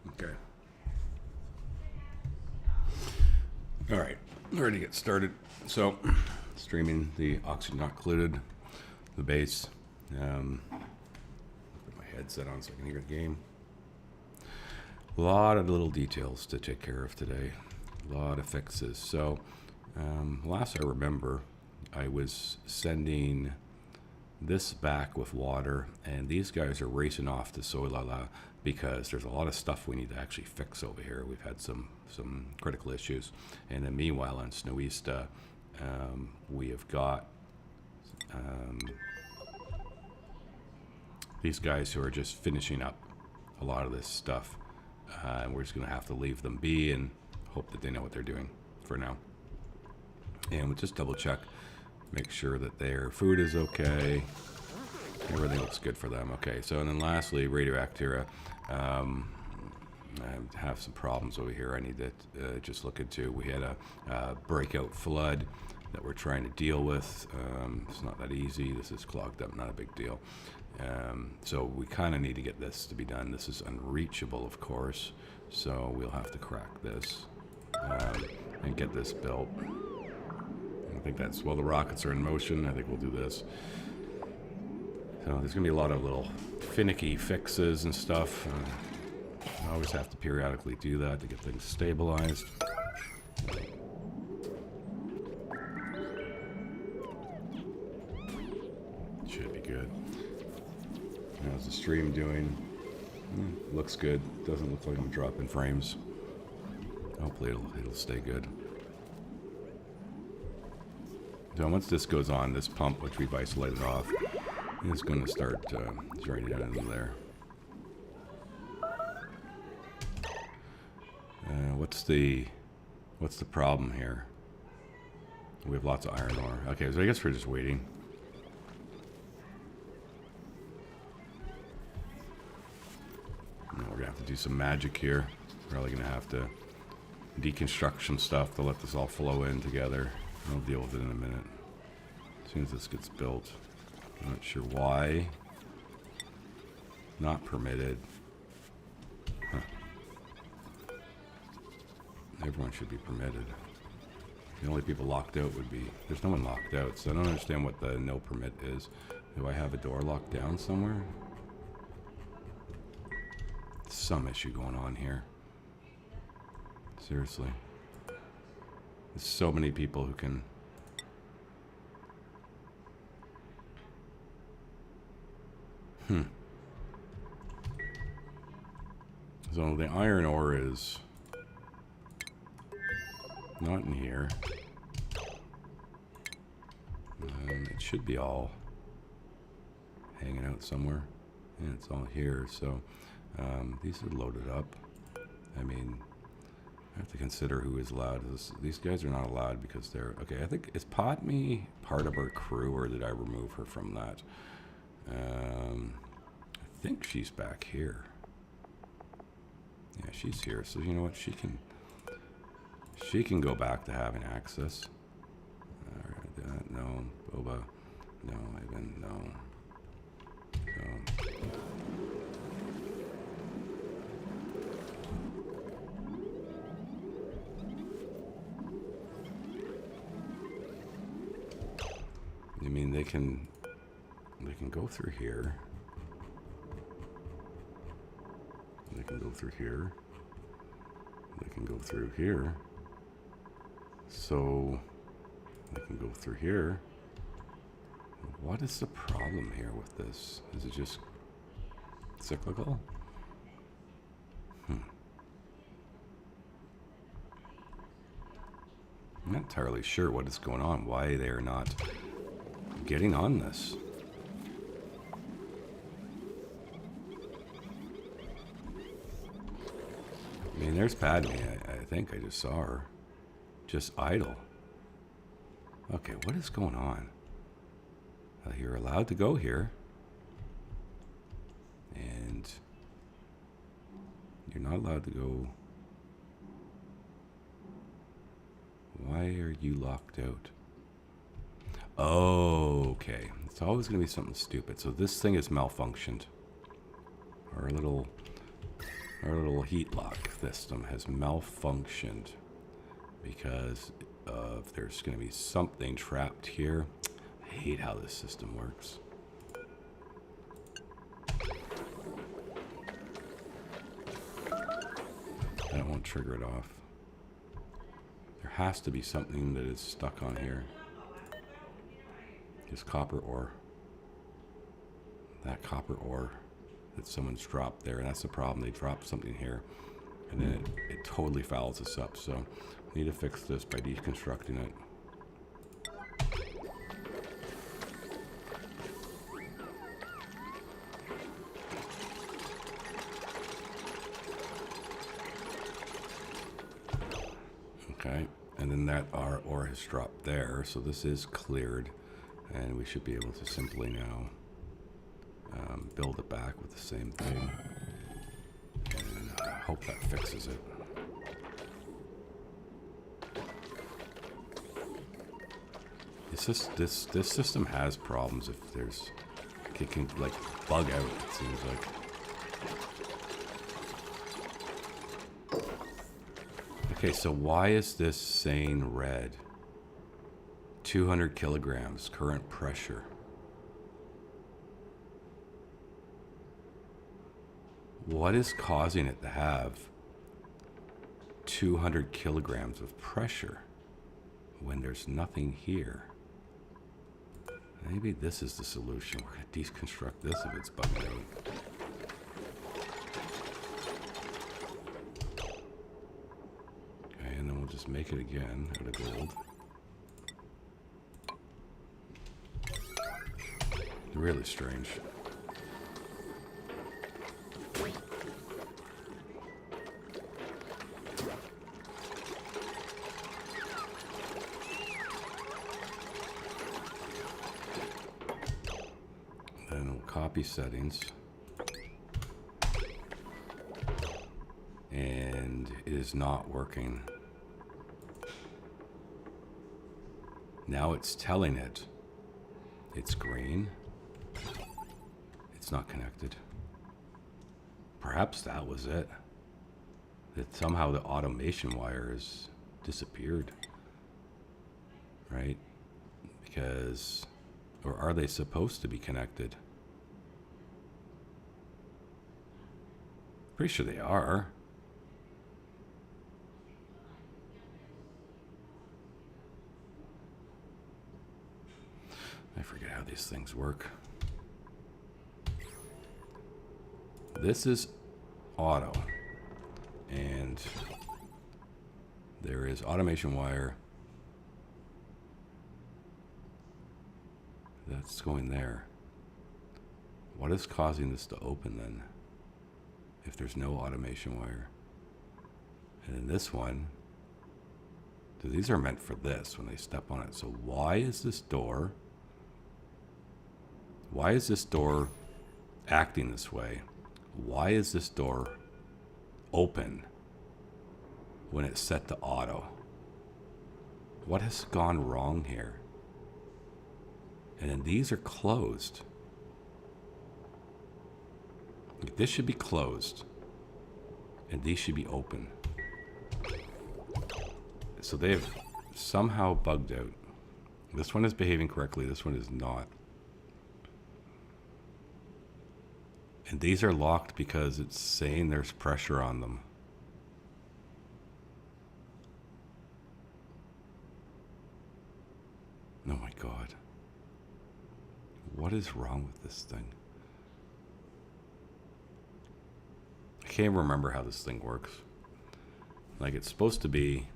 Okay. All right. Ready to get started. So, streaming the oxygen not occluded, the base. Put my headset on so I can hear the game. A lot of little details to take care of today. A lot of fixes. So, last I remember, I was sending this back with water, and these guys are racing off to Soilala because there's a lot of stuff we need to actually fix over here. We've had some critical issues, and then meanwhile on Snowiesta, we have got these guys who are just finishing up a lot of this stuff, and we're just going to have to leave them be and hope that they know what they're doing for now. And we'll just double check, make sure that their food is okay. Everything looks good for them. Okay, so and then lastly, Radioactiva. I have some problems over here I need to just look into. We had a breakout flood that we're trying to deal with. It's not that easy. This is clogged up, not a big deal. So we kind of need to get this to be done. This is unreachable, of course, so we'll have to crack this and get this built. I think that's, well, the rockets are in motion. I think we'll do this. So there's going to be a lot of little finicky fixes and stuff. I always have to periodically do that to get things stabilized. Should be good. How's the stream doing? Looks good. Doesn't look like I'm dropping frames. Hopefully it'll stay good. So once this goes on, this pump, which we've isolated off, is going to start draining out into there. What's the problem here? We have lots of iron ore. Okay, so I guess we're just waiting. Now we're gonna have to do some magic here. Probably gonna have to deconstruct some stuff to let this all flow in together. I'll deal with it in a minute. As soon as this gets built. I'm not sure why. Not permitted. Huh. Everyone should be permitted. The only people locked out would be... There's no one locked out, so I don't understand what the no permit is. Do I have a door locked down somewhere? Some issue going on here. Seriously. There's so many people who can... So the iron ore is not in here. It should be all hanging out somewhere. And it's all here, so these are loaded up. I mean, I have to consider who is allowed. These guys are not allowed because they're... Okay, I think... Is Potme part of our crew, or did I remove her from that? I think she's back here. Yeah, she's here. So you know what? She can go back to having access. Alright, no. Boba. No, Ivan, no. So... I mean, they can go through here. They can go through here. They can go through here. So they can go through here. What is the problem here with this? Is it just cyclical? I'm not entirely sure what is going on, why they are not getting on this. I mean, there's Padme. I think I just saw her. Just idle. Okay, what is going on? You're allowed to go here. And you're not allowed to go. Why are you locked out? Oh, okay. It's always going to be something stupid. So this thing is malfunctioned. Our little Our little heat lock system has malfunctioned because of there's going to be something trapped here. I hate how this system works. That won't trigger it off. There has to be something that is stuck on here. This copper ore. That copper ore that someone's dropped there, and that's the problem. They dropped something here, and then it totally fouls us up. So we need to fix this by deconstructing it. Okay, and then that our ore has dropped there, so this is cleared, and we should be able to simply now build it back with the same thing, and I hope that fixes it. This system has problems. If there's, it can like bug out. It seems like. Okay, so why is this saying red? 200 kilograms current pressure. What is causing it to have 200 kilograms of pressure when there's nothing here? Maybe this is the solution. We're going to deconstruct this if it's bugging out. Okay, and then we'll just make it again out of gold. Really strange. Then we'll copy settings. And it is not working. Now it's telling it it's green. It's not connected. Perhaps that was it. That somehow the automation wire has disappeared. Right? Because, or are they supposed to be connected? Pretty sure they are. I forget how these things work. This is auto, and there is automation wire that's going there. What is causing this to open then, if there's no automation wire? And then this one, so these are meant for this when they step on it. So why is this door acting this way? Why is this door open when it's set to auto? What has gone wrong here? And then these are closed. This should be closed, and these should be open. So they have somehow bugged out. This one is behaving correctly, this one is not. And these are locked because it's saying there's pressure on them. Oh my God. What is wrong with this thing? I can't remember how this thing works. Like, it's supposed to be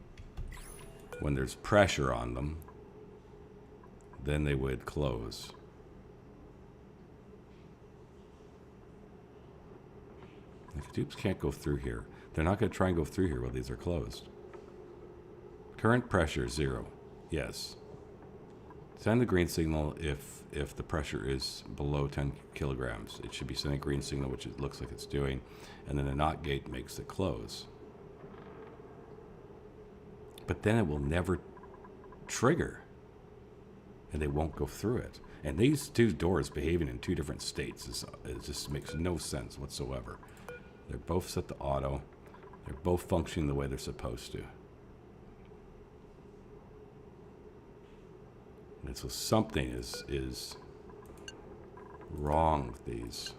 when there's pressure on them, then they would close. If tubes can't go through here, they're not going to try and go through here while these are closed. Current pressure 0. Yes. Send the green signal if the pressure is below 10 kilograms. It should be sending a green signal, which it looks like it's doing, and then the NOT gate makes it close. But then it will never trigger, and they won't go through it. And these two doors behaving in two different states, it just makes no sense whatsoever. They're both set to auto. They're both functioning the way they're supposed to. And so something is wrong with these.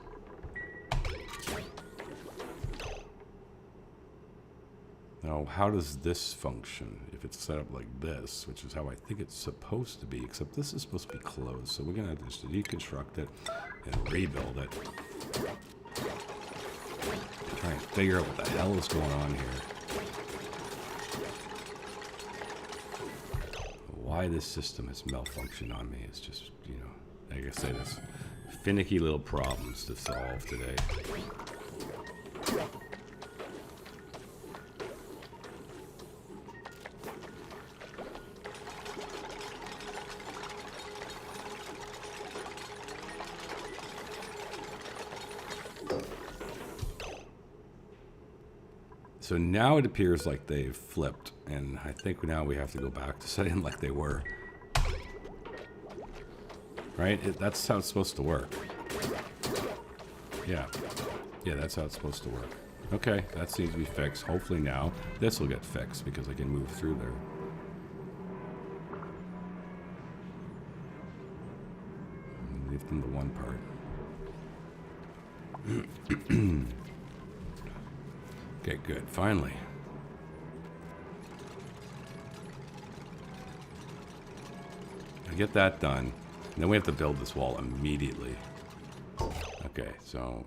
Now, how does this function if it's set up like this, which is how I think it's supposed to be, except this is supposed to be closed. So we're going to just deconstruct it and rebuild it. Try and figure out what the hell is going on here. Why this system has malfunctioned on me is just, you know, like I say, this finicky little problems to solve today. So now it appears like they've flipped, and I think now we have to go back to setting like they were. Right? That's how it's supposed to work. Yeah. Yeah, that's how it's supposed to work. Okay, that seems to be fixed. Hopefully now this will get fixed because I can move through there. Leave them the one part. Okay, good. Finally. I get that done. And then we have to build this wall immediately. Okay, so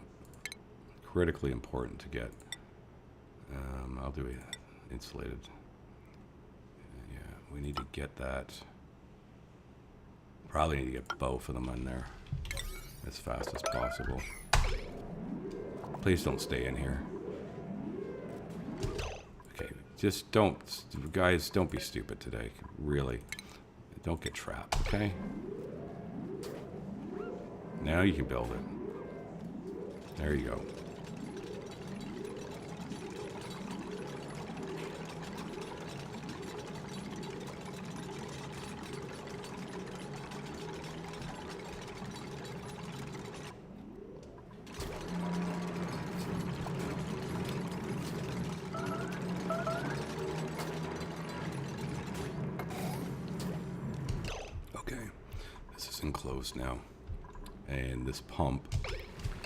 critically important to get. I'll do it insulated. Yeah, we need to get that. Probably need to get both of them in there as fast as possible. Please don't stay in here. Okay, just don't, guys, don't be stupid today. Really. Don't get trapped, okay? Now you can build it. There you go. Enclosed now, and this pump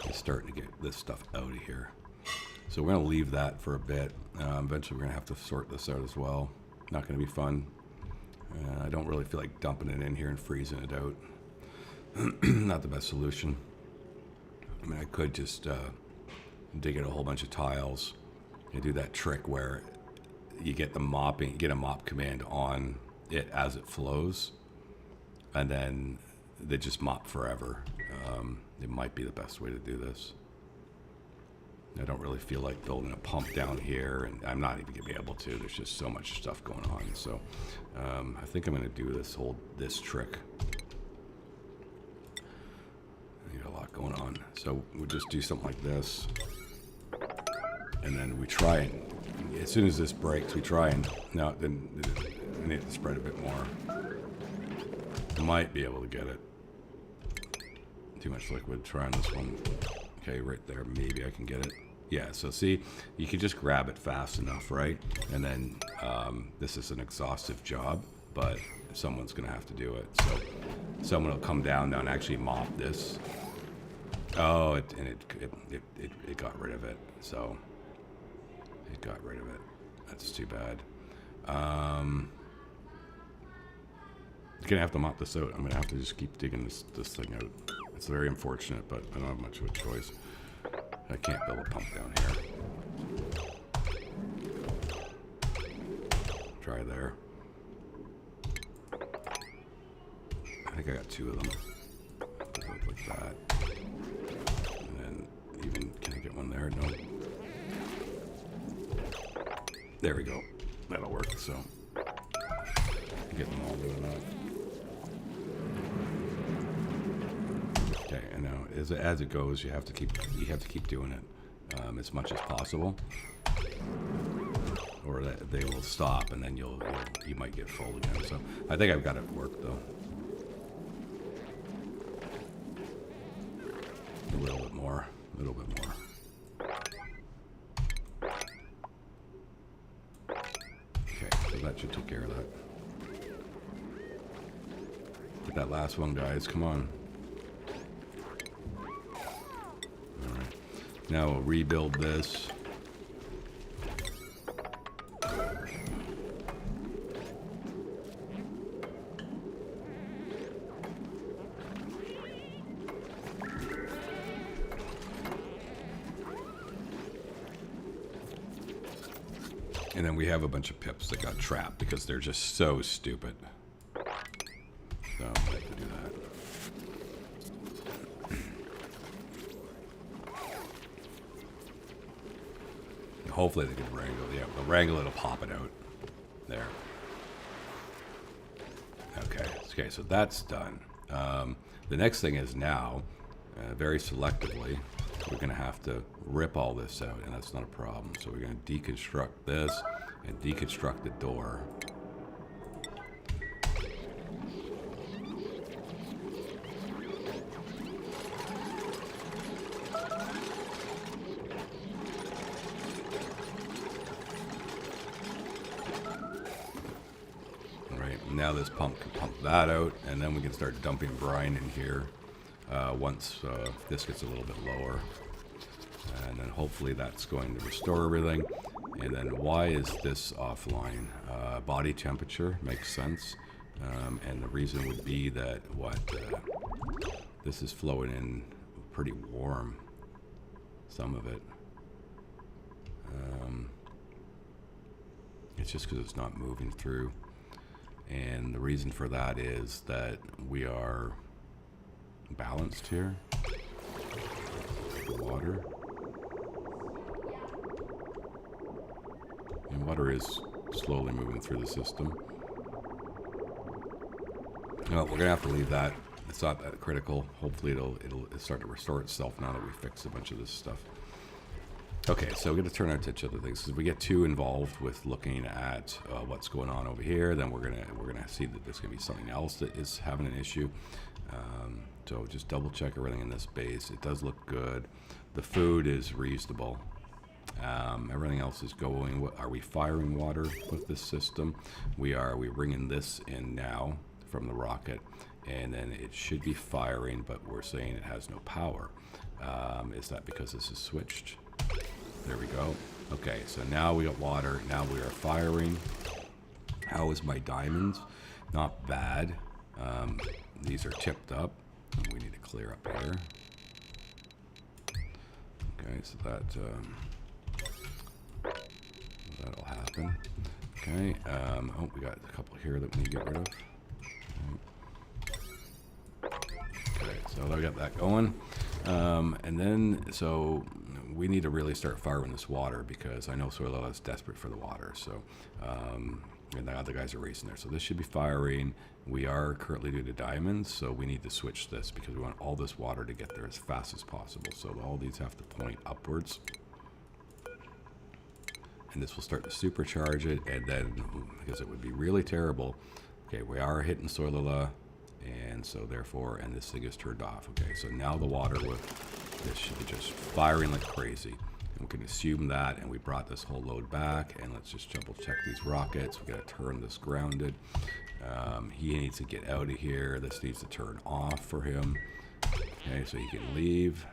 is starting to get this stuff out of here, so we're going to leave that for a bit. Eventually we're going to have to sort this out as well. Not going to be fun. I don't really feel like dumping it in here and freezing it out. Not the best solution. I mean, I could just dig in a whole bunch of tiles and do that trick where you get the mopping, get a mop command on it as it flows, and then they just mop forever. It might be the best way to do this. I don't really feel like building a pump down here, and I'm not even going to be able to. There's just so much stuff going on. So I think I'm going to do this trick. I got a lot going on. So we'll just do something like this. And then we try and, as soon as this breaks, we try and, no, then we need to spread a bit more. Might be able to get it. Too much liquid. Try on this one. Okay, right there. Maybe I can get it. Yeah, so see, you can just grab it fast enough, right? And then this is an exhaustive job, but someone's going to have to do it. So someone will come down now and actually mop this. Oh, it got rid of it. So it got rid of it. That's too bad. I'm gonna have to mop this out. I'm gonna have to just keep digging this thing out. It's very unfortunate, but I don't have much of a choice. I can't build a pump down here. Try there. I think I got two of them. Go like that. And then even, can I get one there? No. There we go. That'll work. So get them all doing that. Okay, and now as it goes, you have to keep doing it as much as possible, or they will stop, and then you might get full again. So I think I've got it worked though. A little bit more. that should take care of that. Get that last one, guys. Come on. Alright. Now we'll rebuild this. And then we have a bunch of pips that got trapped because they're just so stupid. So I have to do that. Hopefully they can wrangle. Yeah, they'll wrangle it, it'll pop it out. There. Okay. Okay, so that's done. The next thing is now, very selectively, we're going to have to rip all this out, and that's not a problem. So we're going to deconstruct this and deconstruct the door. Now this pump can pump that out, and then we can start dumping brine in here once this gets a little bit lower. And then hopefully that's going to restore everything. And then why is this offline? Body temperature makes sense. And the reason would be that this is flowing in pretty warm, some of it. It's just because it's not moving through. And the reason for that is that we are balanced here. The water. And water is slowly moving through the system. Well, we're gonna have to leave that. It's not that critical. Hopefully it'll start to restore itself now that we fix a bunch of this stuff. Okay, so we're going to turn our attention to other things. If we get too involved with looking at what's going on over here, then we're gonna see that there's gonna be something else that is having an issue. So just double check everything in this base. It does look good. The food is reasonable. Everything else is going. Are we firing water with this system? We are. We're bringing this in now from the rocket, and then it should be firing, but we're saying it has no power. Is that because this is switched? There we go. Okay, so now we got water. Now we are firing. How is my diamonds? Not bad. These are tipped up. We need to clear up here. Okay, so that'll happen. Okay. Oh, we got a couple here that we need to get rid of. Okay, so I got that going. And then, so we need to really start firing this water because I know Soilella is desperate for the water. So, and the other guys are racing there. So this should be firing. We are currently due to diamonds, so we need to switch this because we want all this water to get there as fast as possible. So all these have to point upwards. And this will start to supercharge it, and then, because it would be really terrible. Okay, we are hitting Soilella. And so therefore, and this thing is turned off. Okay, so now the water this should be just firing like crazy. And we can assume that, and we brought this whole load back, and let's just double check these rockets. We gotta turn this grounded. He needs to get out of here. This needs to turn off for him. Okay, so he can leave.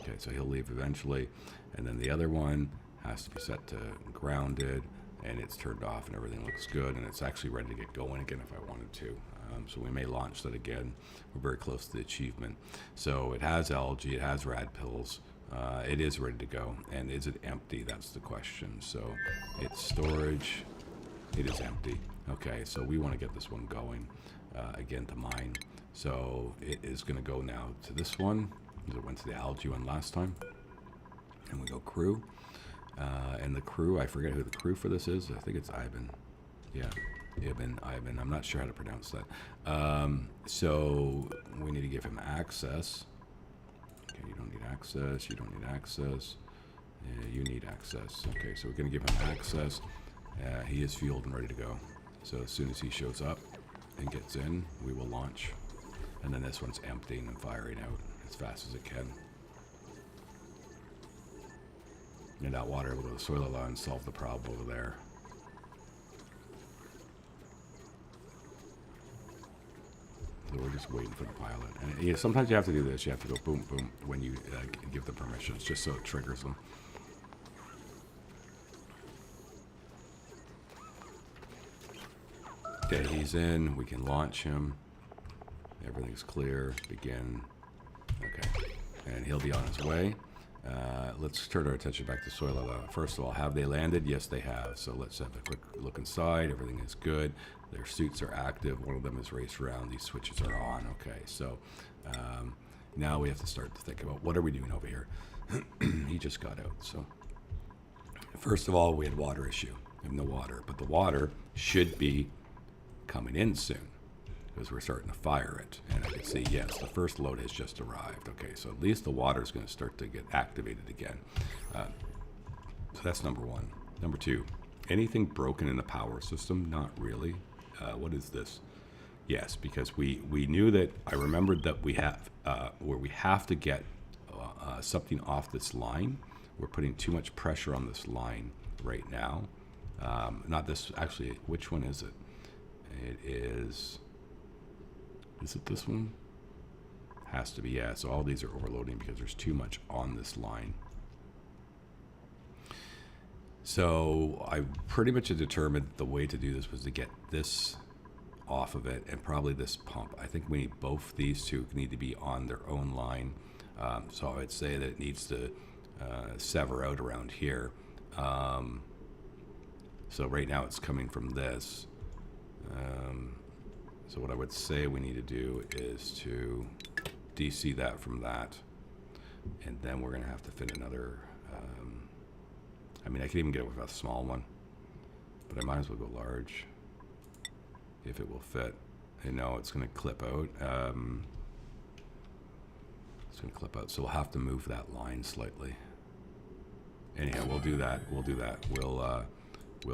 Okay, so he'll leave eventually. And then the other one has to be set to grounded. And it's turned off and everything looks good, and it's actually ready to get going again if I wanted to. So we may launch that again. We're very close to the achievement. So it has algae, it has rad pills, it is ready to go. And is it empty? That's the question. So it's storage, it is empty. Okay, so we want to get this one going again to mine. So it is going to go now to this one. It went to the algae one last time. And we go crew. And the crew, I forget who the crew for this is. I think it's Ivan. Yeah, Ivan. I'm not sure how to pronounce that. So we need to give him access. Okay, you don't need access. You don't need access. You need access. Okay, so we're going to give him access. He is fueled and ready to go. So as soon as he shows up and gets in, we will launch. And then this one's emptying and firing out as fast as it can. And that water will go to the soil law and solve the problem over there. So we're just waiting for the pilot. And yeah, sometimes you have to do this. You have to go boom, boom when you give the permissions, just so it triggers them. Okay, he's in. We can launch him. Everything's clear. Begin. Okay. And he'll be on his way. Let's turn our attention back to soil. First of all, have they landed? Yes, they have. So let's have a quick look inside. Everything is good. Their suits are active. One of them is raced around. These switches are on. Okay, so now we have to start to think about what are we doing over here. He just got out. So first of all, we had water issue. We have no water, but the water should be coming in soon, because we're starting to fire it. And I can see, yes, the first load has just arrived. Okay, so at least the water is going to start to get activated again. So that's number one. Number two, anything broken in the power system? Not really. What is this? Yes, because we knew that, I remembered that we have, where we have to get something off this line. We're putting too much pressure on this line right now. Not this, actually, which one is it? It is it this one? Has to be, yeah. So all these are overloading because there's too much on this line. So I pretty much had determined the way to do this was to get this off of it and probably this pump. I think we need both these two need to be on their own line. So I would say that it needs to sever out around here. So right now it's coming from this. So what I would say we need to do is to DC that from that, and then we're going to have to fit another, I mean, I could even get it with a small one, but I might as well go large if it will fit. And no, it's going to clip out. It's going to clip out, so we'll have to move that line slightly. Anyhow, we'll do that. We'll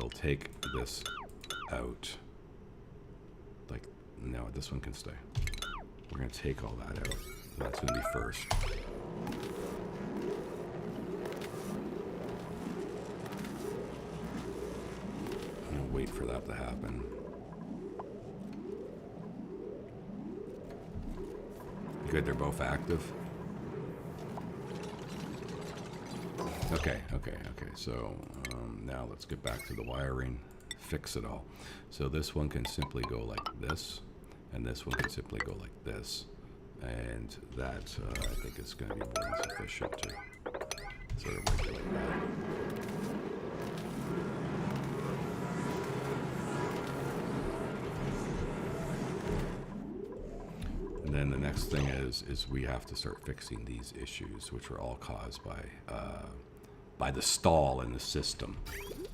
take this out. Like, no, this one can stay. We're going to take all that out. That's going to be first. I'm going to wait for that to happen. Good, they're both active. Okay. So now let's get back to the wiring, fix it all. So this one can simply go like this, and this one can simply go like this, and that I think is going to be more than sufficient to sort of regulate that. And then the next thing is we have to start fixing these issues, which were all caused by the stall in the system,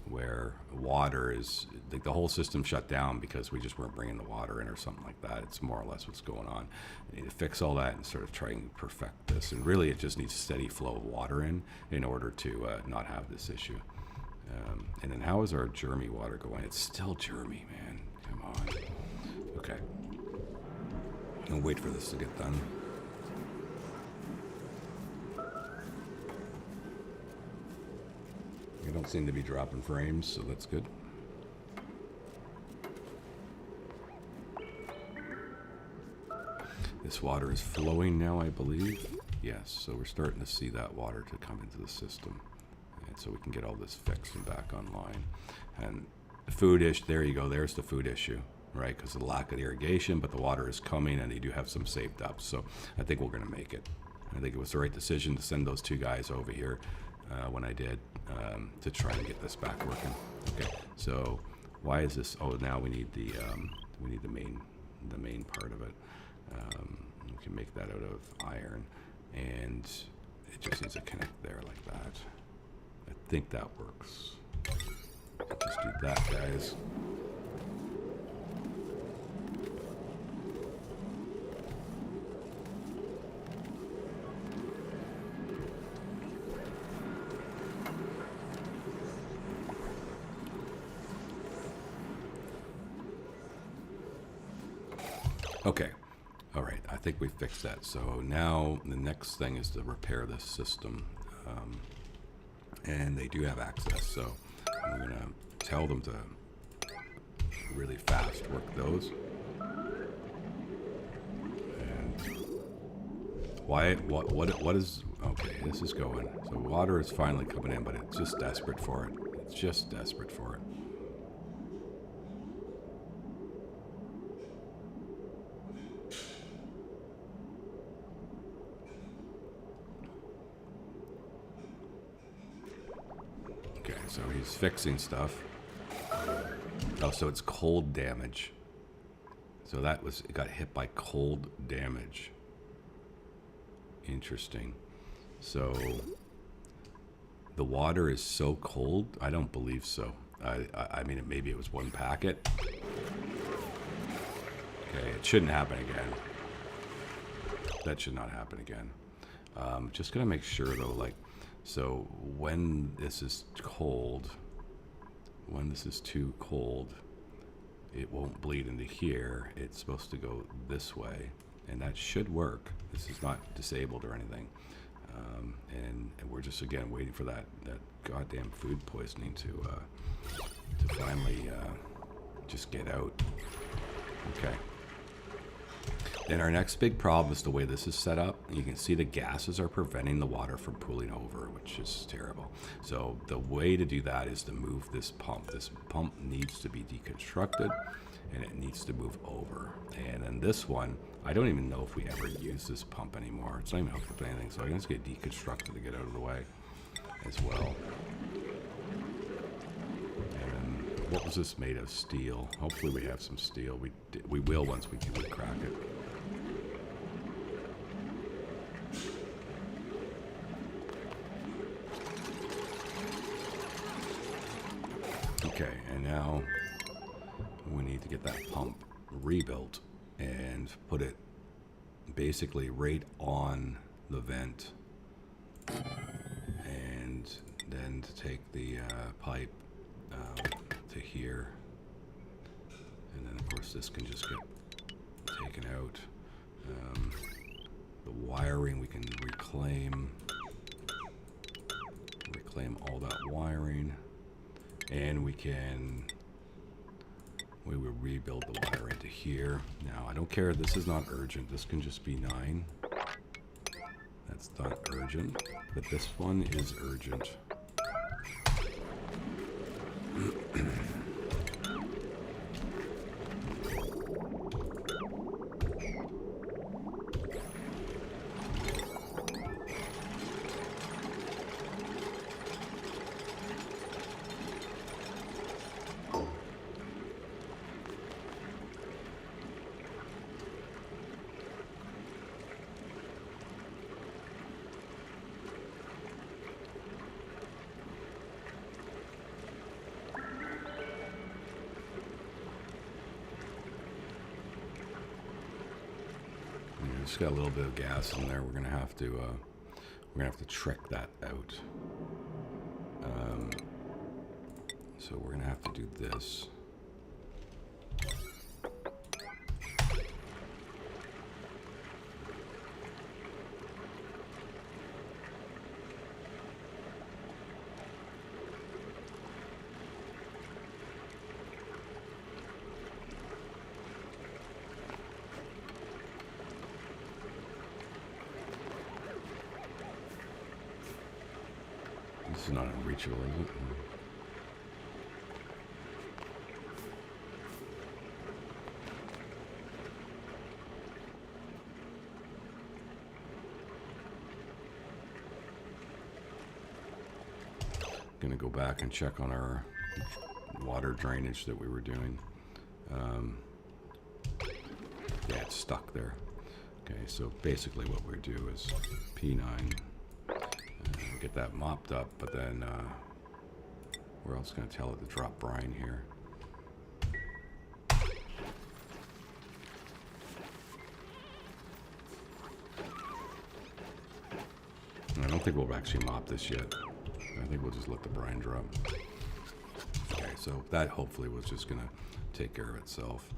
where water is, like, the whole system shut down because we just weren't bringing the water in or something like that. It's more or less what's going on. We need to fix all that and sort of try and perfect this. And really, it just needs a steady flow of water in order to not have this issue. And then how is our germy water going? It's still germy, man. Come on. Okay. I'll wait for this to get done. You don't seem to be dropping frames, so that's good. This water is flowing now, I believe. Yes, so we're starting to see that water to come into the system. And so we can get all this fixed and back online. And the food issue, there you go, there's the food issue, right? Because of the lack of irrigation, but the water is coming and they do have some saved up. So I think we're going to make it. I think it was the right decision to send those two guys over here when I did, to try and get this back working. Okay, so why is this? Oh, now we need the main part of it. We can make that out of iron, and it just needs to connect there like that. I think that works. Just do that, guys. Okay, all right, I think we fixed that. So now the next thing is to repair this system. and they do have access. So I'm going to tell them to really fast work those. And what is, okay, this is going. So water is finally coming in, but it's just desperate for it. It's just desperate for it. Okay, so he's fixing stuff. Oh, so it's cold damage. So that was, it got hit by cold damage. Interesting. So the water is so cold? I don't believe so. I mean, maybe it was one packet. Okay, it shouldn't happen again. That should not happen again. Just gonna make sure though, like, so when this is cold, when this is too cold, it won't bleed into here. It's supposed to go this way, and that should work. This is not disabled or anything. And we're just, again, waiting for that goddamn food poisoning to finally just get out. Okay. Then our next big problem is the way this is set up. You can see the gases are preventing the water from pooling over, which is terrible. So the way to do that is to move this pump. This pump needs to be deconstructed, and it needs to move over. And then this one, I don't even know if we ever use this pump anymore. It's not even hooked up to anything, so I can just get deconstructed to get out of the way as well. And what was this made of? Steel. Hopefully we have some steel. We will once we can crack it. Okay, and now we need to get that pump rebuilt and put it basically right on the vent, and then to take the pipe to here, and then of course this can just get taken out. The wiring we can reclaim all that wiring, and we will rebuild the wire into here. Now, I don't care, this is not urgent. This can just be 9. That's not urgent, but this one is urgent. Just got a little bit of gas in there. We're gonna have to trick that out. So we're gonna have to do this. This is not unreachable, is it? Gonna go back and check on our water drainage that we were doing. Yeah, it's stuck there. Okay, so basically what we do is P9. Get that mopped up, but then we're also going to tell it to drop brine here. I don't think we'll actually mop this yet. I think we'll just let the brine drop. Okay, so that hopefully was just going to take care of itself.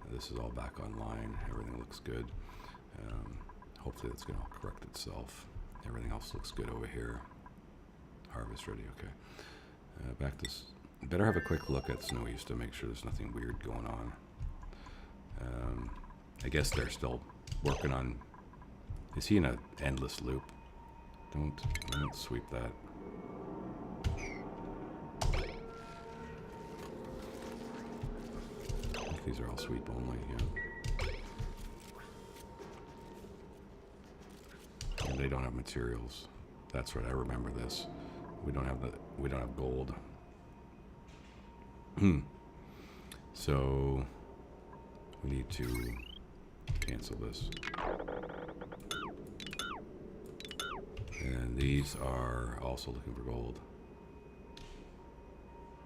This is all back online. Everything looks good. Hopefully that's going to correct itself. Everything else looks good over here. Harvest ready, okay. Back to... Better have a quick look at Snowy's to make sure there's nothing weird going on. I guess they're still working on... Is he in an endless loop? Don't sweep that. I think these are all sweep only, yeah. And they don't have materials. That's right, I remember this. We don't have gold. So we need to cancel this. And these are also looking for gold.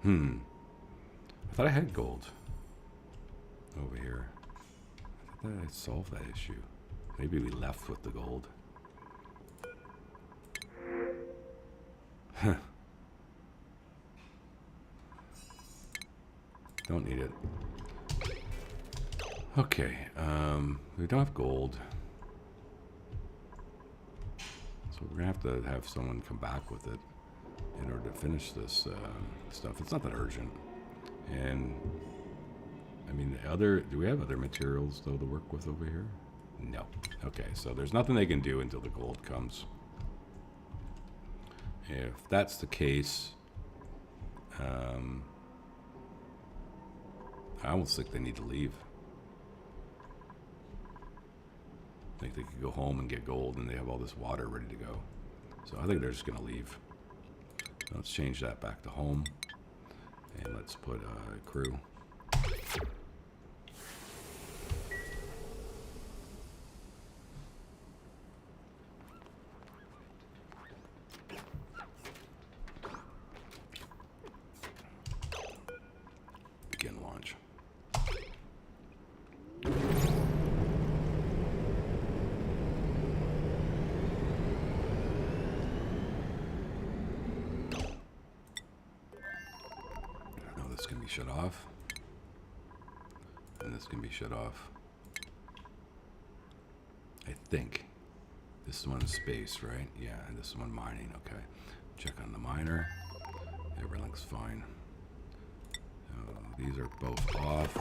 I thought I had gold over here. I thought I solved that issue. Maybe we left with the gold. Huh. Don't need it. Okay, we don't have gold. So we're gonna have to have someone come back with it in order to finish this stuff. It's not that urgent. And, I mean, do we have other materials, though, to work with over here? No. Okay, so there's nothing they can do until the gold comes. If that's the case, I almost think they need to leave. I think they could go home and get gold, and they have all this water ready to go. So I think they're just going to leave. Let's change that back to home. And let's put a crew. Begin launch. This can be shut off, and this can be shut off. I think this one's space, right? Yeah, and this one mining. Okay, check on the miner. Everything's fine. These are both off.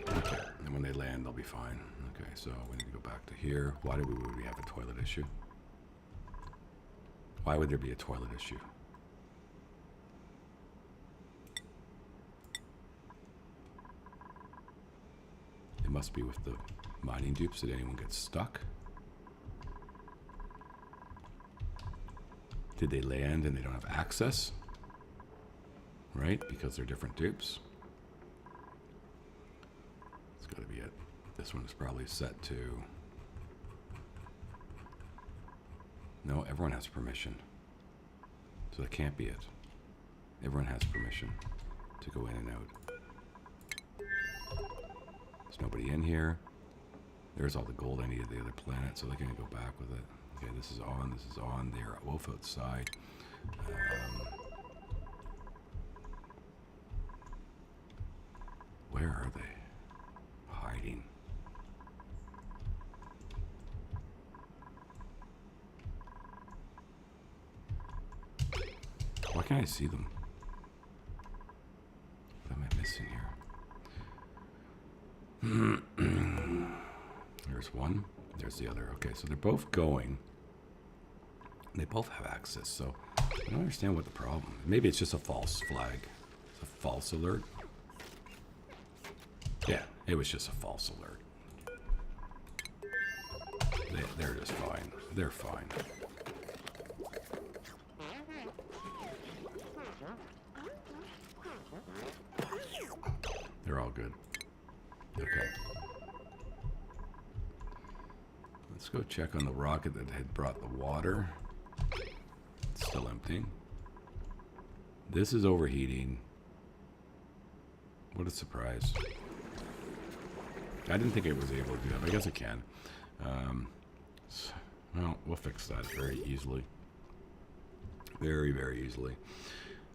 Okay, and when they land, they'll be fine. Okay, so we need to go back to here. Why would we have a toilet issue? Why would there be a toilet issue? It must be with the mining dupes. Did anyone get stuck? Did they land and they don't have access? Right? Because they're different dupes. It's got to be it. This one is probably set to... No, everyone has permission. So that can't be it. Everyone has permission to go in and out. There's nobody in here. There's all the gold I need at the other planet, so they're going to go back with it. Okay, this is on, this is on. They're both outside. Where are they? Hiding. Why can't I see them? What am I missing here? There's one. There's the other. Okay, so they're both going. They both have access, so I don't understand what the problem. Maybe it's just a false flag. It's a false alert. Yeah, it was just a false alert. They're just fine. They're fine. They're all good. Okay. Let's go check on the rocket that had brought the water. It's still empty. This is overheating. What a surprise. I didn't think it was able to do that, but I guess it can. Well, we'll fix that very easily. Very, very easily.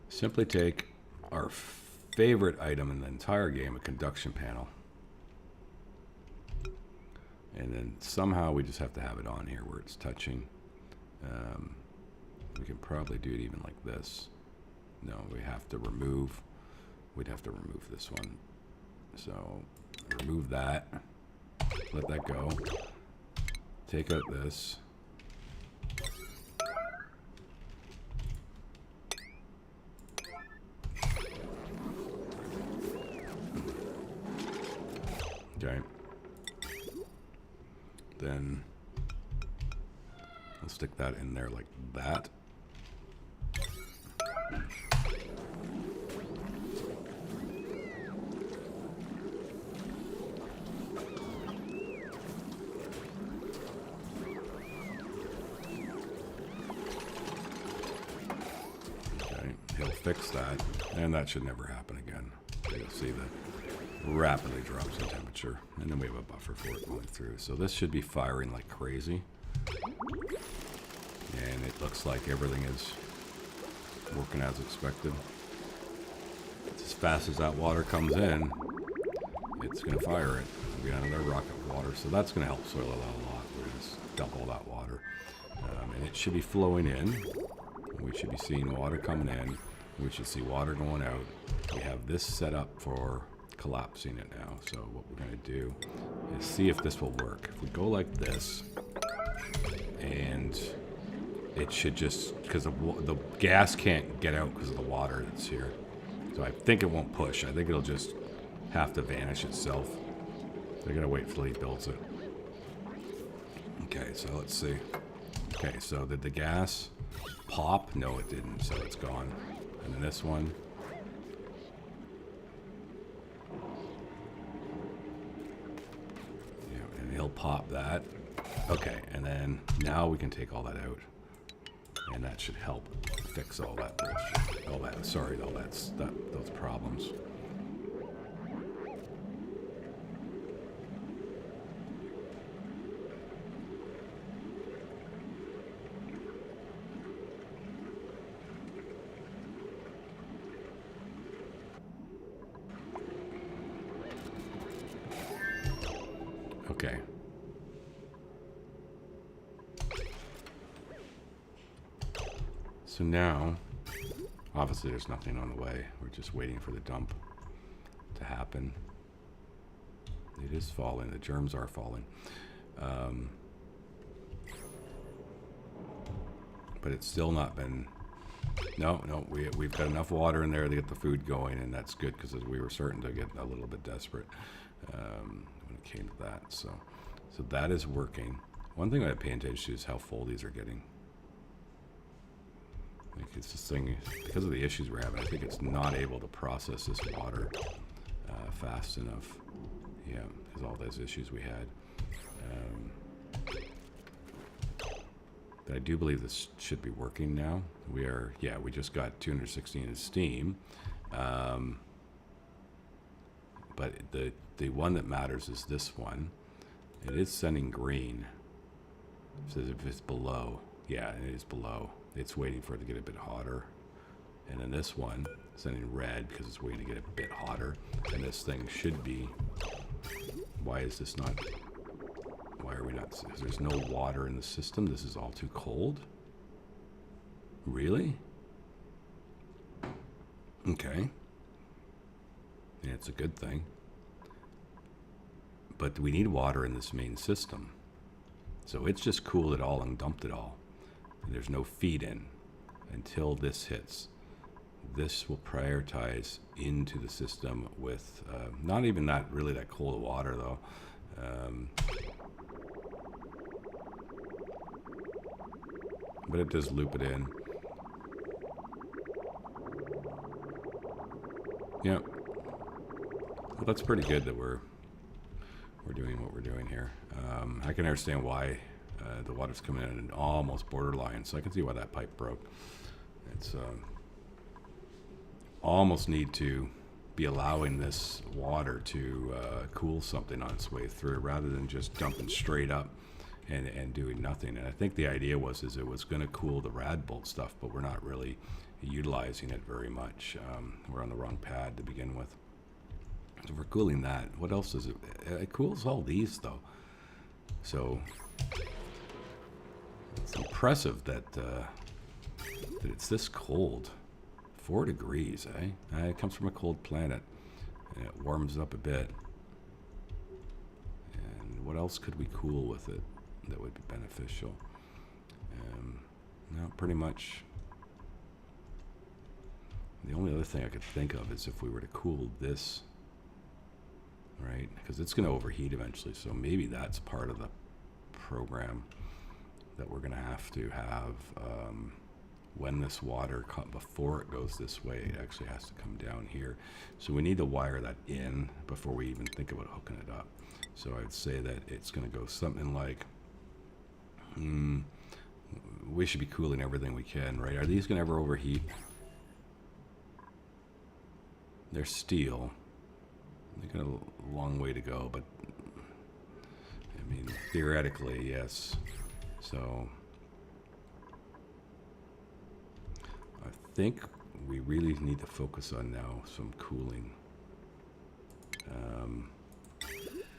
Simply take our favorite item in the entire game, a conduction panel. And then somehow we just have to have it on here where it's touching. We can probably do it even like this. No, we have to remove. We'd have to remove this one. So remove that. Let that go. Take out this. Okay. Then I'll stick that in there like that. Okay, he'll fix that, and that should never happen again. You'll see that rapidly drops in temperature, and then we have a buffer for it going through. So this should be firing like crazy, and it looks like everything is working as expected. As fast as that water comes in, it's going to fire it. We got another rocket of water, so that's going to help soil it out a lot. We're going to just dump all that water, and it should be flowing in. We should be seeing water coming in. We should see water going out. We have this set up for collapsing it now. So what we're going to do is see if this will work. If we go like this, and it should just, because the gas can't get out because of the water that's here. So I think it won't push. I think it'll just have to vanish itself. They're going to wait till he builds it. Okay, so let's see. Okay, so did the gas pop? No, it didn't, so it's gone. And then this one. Yeah, and he'll pop that. Okay, and then now we can take all that out. And that should help fix all that bullshit. All that, sorry, all those problems. Okay. So now, obviously there's nothing on the way. We're just waiting for the dump to happen. It is falling. The germs are falling. But it's still not been... No, we've got enough water in there to get the food going, and that's good because we were starting to get a little bit desperate when it came to that. So that is working. One thing I pay attention to is how full these are getting. Like it's this thing, because of the issues we're having, I think it's not able to process this water fast enough. Yeah, because all those issues we had. But I do believe this should be working now. We are, yeah, we just got 216 in Steam. But the one that matters is this one. It is sending green. It says if it's below. Yeah, it is below. It's waiting for it to get a bit hotter. And then this one, sending red because it's waiting to get a bit hotter. And this thing should be... Why is this not... Why are we not... Because there's no water in the system. This is all too cold. Really? Okay. Yeah, it's a good thing. But we need water in this main system. So it's just cooled it all and dumped it all. And there's no feed in until this hits. This will prioritize into the system with not even that really that cold water though. But it does loop it in. Yeah. Well, that's pretty good that we're doing what we're doing here. I can understand why the water's coming in at almost borderline, so I can see why that pipe broke. It's almost need to be allowing this water to cool something on its way through rather than just dumping straight up and doing nothing. And I think the idea was it was going to cool the rad bolt stuff, but we're not really utilizing it very much. We're on the wrong pad to begin with. So we're cooling that. What else does it? It cools all these though. So it's impressive that that it's this cold. 4 degrees, eh? It comes from a cold planet, and it warms up a bit. And what else could we cool with it that would be beneficial? No, pretty much. The only other thing I could think of is if we were to cool this, right? Because it's going to overheat eventually, so maybe that's part of the program that we're going to have when this water, before it goes this way, it actually has to come down here. So we need to wire that in before we even think about hooking it up. So I'd say that it's going to go something like, we should be cooling everything we can, right? Are these going to ever overheat? They're steel. They've got a long way to go, but I mean, theoretically, yes. So I think we really need to focus on now some cooling.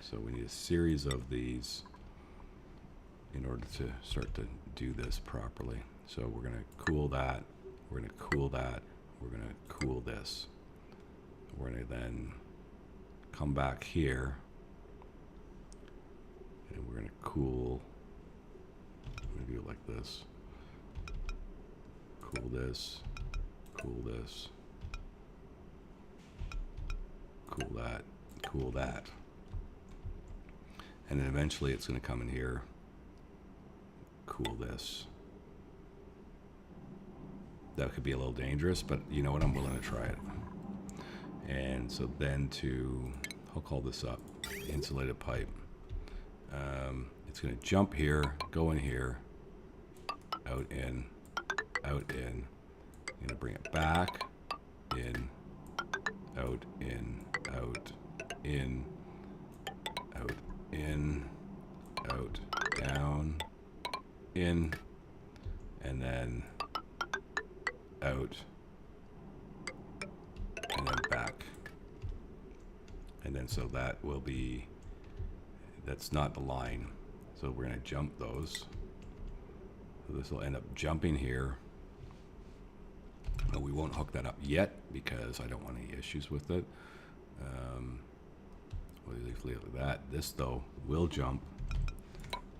So we need a series of these in order to start to do this properly. So we're going to cool that, we're going to cool that, we're going to cool this. We're going to then come back here and we're going to cool, I'm going to do it like this. Cool this, cool this, cool that, cool that. And then eventually it's going to come in here, cool this. That could be a little dangerous, but you know what, I'm willing to try it. And so then to hook all this up, insulated pipe. It's going to jump here, go in here, out in, out in. I'm going to bring it back, in, out, in, out, in, out, in, out, down, in, and then out, and then back. And then so that will be, that's not the line. So we're going to jump those. So this will end up jumping here. But we won't hook that up yet because I don't want any issues with it. We'll leave it like that. This though will jump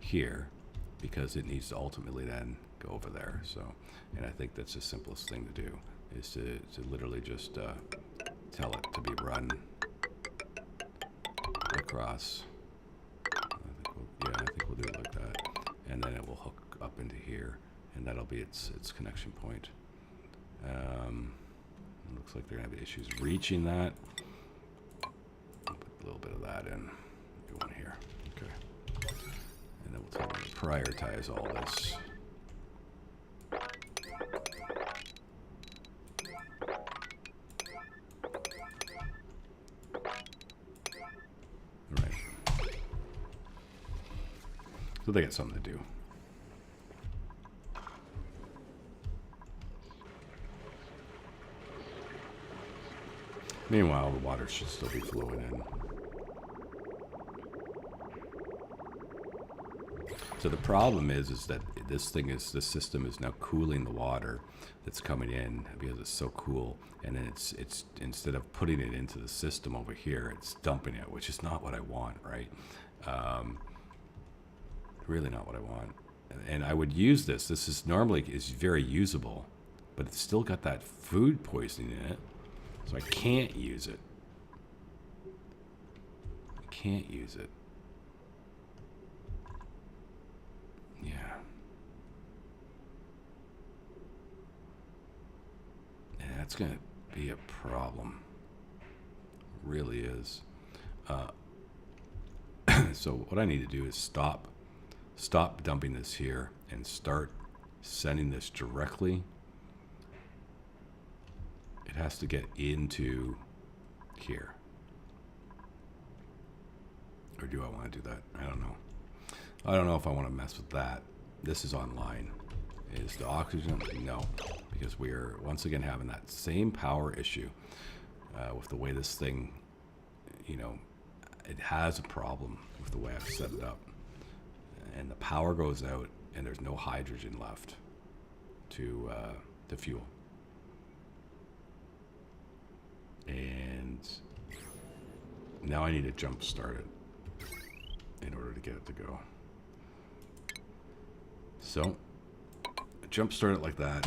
here because it needs to ultimately then go over there. So, and I think that's the simplest thing to do is to literally just tell it to be run across. I think we'll do it like that, and then it will hook up into here, and that'll be its connection point. Looks like they're gonna have issues reaching that. I'll put a little bit of that in. Do one here, okay. And then we'll tell them to prioritize all this. All right. So they got something to do. Meanwhile, the water should still be flowing in. So the problem is that this system is now cooling the water that's coming in because it's so cool, and then it's instead of putting it into the system over here, it's dumping it, which is not what I want, right? Really not what I want. And I would use this. This is normally very usable, but it's still got that food poisoning in it. So I can't use it. I can't use it. Yeah. And that's going to be a problem. It really is. So what I need to do is stop dumping this here and start sending this directly. It has to get into here. Or do I want to do that? I don't know. I don't know if I want to mess with that. This is online. Is the oxygen? No. Because we are once again having that same power issue with the way this thing, you know, it has a problem with the way I've set it up. And the power goes out and there's no hydrogen left. to fuel. And now I need to jump start it in order to get it to go. So jump start it like that.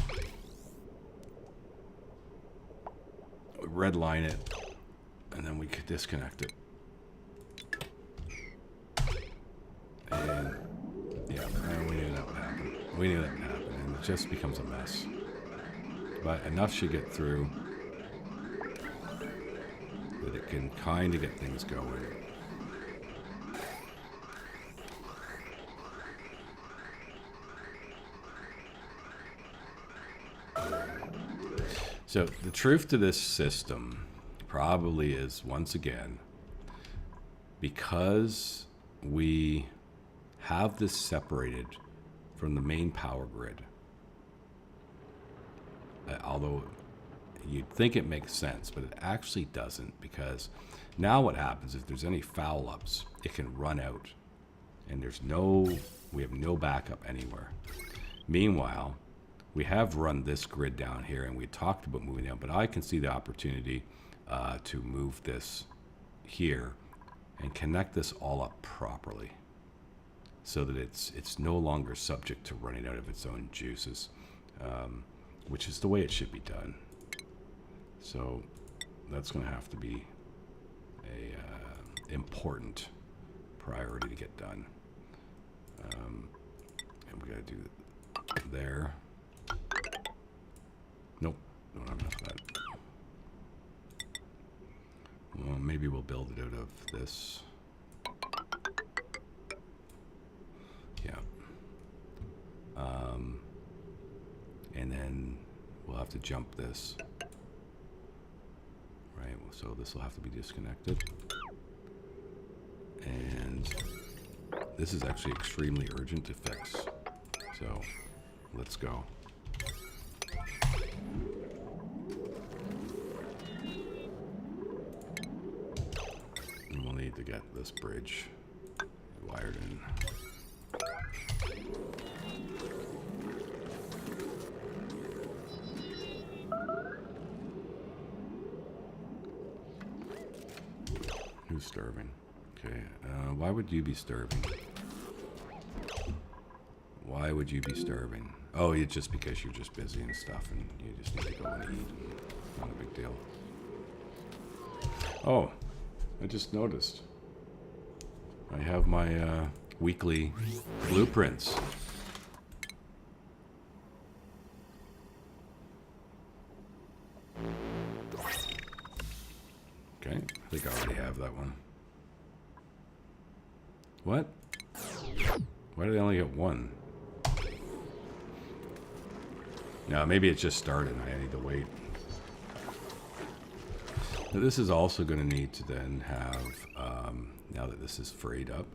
Red line it, and then we could disconnect it. And yeah, we knew that would happen. We knew that would happen, and it just becomes a mess. But enough should get through that it can kind of get things going. So the truth to this system probably is, once again, because we have this separated from the main power grid, although you'd think it makes sense, but it actually doesn't, because now what happens, if there's any foul ups, it can run out, and we have no backup anywhere. Meanwhile, we have run this grid down here, and we talked about moving down, but I can see the opportunity to move this here and connect this all up properly so that it's no longer subject to running out of its own juices, which is the way it should be done. So that's going to have to be a important priority to get done. And we got to do it there. Nope, don't have enough of that. Well, maybe we'll build it out of this. Yeah. And then we'll have to jump this. Right, so this will have to be disconnected. And this is actually extremely urgent to fix. So let's go. And we'll need to get this bridge wired in. Who's starving? Okay, why would you be starving? Why would you be starving? Oh, it's just because you're just busy and stuff, and you just need to go and eat. Not a big deal. Oh, I just noticed. I have my weekly blueprints. Okay, I think I already have that one. What? Why did I only get one? No, maybe it just started and I need to wait. Now this is also going to need to then have, now that this is frayed up,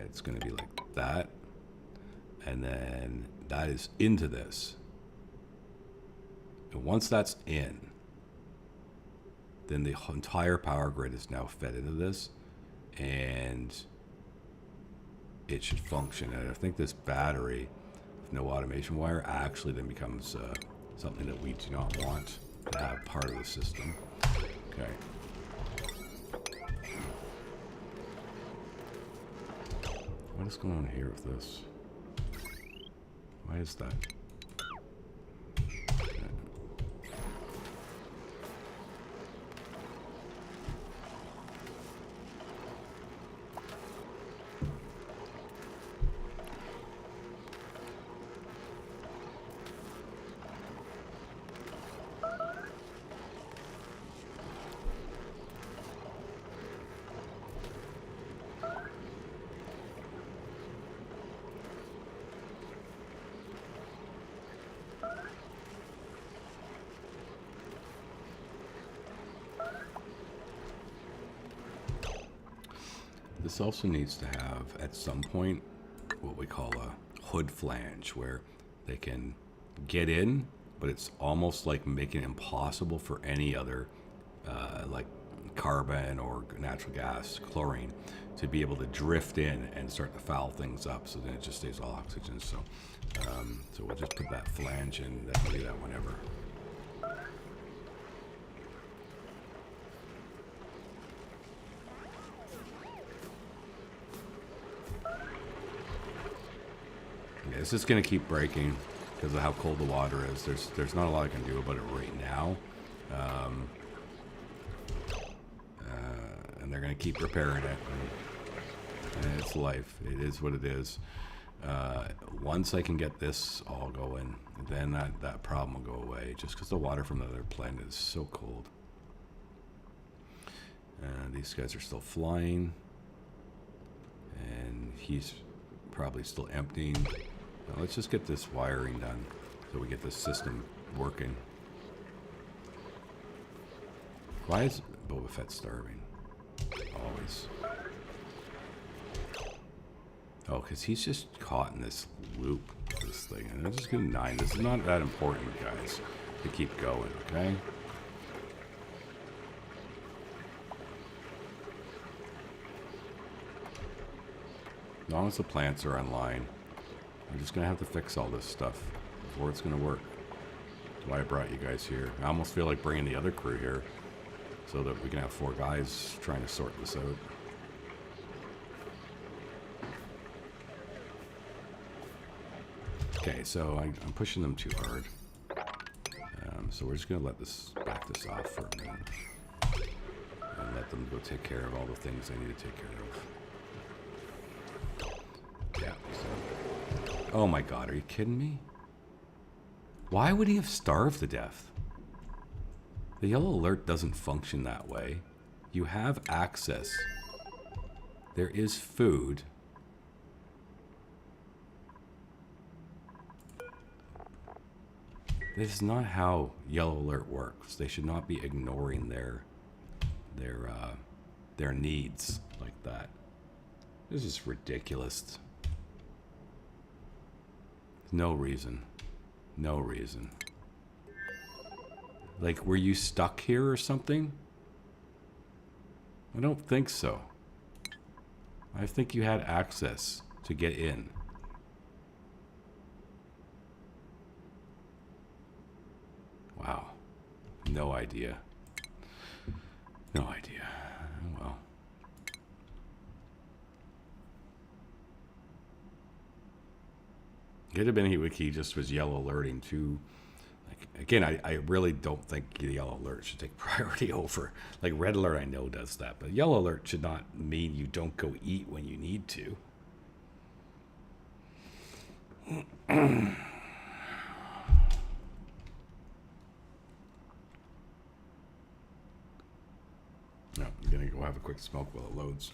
it's going to be like that. And then that is into this. And once that's in, then the entire power grid is now fed into this, and it should function. And I think this battery, with no automation wire, actually then becomes something that we do not want to have part of the system. Okay. What is going on here with this? Why is that? This also needs to have, at some point, what we call a hood flange, where they can get but it's almost like making it impossible for any other like carbon or natural gas, chlorine, to be able to drift in and start to foul things up. So then it just stays all oxygen. So, so we'll just put that flange in. That can do that whenever. Yeah, it's just going to keep breaking because of how cold the water is. There's not a lot I can do about it right now. And they're going to keep repairing it. And it's life. It is what it is. Once I can get this all going, then that problem will go away. Just because the water from the other planet is so cold. These guys are still flying. And he's probably still emptying. Now let's just get this wiring done so we get this system working. Why is Boba Fett starving? Always. Oh, because he's just caught in this loop, this thing. And I'm just getting 9. This is not that important, guys, to keep going, okay? As long as the plants are online, I'm just going to have to fix all this stuff before it's going to work. That's why I brought you guys here. I almost feel like bringing the other crew here so that we can have 4 guys trying to sort this out. Okay, so I'm pushing them too hard. So we're just going to back this off for a minute. And let them go take care of all the things they need to take care of. Yeah. So. Oh my god, are you kidding me? Why would he have starved to death? The yellow alert doesn't function that way. You have access. There is food. This is not how yellow alert works. They should not be ignoring their needs like that. This is ridiculous. No reason. No reason. Like, were you stuck here or something? I don't think so. I think you had access to get in. Wow. No idea. No idea. Oh, well. Could have been he just was yellow alerting too. Like, again, I really don't think the yellow alert should take priority over. Like, red alert I know does that, but yellow alert should not mean you don't go eat when you need to. No, I'm gonna go have a quick smoke while it loads.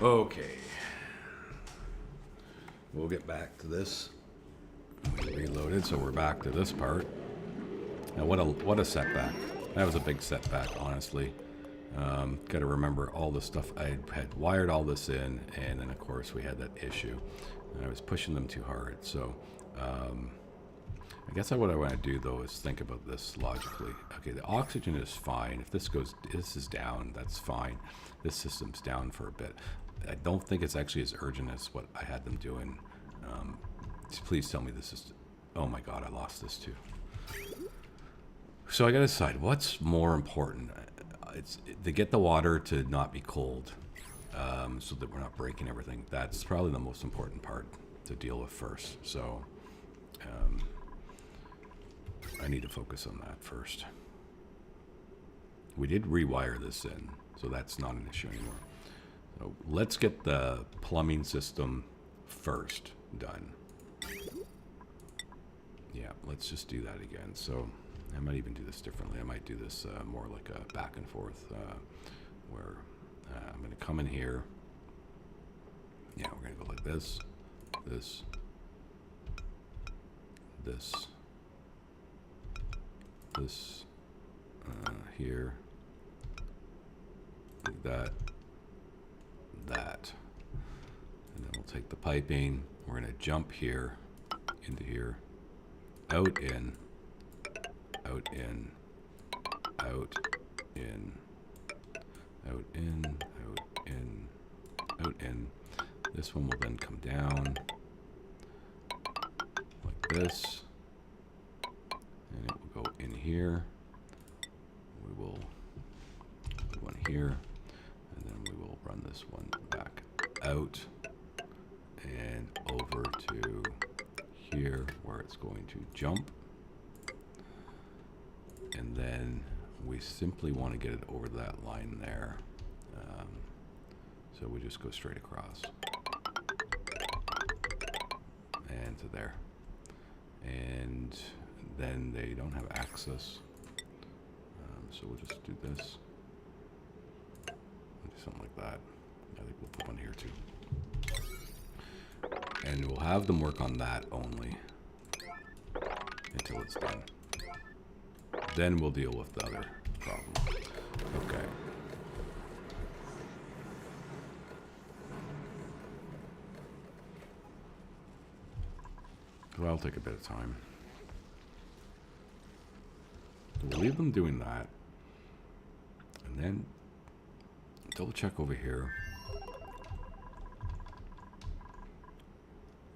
Okay. We'll get back to this. We reloaded, so we're back to this part. Now, what a setback. That was a big setback, honestly. Got to remember all the stuff. I had wired all this in, and then, of course, we had that issue. And I was pushing them too hard. So, I guess what I want to do, though, is think about this logically. Okay, the oxygen is fine. If this is down, that's fine. This system's down for a bit. I don't think it's actually as urgent as what I had them doing. Please tell me this is... Oh my god, I lost this too. So I gotta decide, what's more important? It's to get the water to not be cold, so that we're not breaking everything. That's probably the most important part to deal with first. So I need to focus on that first. We did rewire this in, so that's not an issue anymore. So let's get the plumbing system first done. Yeah, let's just do that again. So I might even do this differently. I might do this more like a back and forth, where I'm going to come in here. Yeah, we're going to go like this, this, this, this, here, like that, that. And then we'll take the piping. We're going to jump here, into here, out, in, out, in, out, in, out, in, out, in, out, in. This one will then come down like this, and it will go in here. We will put one here, and then we will run this one back out and over to here where it's going to jump. And then we simply want to get it over that line there. So we just go straight across and to there. And then they don't have access. So we'll just do this. We'll do something like that. I think we'll put one here too. And we'll have them work on that only until it's done. Then we'll deal with the other problem. Okay. Well, that'll take a bit of time. So we'll leave them doing that. And then double check over here.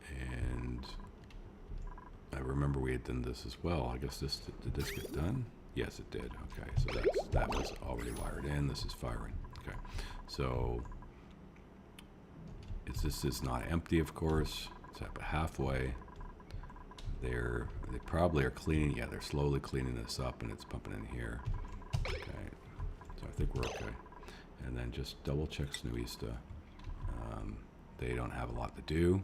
And I remember we had done this as well. I guess this, did this get done? Yes, it did. Okay, so that was already wired in. This is firing. Okay, so this is not empty, of course. It's at halfway. They probably are cleaning. Yeah, they're slowly cleaning this up, and it's pumping in here. Okay, so I think we're okay. And then just double check Snuista. They don't have a lot to do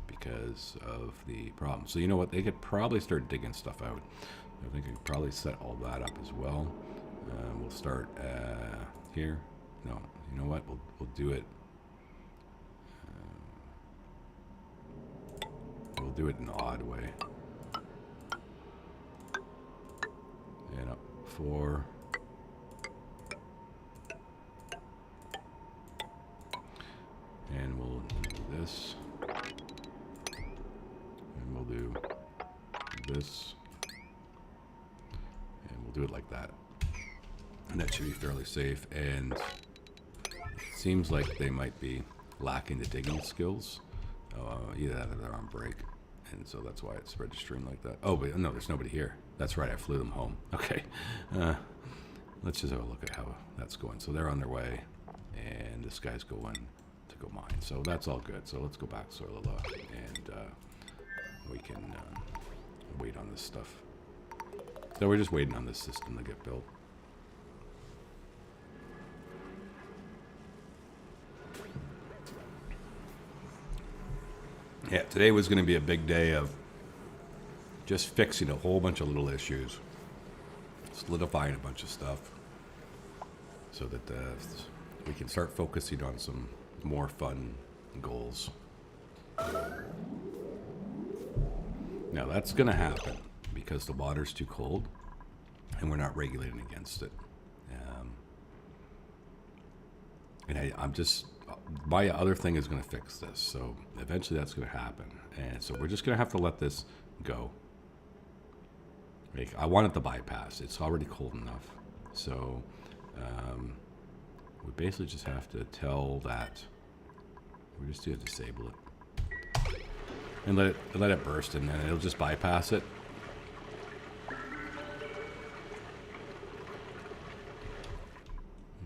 because of the problem. So you know what? They could probably start digging stuff out. I think I could probably set all that up as well. We'll start here. No, you know what? We'll do it. We'll do it in an odd way. And up 4. And we'll do this. And we'll do this. And we'll do it like that. And that should be fairly safe. And it seems like they might be lacking the digging skills. Either that or they're on break. And so that's why it's registering like that. Oh, but no, there's nobody here. That's right, I flew them home. Okay. Let's just have a look at how that's going. So they're on their way. And this guy's going to go mine. So that's all good. So let's go back, Sorlala, and we can wait on this stuff. So we're just waiting on this system to get built. Yeah, today was going to be a big day of just fixing a whole bunch of little issues, solidifying a bunch of stuff, so that we can start focusing on some more fun goals. Now that's going to happen because the water's too cold and we're not regulating against it. And I'm just, my other thing is going to fix this. So eventually that's going to happen. And so we're just going to have to let this go. Like, I want it to bypass. It's already cold enough. So we basically just have to tell that we're just going to disable it. And let it burst, and then it'll just bypass it.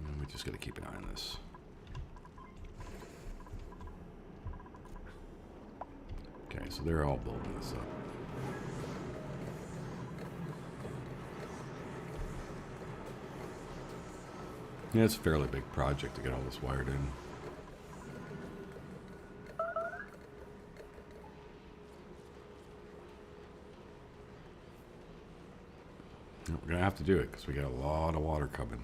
And we just got to keep an eye on this. Okay, so they're all building this up. Yeah, it's a fairly big project to get all this wired in. We're going to have to do it because we got a lot of water coming.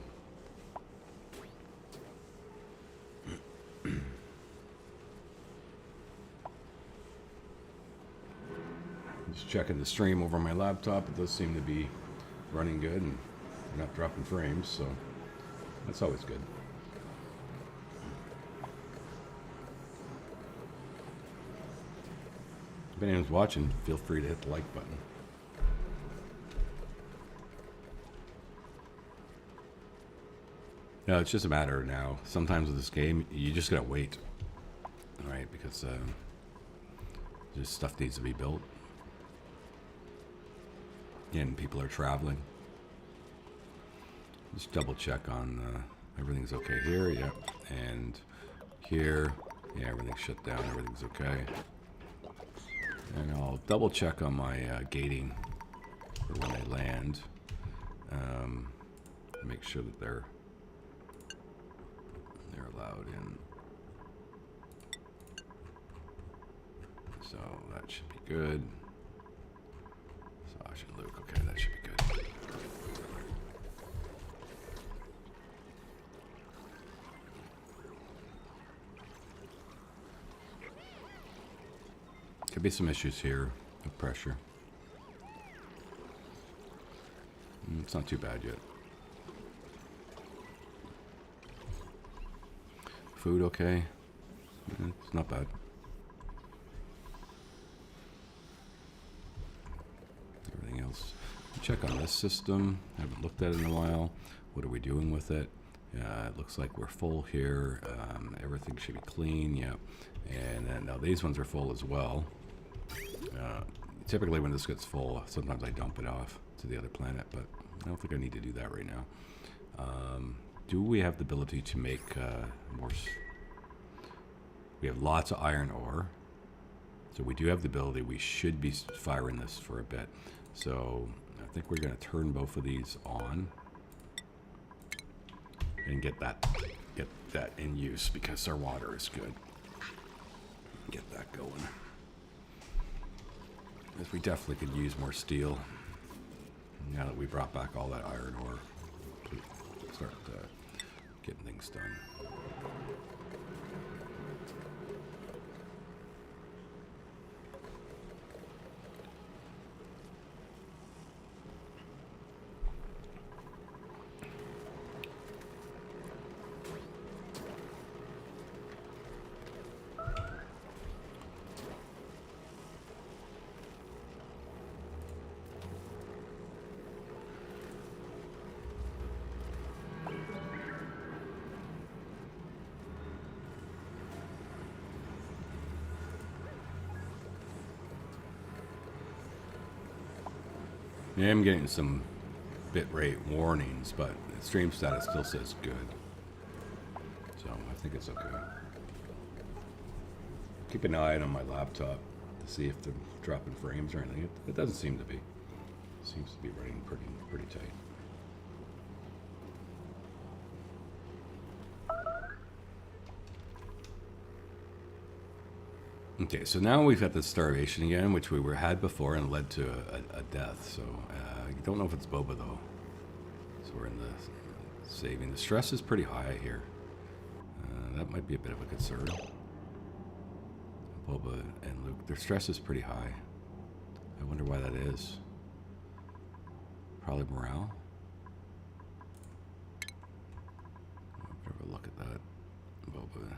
Just checking the stream over my laptop. It does seem to be running good and not dropping frames, so that's always good. If anyone's watching, feel free to hit the like button. No, it's just a matter now. Sometimes with this game, you just gotta wait, right? Because just stuff needs to be built, and people are traveling. Just double check on everything's okay here. Yep, and here, yeah, everything's shut down. Everything's okay. And I'll double check on my gating for when they land. Make sure that they're allowed in. So that should be good. Sasha and Luke, okay, that should be good. Could be some issues here with pressure. It's not too bad yet. Food okay? It's not bad. Everything else. Check on this system. Haven't looked at it in a while. What are we doing with it? It looks like we're full here. Everything should be clean. Yeah. And then now these ones are full as well. Typically when this gets full, sometimes I dump it off to the other planet, but I don't think I need to do that right now. Do we have the ability to make more? We have lots of iron ore, so we do have the ability. We should be firing this for a bit. So I think we're going to turn both of these on and get that in use because our water is good. Get that going. Because we definitely could use more steel now that we brought back all that iron ore. Start getting things done. I am getting some bitrate warnings, but the stream status still says good. So I think it's okay. Keep an eye on my laptop to see if they're dropping frames or anything. It doesn't seem to be. It seems to be running pretty tight. Okay, so now we've got the starvation again, which we had before and led to a death. So I don't know if it's Boba though. So we're in the saving. The stress is pretty high here. that might be a bit of a concern. Boba and Luke, their stress is pretty high. I wonder why that is. Probably morale. Have a look at that. Boba.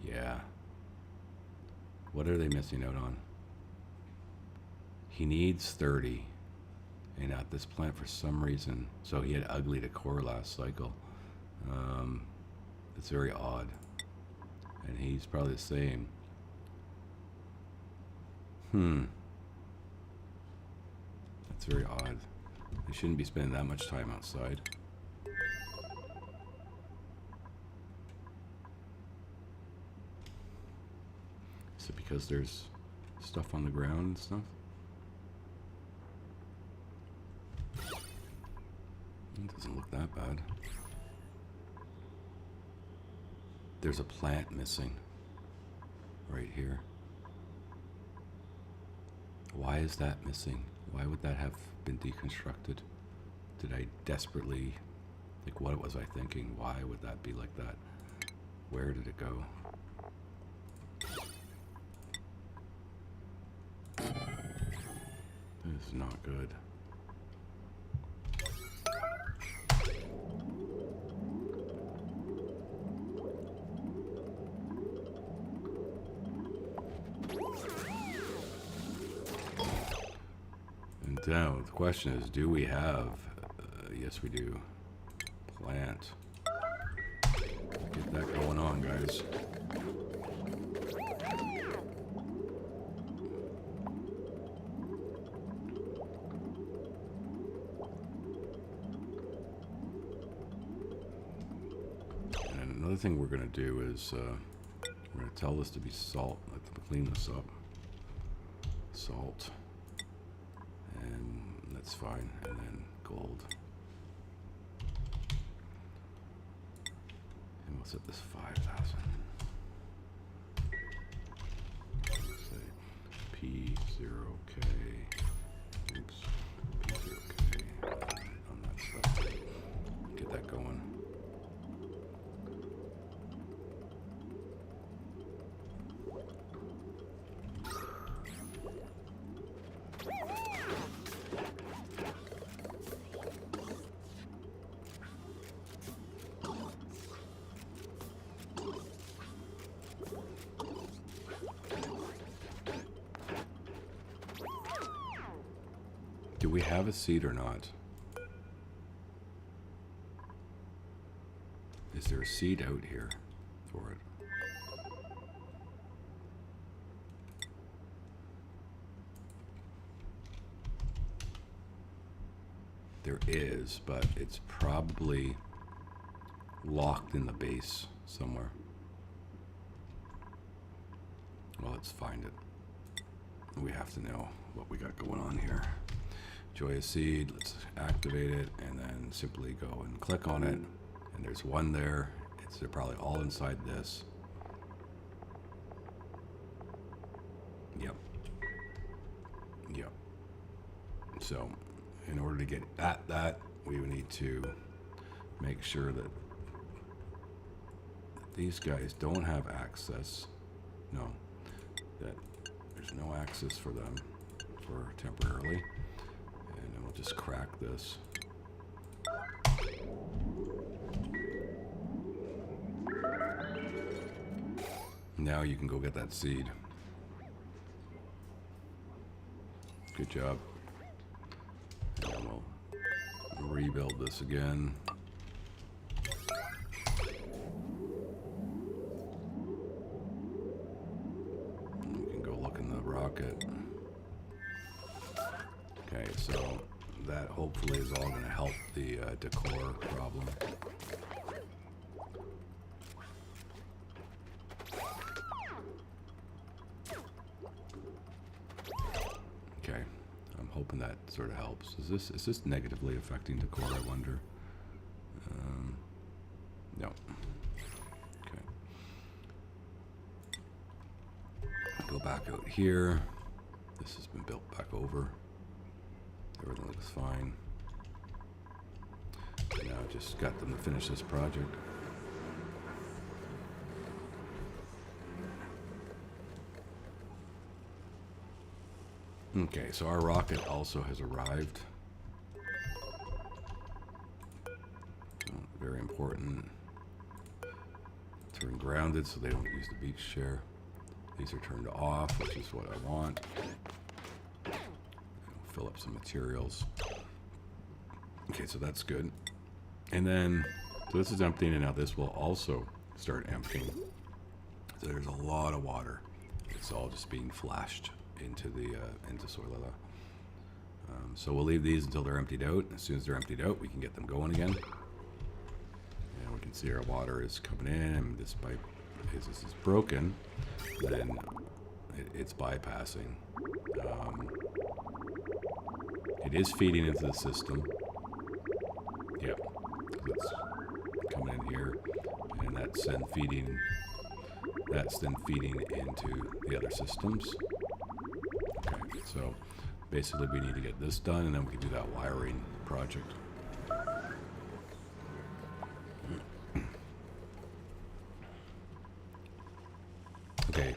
Yeah. What are they missing out on? He needs 30. And at this plant for some reason. So he had ugly decor last cycle. It's very odd. And he's probably the same. That's very odd. They shouldn't be spending that much time outside. Is it because there's stuff on the ground and stuff? It doesn't look that bad. There's a plant missing right here. Why is that missing? Why would that have been deconstructed? Did I desperately, like, what was I thinking? Why would that be like that? Where did it go? This is not good. Now the question is, do we have yes we do, plant. Get that going on, guys. And another thing we're going to do is we're going to tell this to be salt. Let them clean this up. Salt. And that's fine. And then gold. And we'll set this 5,000. Say P0K. Oops. P0K. On that stuff. Get that going. Do we have a seed or not? Is there a seed out here for it? There is, but it's probably locked in the base somewhere. Well, let's find it. We have to know what we got going on here. Joy a seed, let's activate it, and then simply go and click on it. And there's one there. They're probably all inside this. Yep. Yep. So, in order to get at that, we would need to make sure that these guys don't have access. No. That there's no access for them for temporarily. And then we'll just crack this. Now you can go get that seed. Good job. And then we'll rebuild this again. And we can go look in the rocket. Okay, so that hopefully is all going to help the decor problem. Okay, I'm hoping that sort of helps. Is this negatively affecting decor, I wonder? No. Okay. Go back out here. This has been built back over. Everything looks fine. Now just got them to finish this project. Okay, so our rocket also has arrived. Very important. Turn grounded so they don't use the beach share. These are turned off, which is what I want. Fill up some materials. Okay, so that's good. And then, so this is emptying, and now this will also start emptying. So there's a lot of water. It's all just being flashed into the into Soilala. So we'll leave these until they're emptied out. As soon as they're emptied out, we can get them going again. And we can see our water is coming in, and this pipe is broken. Then it's bypassing. It is feeding into the system. Yep, it's coming in here, and that's then feeding. That's then feeding into the other systems. Okay, so basically we need to get this done, and then we can do that wiring project. Okay,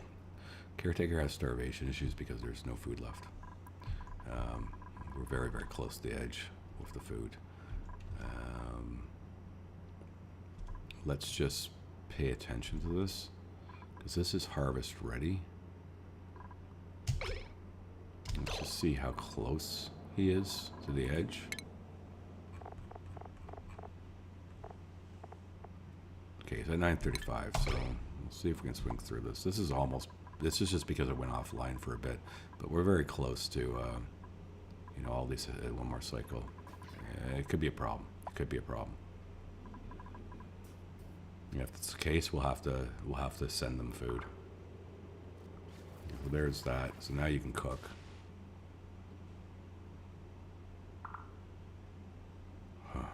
caretaker has starvation issues because there's no food left. We're very, very close to the edge with the food. Let's just pay attention to this, because this is harvest ready. Let's just see how close he is to the edge. Okay, he's at 9:35, so we'll see if we can swing through this. This is just because it went offline for a bit, but we're very close to, you know, all these one more cycle. It could be a problem. It could be a problem. If that's the case, we'll have to send them food. So there's that. So now you can cook. Huh.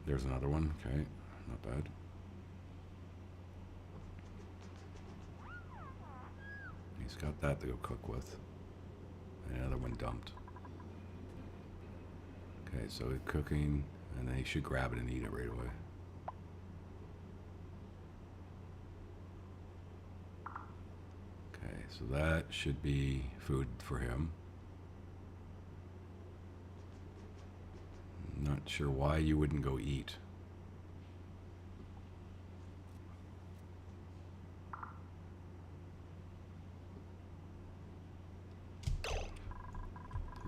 There's another one. Okay, not bad. He's got that to go cook with. And another one dumped. Okay, so it's cooking, and then he should grab it and eat it right away. Okay, so that should be food for him. I'm not sure why you wouldn't go eat.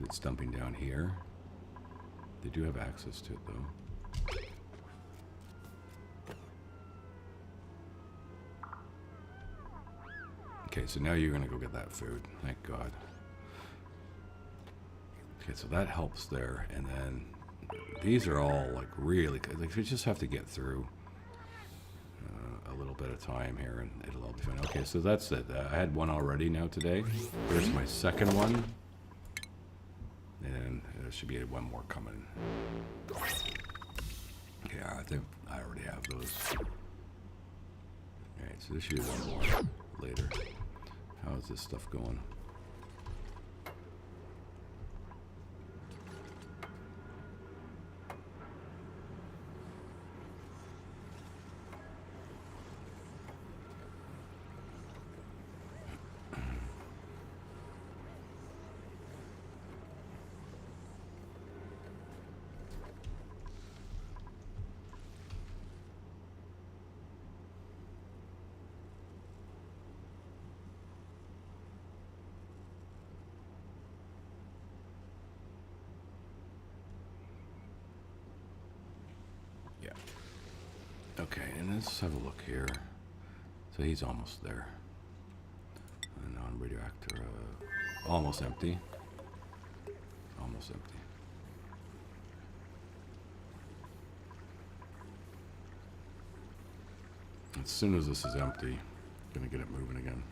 It's dumping down here. They do have access to it though. Okay, so now you're gonna go get that food. Thank God. Okay, so that helps there, and then these are all like really, like we just have to get through a little bit of time here, and it'll all be fine. Okay, so that's it. I had one already now today. Here's my second one, and there should be one more coming. Yeah, I think I already have those. Alright, so there should be one more later. How is this stuff going? Okay, and let's have a look here. So he's almost there. A non-radioactive, almost empty. Almost empty. As soon as this is empty, I'm gonna get it moving again.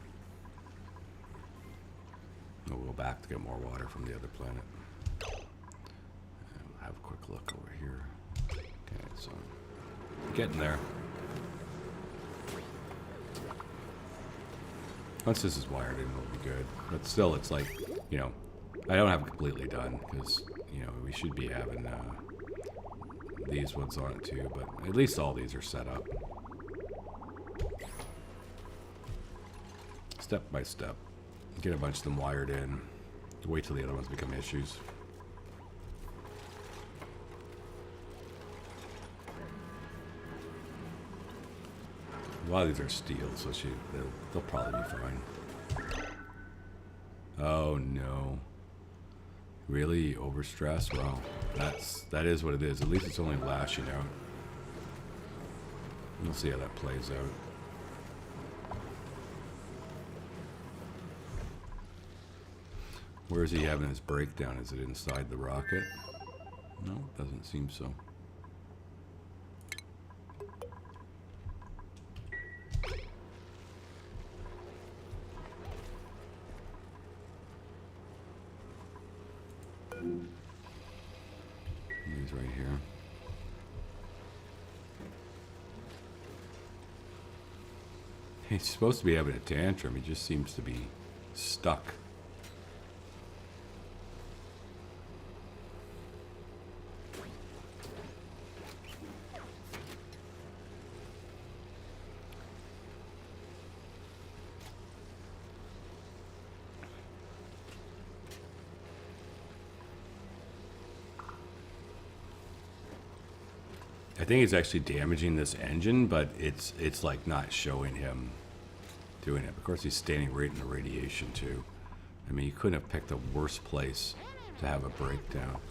We'll go back to get more water from the other planet. And we'll have a quick look over here. Okay, so getting there. Once this is wired in, it'll be good. But still, it's like, you know, I don't have it completely done because, you know, we should be having these ones on it too. But at least all these are set up. Step by step. Get a bunch of them wired in. Wait till the other ones become issues. A lot of these are steel, so they'll probably be fine. Oh no. Really? Overstress? Well, that is what it is. At least it's only lashing out. We'll see how that plays out. Where is he having his breakdown? Is it inside the rocket? No, doesn't seem so. He's right here. He's supposed to be having a tantrum. He just seems to be stuck. I think it's actually damaging this engine, but it's like not showing him doing it. Of course, he's standing right in the radiation too. I mean, you couldn't have picked a worse place to have a breakdown.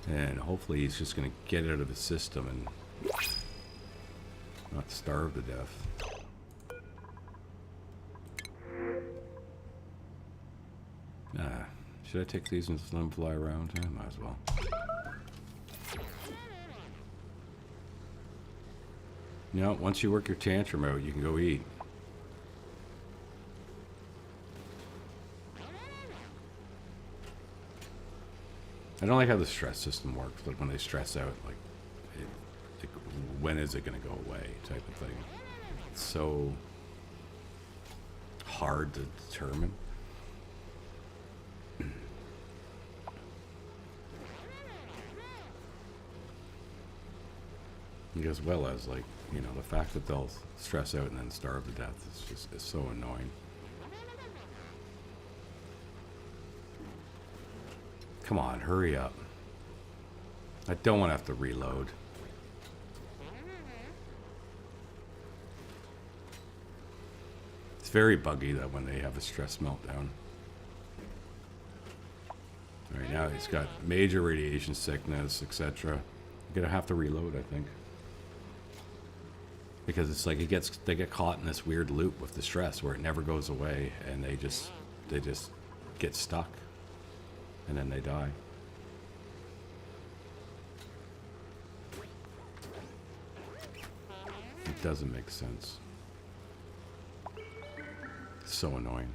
And hopefully he's just going to get it out of the system and not starve to death. Should I take these and just let them fly around? Might as well. You know, once you work your tantrum out, you can go eat. I don't like how the stress system works. Like when they stress out, like when is it going to go away type of thing. It's so hard to determine. As well as, like, you know, the fact that they'll stress out and then starve to death is so annoying. Come on, hurry up. I don't want to have to reload. It's very buggy that when they have a stress meltdown. Alright, now he's got major radiation sickness, etc. You're gonna have to reload, I think. Because it's like they get caught in this weird loop with the stress where it never goes away, and they just get stuck, and then they die. It doesn't make sense. It's so annoying.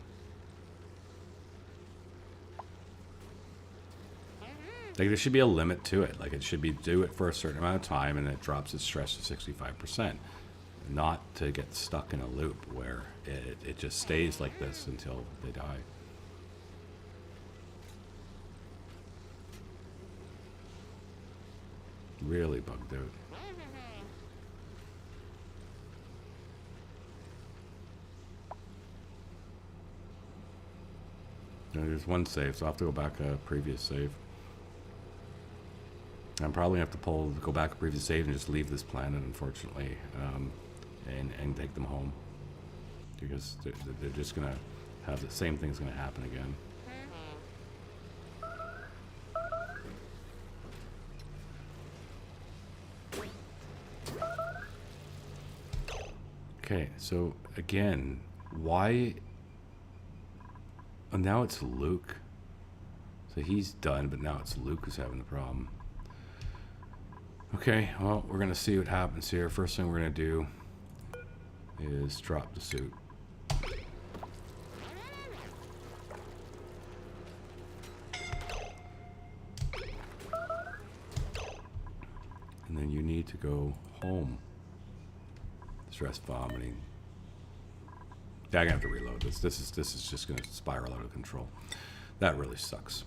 Like, there should be a limit to it. Like, it should be do it for a certain amount of time, and it drops its stress to 65%. Not to get stuck in a loop where it just stays like this until they die. Really bugged out. Now, there's one save, so I'll have to go back a previous save. I'm probably going to have to go back a previous save and just leave this planet, unfortunately, and take them home. Because they're just going to have the same thing's going to happen again. Okay, so again, why... Oh, now it's Luke. So he's done, but now it's Luke who's having the problem. Okay, well, we're going to see what happens here. First thing we're going to do is drop the suit. And then you need to go home. Stress vomiting. Yeah, I'm going to have to reload this. This is just going to spiral out of control. That really sucks.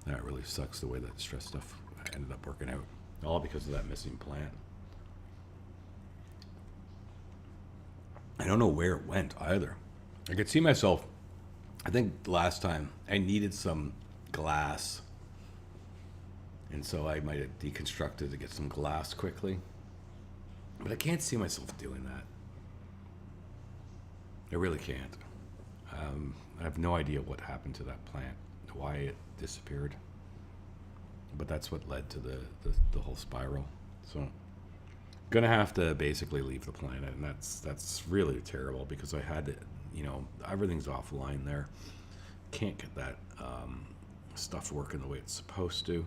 That really sucks the way that stress stuff ended up working out. All because of that missing plant. I don't know where it went either. I could see myself I think last time I needed some glass, and so I might have deconstructed to get some glass quickly. But I can't see myself doing that. I really can't. I have no idea what happened to that plant, why it disappeared. But that's what led to the whole spiral. So I'm gonna have to basically leave the planet, and that's really terrible because I had to, everything's offline there. Can't get that stuff working the way it's supposed to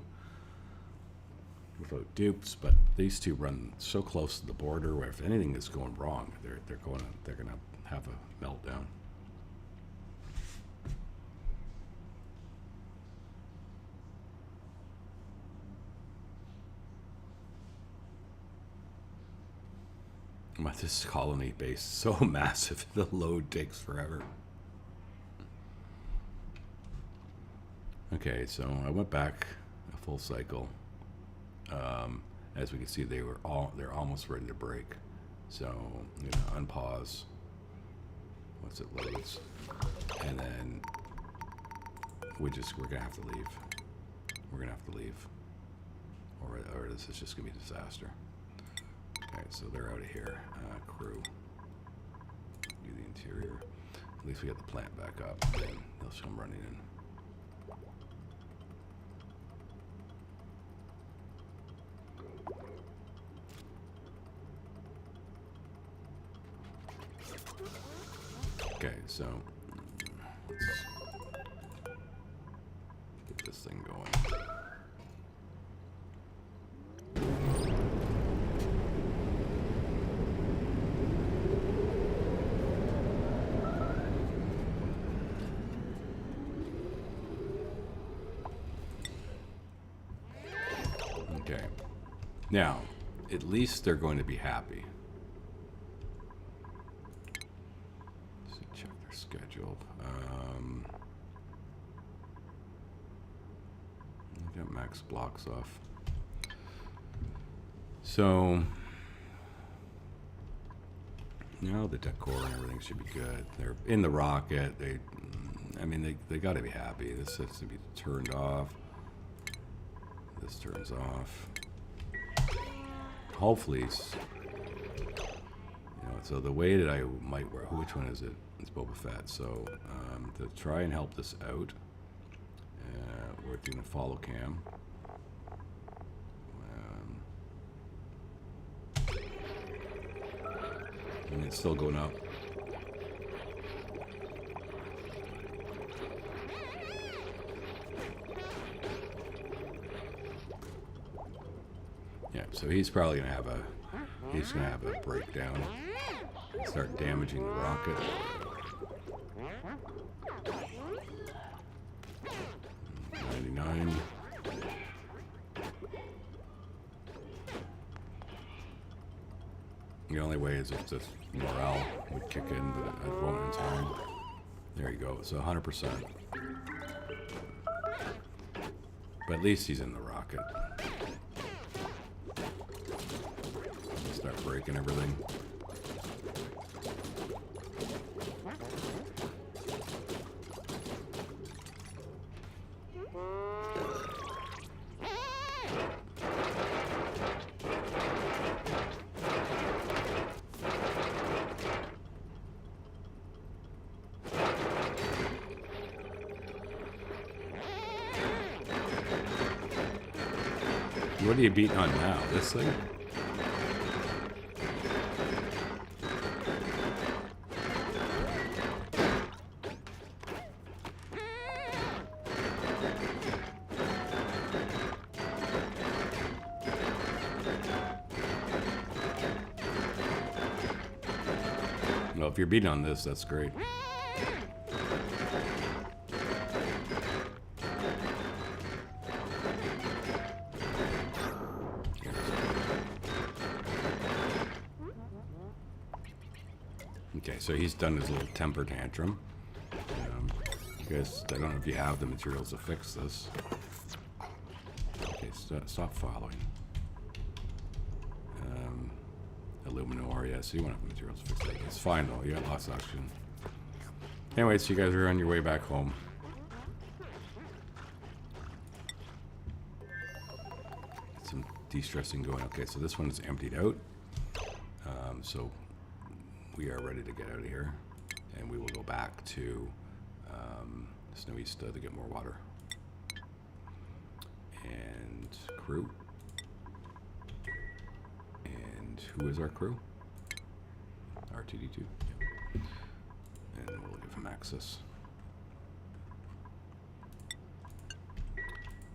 without dupes. But these two run so close to the border where if anything is going wrong, they're gonna have a meltdown. This colony base is so massive, the load takes forever. Okay, so I went back a full cycle. As we can see, they're almost ready to break. So I'm gonna unpause once it loads, and then we're gonna have to leave. We're gonna have to leave, or this is just gonna be a disaster. Okay, so they're out of here. Crew, do the interior. At least we get the plant back up, and then they'll come running in. Okay, so let's get this thing going. Okay, now at least they're going to be happy. Scheduled. I got max blocks off. So now the decor and everything should be good. They're in the rocket. They got to be happy. This has to be turned off. This turns off. Hopefully, so the way that I might work. Which one is it? It's Boba Fett. So to try and help this out, we're doing a follow cam. And it's still going up. Yeah, so he's probably gonna have a breakdown. Start damaging the rocket. 99. The only way is if this morale would kick in, but it won't in time. There you go. So 100%. But at least he's in the rocket. Start breaking everything. What are you beating on now? This thing? Well, if you're beating on this, that's great. Okay, so he's done his little temper tantrum. I guess I don't know if you have the materials to fix this. Okay, stop following. Illuminor, yeah, so you won't have the materials to fix it. It's fine though, you got lots of oxygen. Anyway, so you guys are on your way back home. Get some de-stressing going. Okay, so this one is emptied out. So we are ready to get out of here. And we will go back to Snowysta to get more water. And crew. And who is our crew? R2D2. Yep. And we'll give him access.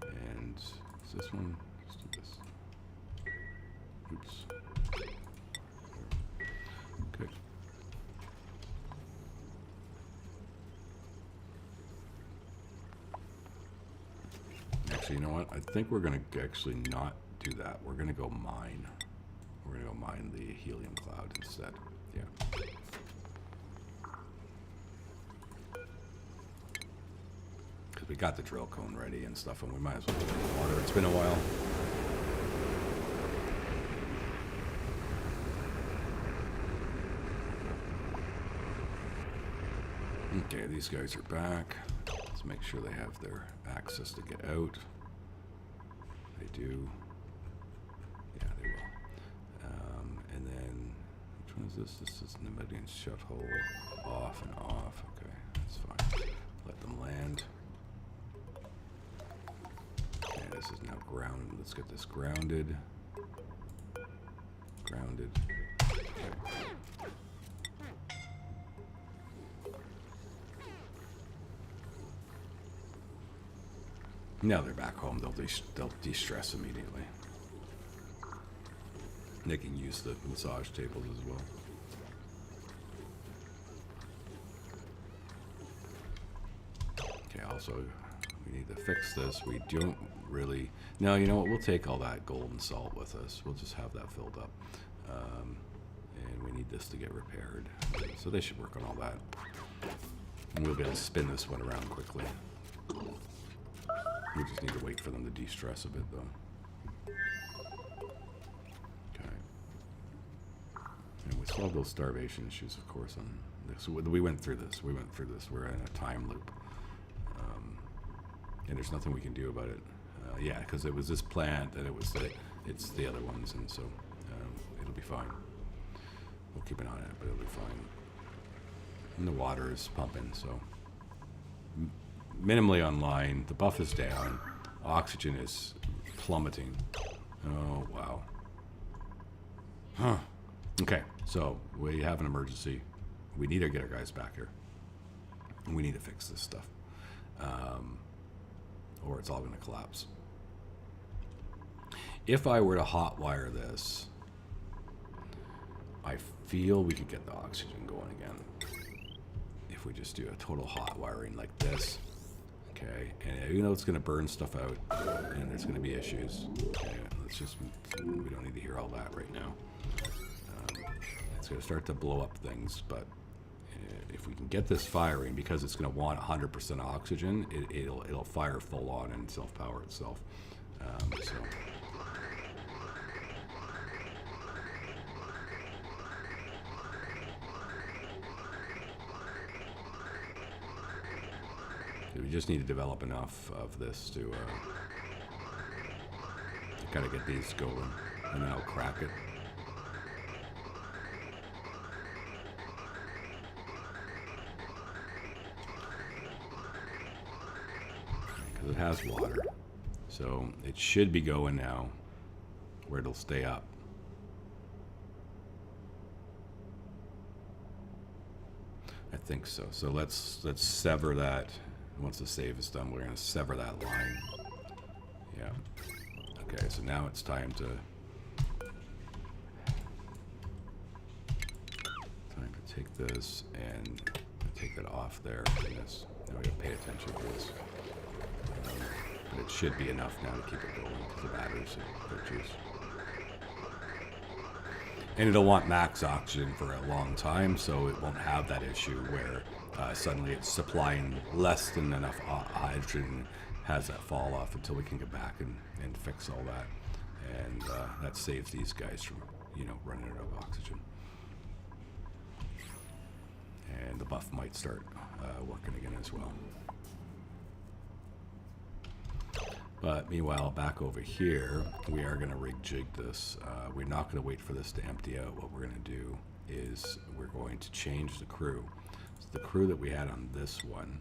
And is this one? Let's do this. Oops. Okay. Actually, you know what? I think we're going to actually not do that. We're going to go mine. We're going to go mine the helium cloud instead. Yeah. Because we got the drill cone ready and stuff, and we might as well get the water. It's been a while. Okay, these guys are back. Let's make sure they have their access to get out. They do. Yeah, they will. And then, which one is this? This is Namibian shut hole. Off and off. Okay, that's fine. Let them land. Okay, this is now grounded. Let's get this grounded. Grounded. Okay. Now they're back home. They'll de-stress immediately. They can use the massage tables as well. Okay, also, we need to fix this. We don't really... No, you know what? We'll take all that gold and salt with us. We'll just have that filled up. And we need this to get repaired. So they should work on all that. And we'll be able to spin this one around quickly. We just need to wait for them to de-stress a bit, though. Okay. And we still have those starvation issues, of course, on this. We went through this. We're in a time loop. And there's nothing we can do about it. Yeah, because it was this plant, and it's the other ones, and so it'll be fine. We'll keep an eye on it, but it'll be fine. And the water is pumping, so... minimally online, the buff is down, oxygen is plummeting. Oh, wow. Huh. Okay, so we have an emergency. We need to get our guys back here. And we need to fix this stuff. Or it's all going to collapse. If I were to hotwire this, I feel we could get the oxygen going again. If we just do a total hot wiring like this. Okay, and you know it's going to burn stuff out, and there's going to be issues. Okay, we don't need to hear all that right now. It's going to start to blow up things, but if we can get this firing, because it's going to want 100% oxygen, it'll fire full on and self-power itself. So. We just need to develop enough of this to kind of get these going, and then I'll crack it. Because it has water, so it should be going now, where it'll stay up. I think so. So let's sever that. Once the save is done, we're going to sever that line. Yeah. Okay, so now it's time to take this and take it off there. Yes. Now we got to pay attention to this. But it should be enough now to keep it going because the batteries are juice. And it'll want max oxygen for a long time, so it won't have that issue where suddenly it's supplying less than enough hydrogen, has that fall off until we can get back and fix all that. And that saves these guys from, running out of oxygen. And the buff might start working again as well. But meanwhile, back over here, we are going to rig-jig this. We're not going to wait for this to empty out. What we're going to do is we're going to change the crew. So the crew that we had on this one,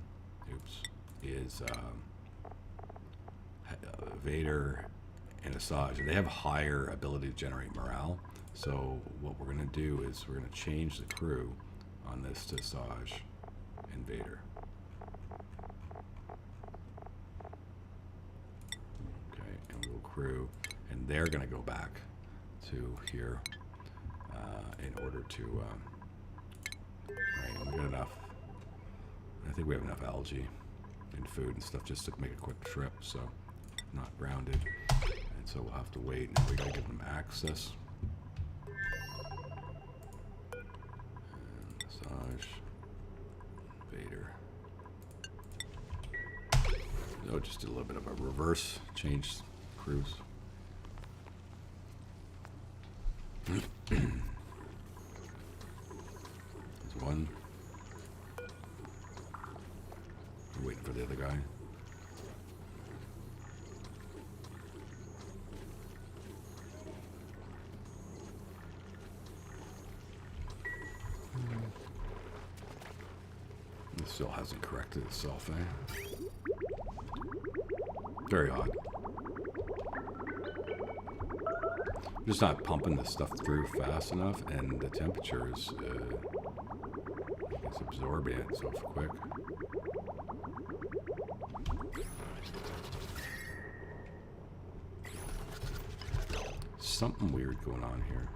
is Vader and Asajj. And they have higher ability to generate morale. So what we're going to do is we're going to change the crew on this to Asajj and Vader. Crew, and they're going to go back to here in order to right, we got enough. I think we have enough algae and food and stuff just to make a quick trip, so not grounded, and so we'll have to wait. Now we got to give them access. And Asajj, Vader. So just did a little bit of a reverse change. Crews. There's one. We're waiting for the other guy. It still hasn't corrected itself, eh? Very odd. Just not pumping the stuff through fast enough, and the temperature is it's absorbing it so quick. Something weird going on here.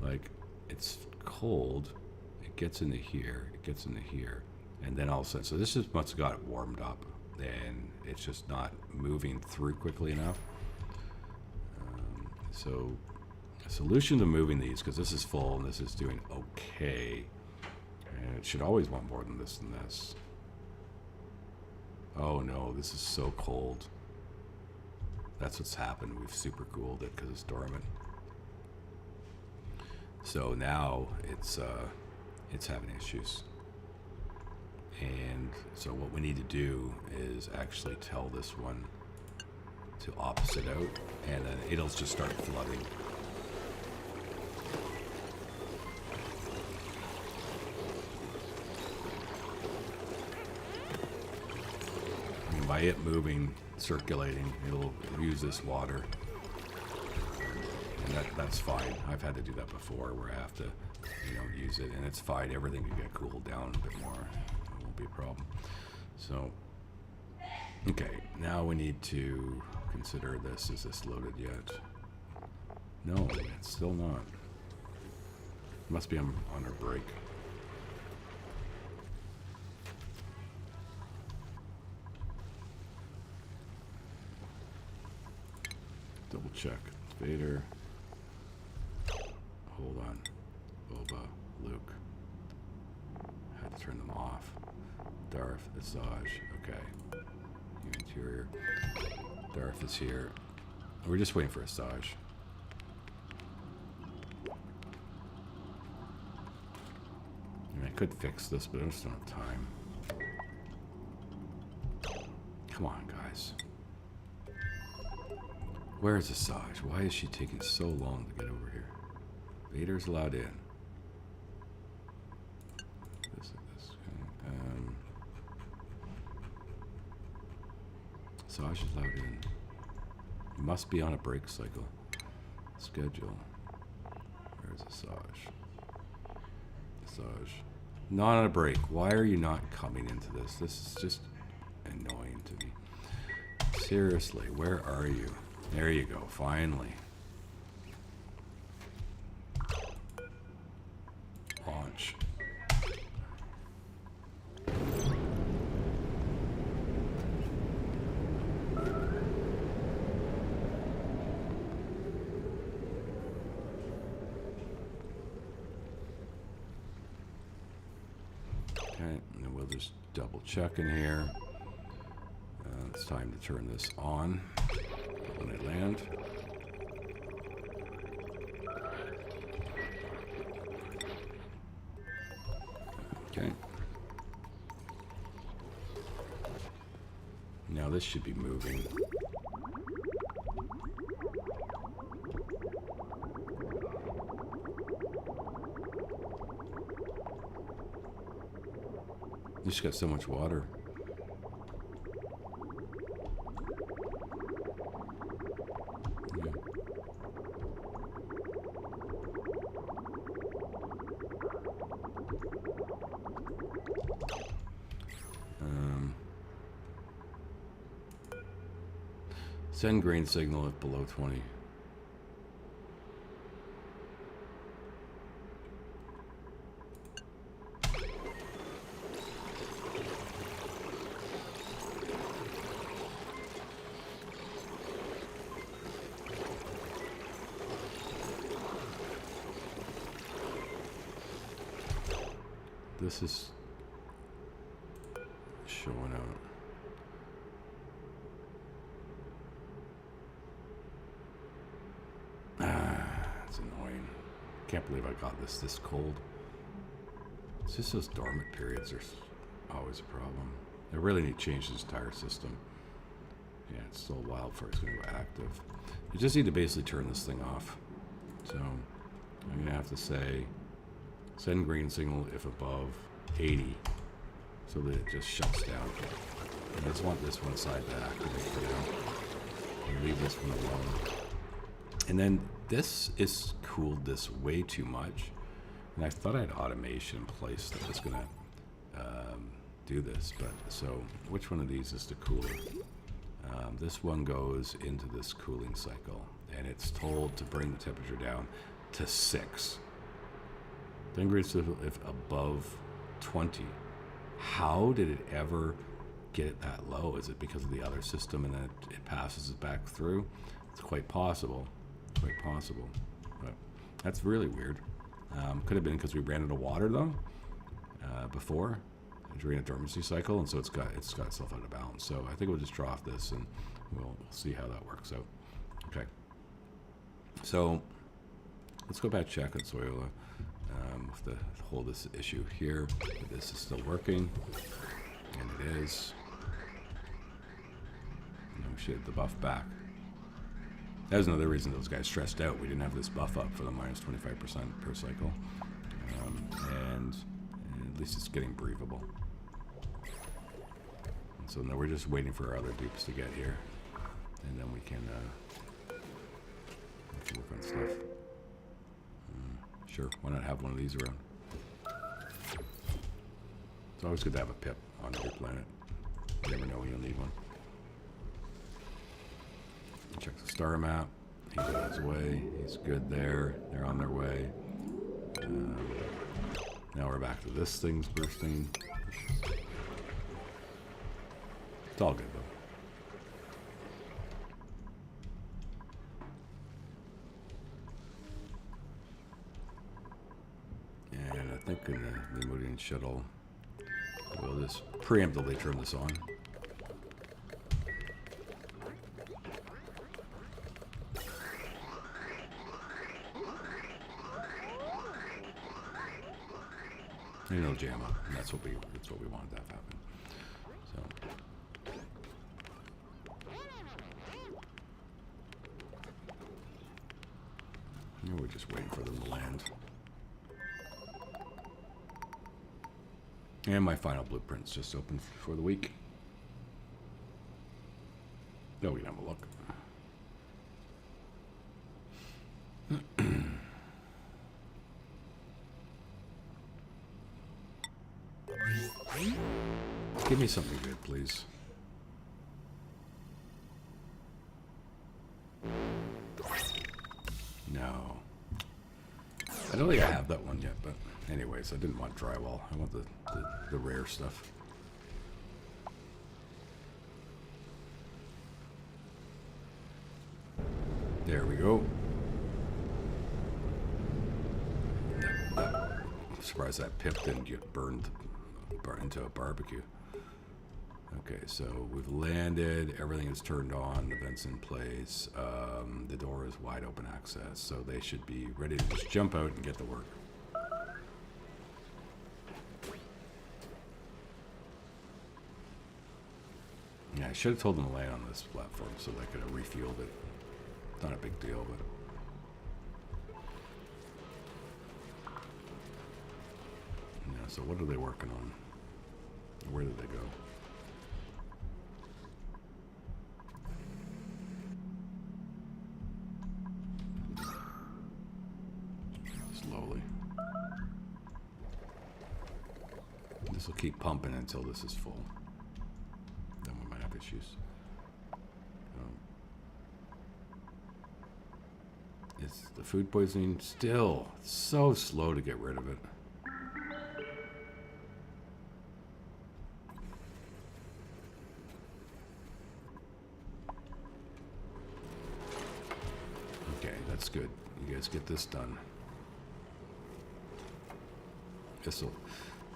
Like, it's cold, it gets into here, and then all of a sudden, so this is what's got it warmed up, and it's just not moving through quickly enough. So, a solution to moving these, because this is full and this is doing okay, and it should always want more than this and this. Oh no, this is so cold. That's what's happened. We've super cooled it because it's dormant. So now it's having issues. And so what we need to do is actually tell this one to opposite out, and then it'll just start flooding. I mean, by it moving, circulating, it'll use this water, and that's fine. I've had to do that before, where I have to, use it, and it's fine. Everything can get cooled down a bit more. It won't be a problem. So, okay, now we need to consider this. Is this loaded yet? No, it's still not. It must be on our break. Double check. Vader. Hold on. Boba. Luke. Had to turn them off. Darth. Asajj. Okay. Interior. Darth is here. We're just waiting for Asajj. I could fix this, but I just don't have time. Come on, guys. Where is Asajj? Why is she taking so long to get over here? Vader's allowed in. This. Asajj is allowed in. Must be on a break cycle. Schedule. Where's Asajj? Asajj. Not on a break. Why are you not coming into this? This is just annoying to me. Seriously, where are you? There you go, finally. Launch. Okay, and then we'll just double check in here. It's time to turn this on when they land. this should be moving. You just got so much water. Yeah. Send green signal if below 20. This is showing out. It's annoying. Can't believe I got this cold. It's just those dormant periods are always a problem. I really need to change this entire system. Yeah, it's still wild for it's going to go active. You just need to basically turn this thing off. So I'm going to have to say send green signal if above 80 so that it just shuts down. I just want this one side to activate for now. And leave this one alone. And then this is cooled this way too much. And I thought I had automation in place that was going to do this. But so which one of these is the cooler? This one goes into this cooling cycle. And it's told to bring the temperature down to 6. Then green signal if above 20. How did it ever get it that low? Is it because of the other system and then it passes it back through? It's quite possible. Quite possible. But that's really weird. Could have been because we ran out of water though before during a dormancy cycle, and so it's got itself out of balance. So I think we'll just draw off this and we'll see how that works out. Okay. So let's go back check on Soyola. With the hold this issue here. This is still working, and it is. No shit, the buff back. That was another reason those guys stressed out. We didn't have this buff up for the minus 25% per cycle, and at least it's getting breathable. And so now we're just waiting for our other dupes to get here, and then we can work on stuff. Sure, why not have one of these around? It's always good to have a pip on every planet. You never know when you'll need one. Check the star map. He's on his way. He's good there. They're on their way. Now we're back to this thing's bursting. It's all good though. I think in the Lemurian shuttle, we'll just preemptively turn this on. And it'll jam up, and that's what we wanted to have happen. So. Now we're just waiting for them to land. And my final blueprint's just open for the week. No, we can have a look. Give me something good, please. No. I don't think I have that one yet, but anyways, I didn't want drywall. I want the rare stuff. There we go. I'm surprised that pip didn't get burned into a barbecue. Okay, so we've landed. Everything is turned on. The vent's in place. The door is wide open access, so they should be ready to just jump out and get to work. Yeah, I should have told them to land on this platform so they could have refueled it. Not a big deal, but... Yeah, so what are they working on? Where did they go? Slowly. This will keep pumping until this is full. Then we might have issues. Is the food poisoning still so slow to get rid of it? Okay, that's good. You guys get this done.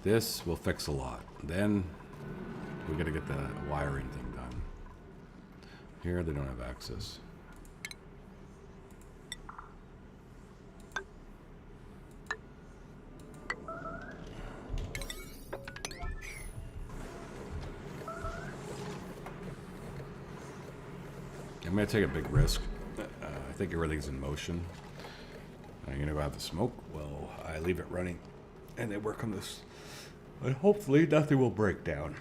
This will fix a lot. Then we gotta get the wiring thing done. Here they don't have access. I'm gonna take a big risk. I think everything's in motion. I'm gonna go have the smoke while I leave it running, and they work on this. But hopefully nothing will break down.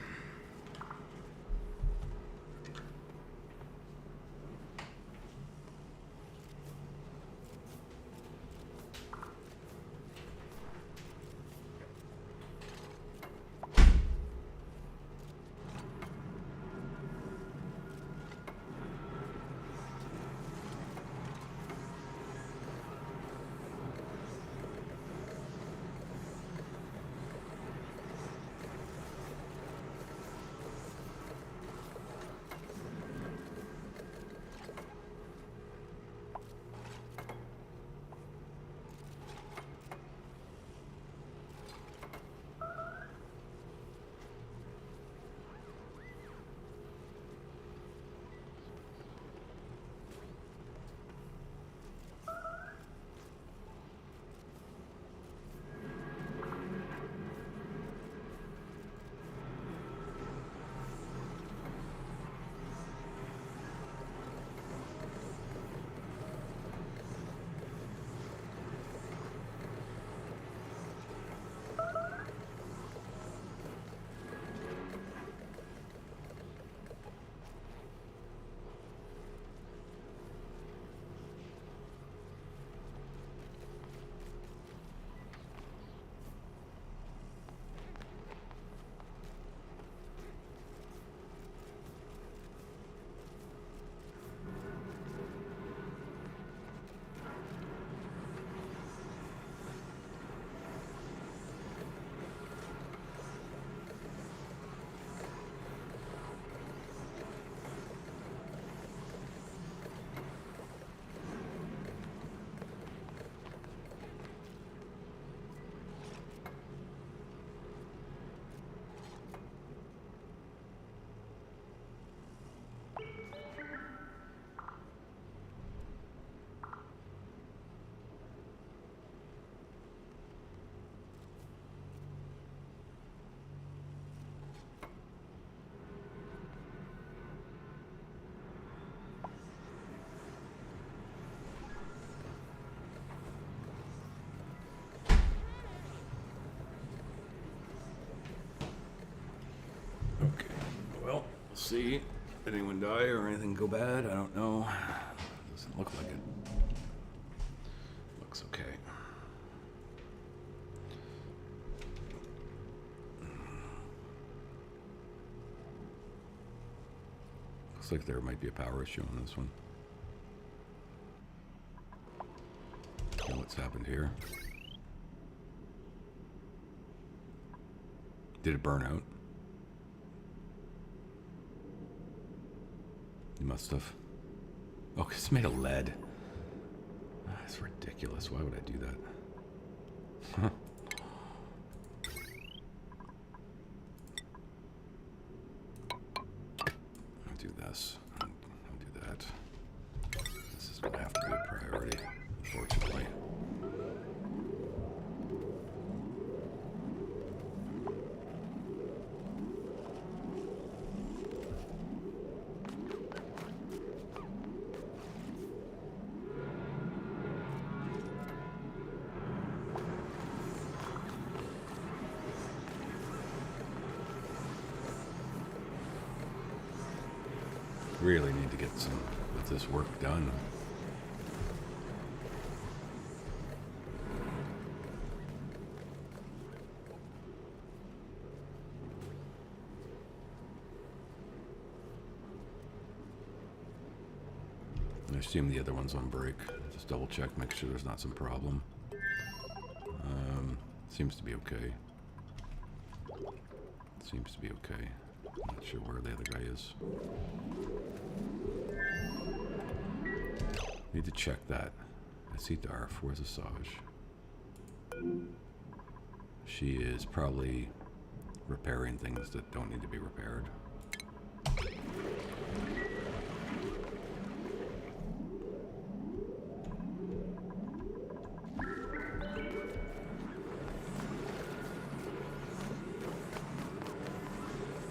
See, did anyone die or anything go bad? I don't know. Doesn't look like it. Looks okay. Looks like there might be a power issue on this one. Know what's happened here? Did it burn out? You must have. Oh, it's made of lead. That's ridiculous. Why would I do that? Huh. I'll do this. I'll do that. This is going to have to be a priority, unfortunately. Really need to get some of this work done. I assume the other one's on break. Just double check, make sure there's not some problem. Seems to be okay. Seems to be okay. I'm not sure where the other guy is. Need to check that. I see Darf. Where's Asajj? She is probably repairing things that don't need to be repaired.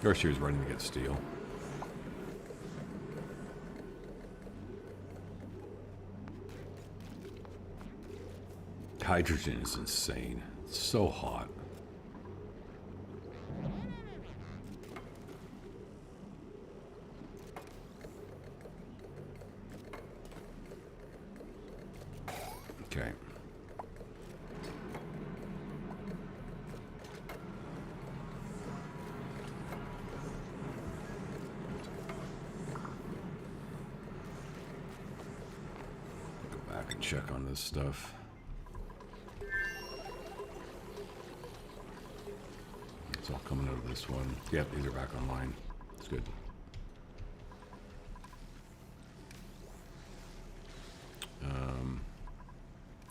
Or she was running to get steel. Hydrogen is insane. It's so hot. Okay. Go back and check on this stuff. It's all coming out of this one. Yep, these are back online. It's good.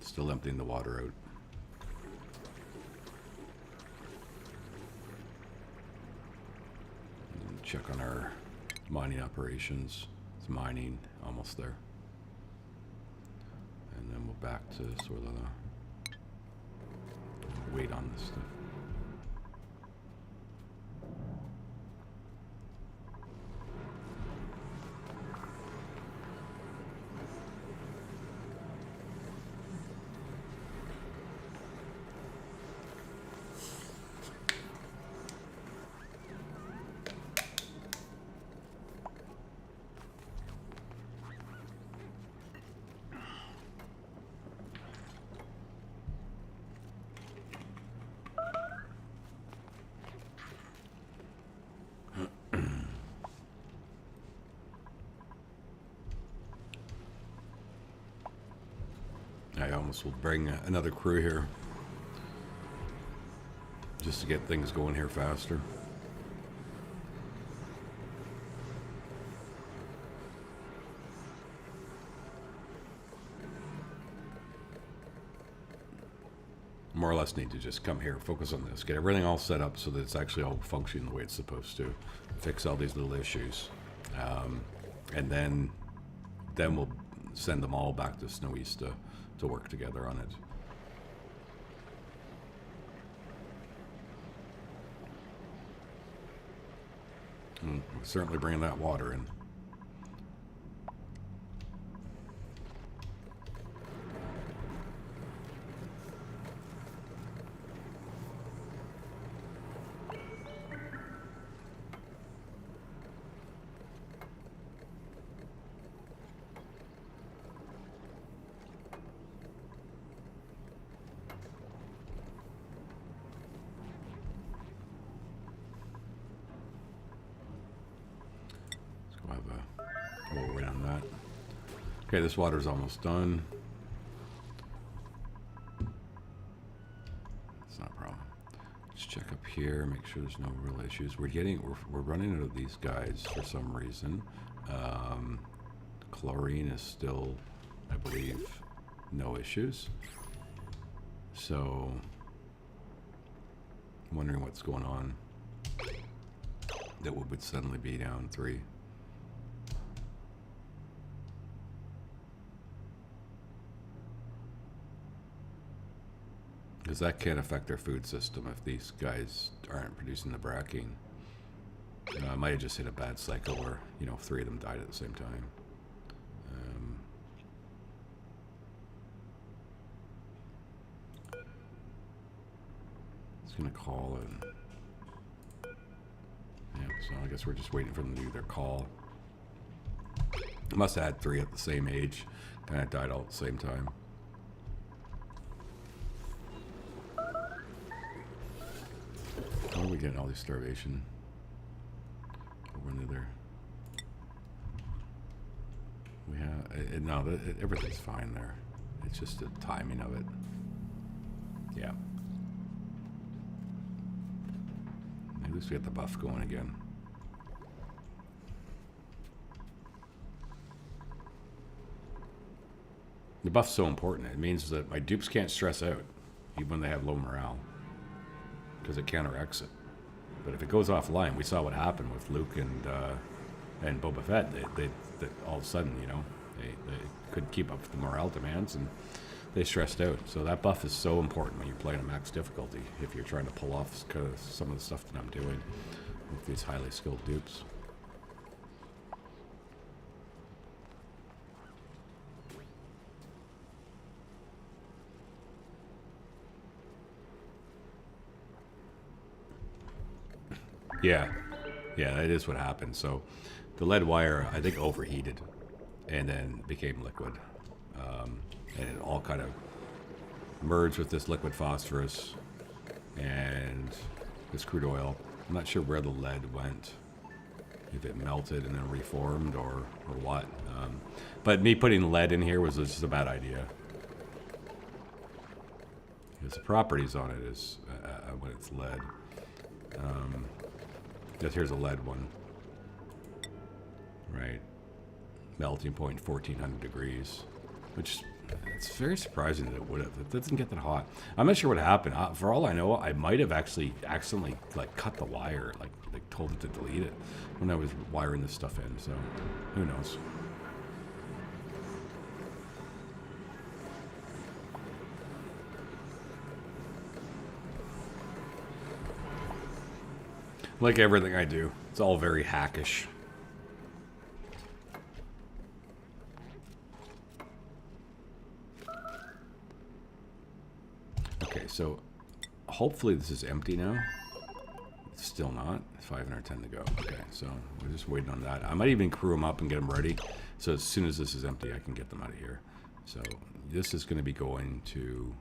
Still emptying the water out. And check on our mining operations. It's mining, almost there. And then we'll back to sort of wait on this stuff. I almost will bring another crew here just to get things going here faster. More or less need to just come here, focus on this, get everything all set up so that it's actually all functioning the way it's supposed to, fix all these little issues, and then we'll send them all back to Snow East to work together on it. And we're certainly bringing that water in. We'll wait on that. Okay, this water's almost done. It's not a problem. Just check up here, make sure there's no real issues. We're running out of these guys for some reason. Chlorine is still, I believe, no issues. So, I'm wondering what's going on. That would suddenly be down 3. Because that can affect their food system if these guys aren't producing the bracking. I might have just hit a bad cycle where, 3 of them died at the same time. It's going to call and... Yeah, so I guess we're just waiting for them to do their call. Must have had 3 at the same age. Kind of died all at the same time. How are we getting all this starvation? Over into there. We have... no, everything's fine there. It's just the timing of it. Yeah. At least we got the buff going again. The buff's so important. It means that my dupes can't stress out, even when they have low morale, because it counteracts it. But if it goes offline, we saw what happened with Luke and Boba Fett. They all of a sudden, you know, they couldn't keep up with the morale demands, and they stressed out. So that buff is so important when you're playing a max difficulty, if you're trying to pull off some of the stuff that I'm doing with these highly skilled dupes. Yeah, that is what happened. So the lead wire, I think, overheated and then became liquid. And it all kind of merged with this liquid phosphorus and this crude oil. I'm not sure where the lead went, if it melted and then reformed or what. But me putting lead in here was just a bad idea. Because the properties on it is when it's lead. Just here's a lead one. Right. Melting point 1400 degrees. Which, it's very surprising that it would have. It doesn't get that hot. I'm not sure what happened. For all I know, I might have actually accidentally like cut the wire, like told it to delete it when I was wiring this stuff in. So, who knows? Like everything I do, it's all very hackish. Okay, so hopefully this is empty now. It's still not. 510 to go. Okay, so we're just waiting on that. I might even crew them up and get them ready. So as soon as this is empty, I can get them out of here. So this is going to be going to,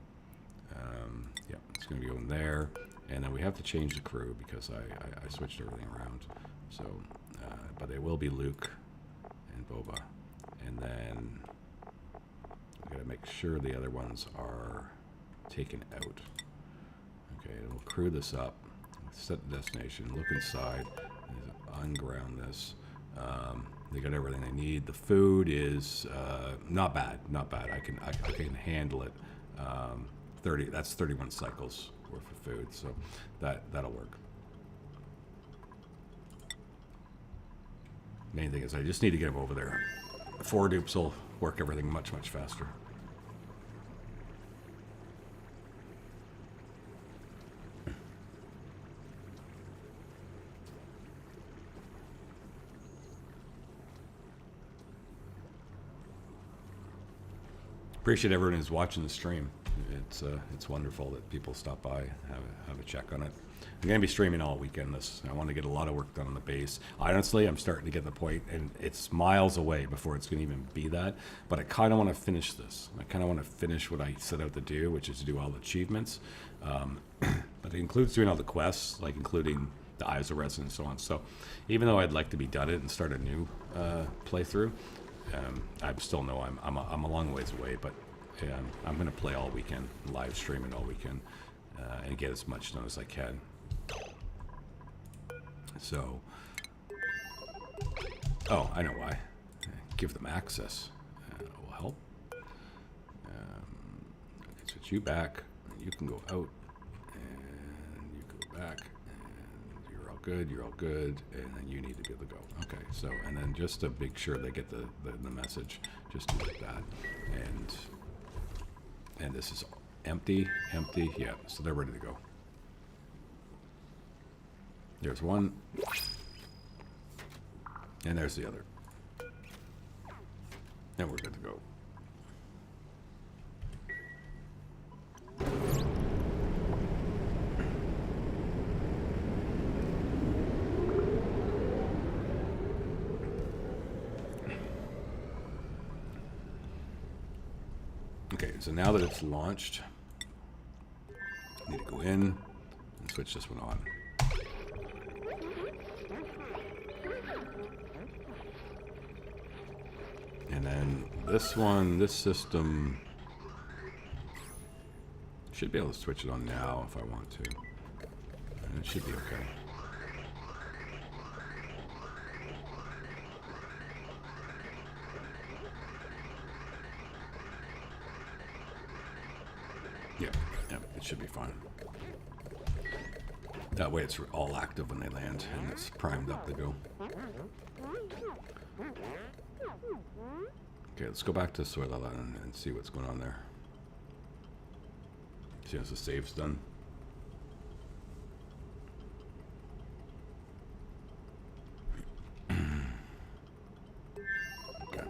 yeah, it's going to be going there. And then we have to change the crew because I switched everything around. So, but it will be Luke and Boba. And then we got to make sure the other ones are taken out. Okay, we'll crew this up, set the destination, look inside, unground this. They got everything they need. The food is not bad, not bad. I can handle it. 30. That's 31 cycles worth of food, so that'll work. Main thing is I just need to get them over there. 4 dupes will work everything much faster. Appreciate everyone who's watching the stream. It's wonderful that people stop by, have a check on it. I'm going to be streaming all weekend this. I want to get a lot of work done on the base. Honestly, I'm starting to get the point, and it's miles away before it's going to even be that. But I kind of want to finish this. I kind of want to finish what I set out to do, which is to do all the achievements. But it includes doing all the quests, like including the Azile and so on. So even though I'd like to be done it and start a new playthrough, I still know I'm a long ways away, but I'm going to play all weekend, live streaming all weekend, and get as much done as I can. So, oh, I know why. Give them access will help. Switch you back. You can go out, and you can go back, and you're all good. You're all good, and then you need to be able to go. Okay, so and then just to make sure they get the message, just do like that, and this is empty, yeah. So they're ready to go. There's one, and there's the other, and we're good to go. Okay, so now that it's launched, I need to go in and switch this one on. And then this one, this system, should be able to switch it on now if I want to. And it should be okay. Yeah, it should be fine. That way it's all active when they land and it's primed up to go. Okay, let's go back to Soil Island and see what's going on there. See as the save's done. Okay.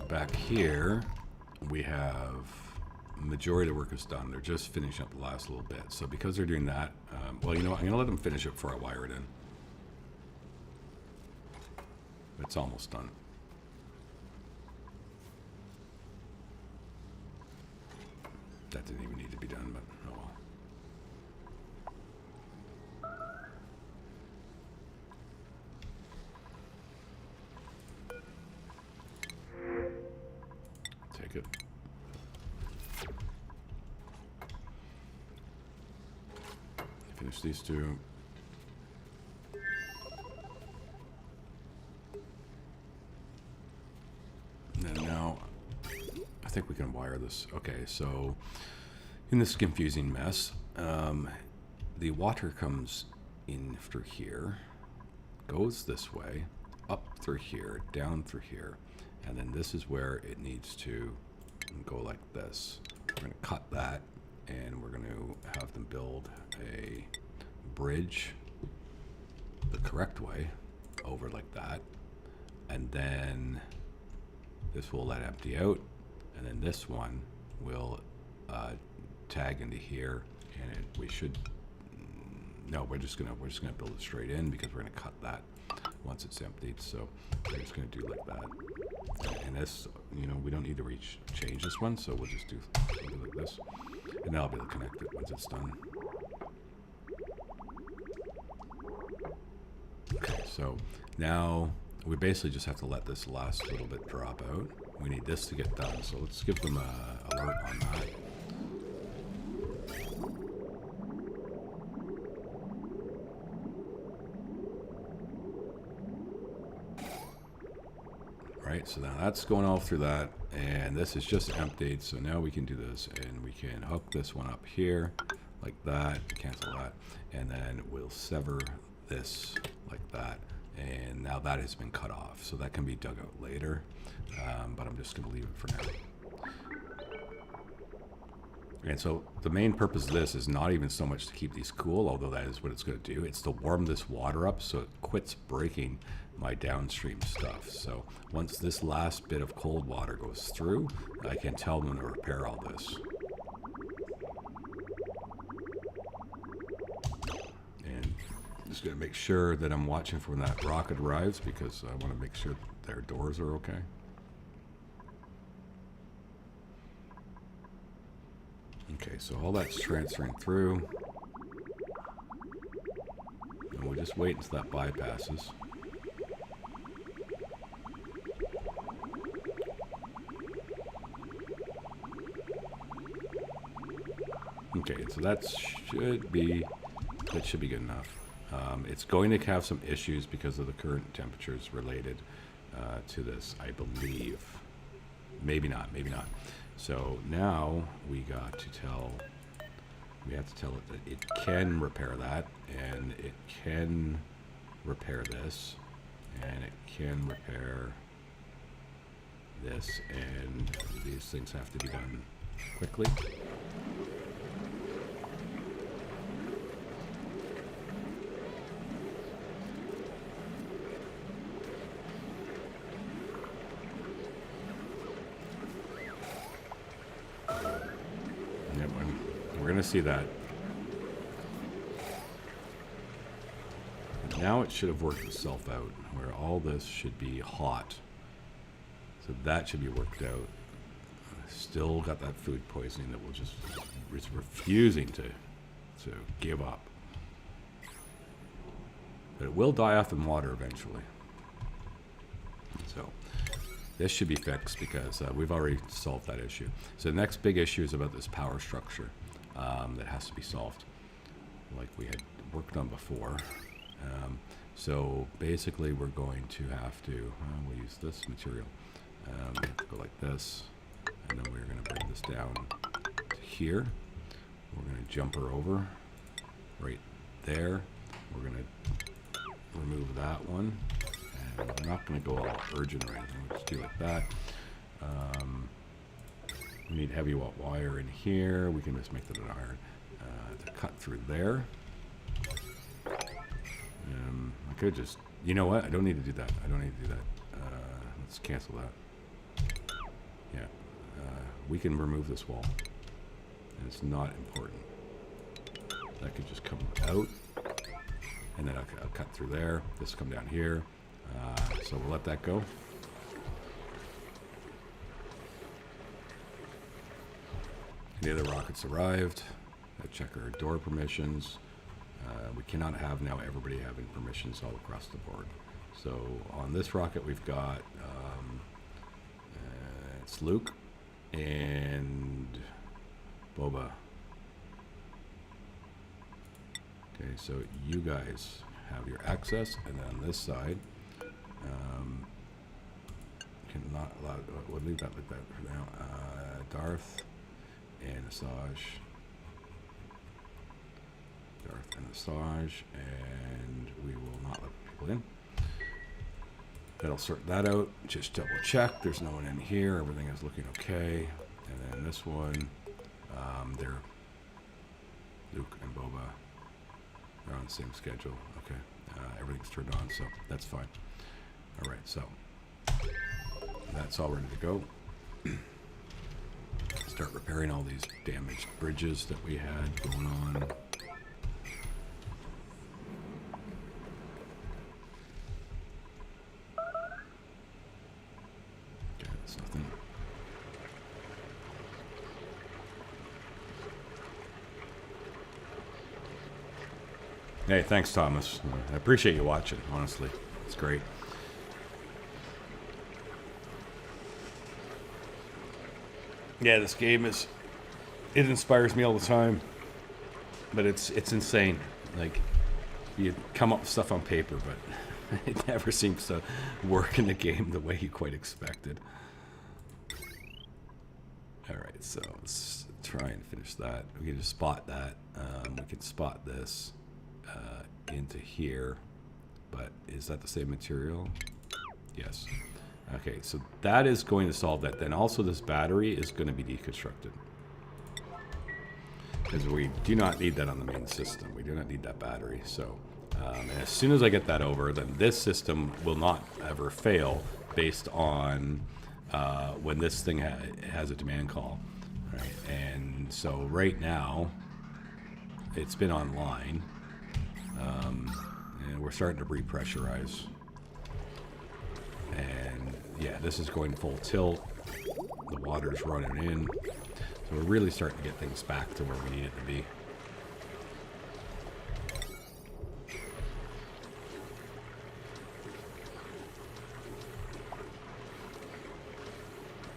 Back here, we have majority of the work is done. They're just finishing up the last little bit. So because they're doing that, well, you know what? I'm going to let them finish it before I wire it in. It's almost done. That didn't even need to be done, but oh well. Take it. Finish these two. And now I think we can wire this. Okay, so in this confusing mess, the water comes in through here, goes this way, up through here, down through here, and then this is where it needs to go like this. We're going to cut that, and we're going to have them build a bridge the correct way over like that, and then this will let empty out, and then this one will tag into here, and we should. No, we're just gonna build it straight in because we're gonna cut that once it's emptied. So we're just gonna do like that, and this, you know, we don't need to change this one, so we'll just do something like this, and then I'll be able to connect it once it's done. Okay, so now we basically just have to let this last little bit drop out. We need this to get done, so let's give them a alert on that. Right, so now that's going all through that, and this is just emptied, so now we can do this, and we can hook this one up here, like that, cancel that, and then we'll sever this like that, and now that has been cut off, so that can be dug out later, but I'm just going to leave it for now. And so the main purpose of this is not even so much to keep these cool, although that is what it's going to do. It's to warm this water up so it quits breaking my downstream stuff. So once this last bit of cold water goes through, I can tell them to repair all this. And I'm just going to make sure that I'm watching for when that rocket arrives, because I want to make sure their doors are okay. Okay, so all that's transferring through. And we'll just wait until that bypasses. Okay, so that should be good enough. It's going to have some issues because of the current temperatures related to this, I believe. Maybe not, maybe not. So now we have to tell it that it can repair that, and it can repair this, and it can repair this, and these things have to be done quickly. We're going to see that. Now it should have worked itself out, where all this should be hot. So that should be worked out. Still got that food poisoning that will just, it's refusing to give up. But it will die off in water eventually. So this should be fixed because we've already solved that issue. So the next big issue is about this power structure that has to be solved, like we had worked on before. So basically we're going to have to, we'll use this material, go like this, and then we're going to bring this down to here. We're going to jump her over right there. We're going to remove that one. And we're not going to go all urgent or anything. We'll just do like that. We need heavy wire in here. We can just make that an iron to cut through there. I could just, you know what? I don't need to do that. I don't need to do that. Let's cancel that. Yeah. We can remove this wall. And it's not important. That could just come out. And then I'll cut through there. This will come down here. So we'll let that go. The other rockets arrived. I check our door permissions. We cannot have now everybody having permissions all across the board. So on this rocket we've got it's Luke and Boba. Okay, so you guys have your access, and then on this side, cannot allow. We'll leave that like that for now. Darth and Asajj. Darth and Asajj, and we will not let people in. That'll sort that out. Just double check. There's no one in here. Everything is looking okay. And then this one, they're Luke and Boba. They're on the same schedule. Okay. Everything's turned on, so that's fine. All right, so that's all ready to go. Start repairing all these damaged bridges that we had going on. Okay, that's nothing. Hey, thanks, Thomas. I appreciate you watching, honestly. It's great. Yeah, this game it inspires me all the time. But it's insane. Like, you come up with stuff on paper, but it never seems to work in the game the way you quite expected. Alright, so let's try and finish that. We can just spot that. We can spot this into here. But is that the same material? Yes. Okay, so that is going to solve that. Then also this battery is going to be deconstructed. Because we do not need that on the main system. We do not need that battery. So and as soon as I get that over, then this system will not ever fail based on when this thing has a demand call. Right? And so right now, it's been online. And we're starting to repressurize. And yeah, this is going full tilt. The water's running in. So we're really starting to get things back to where we need it to be.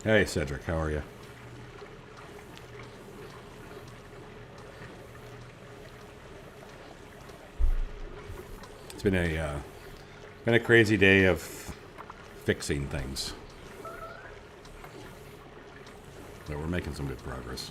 Hey Cedric, how are you? It's been a crazy day of fixing things. So we're making some good progress.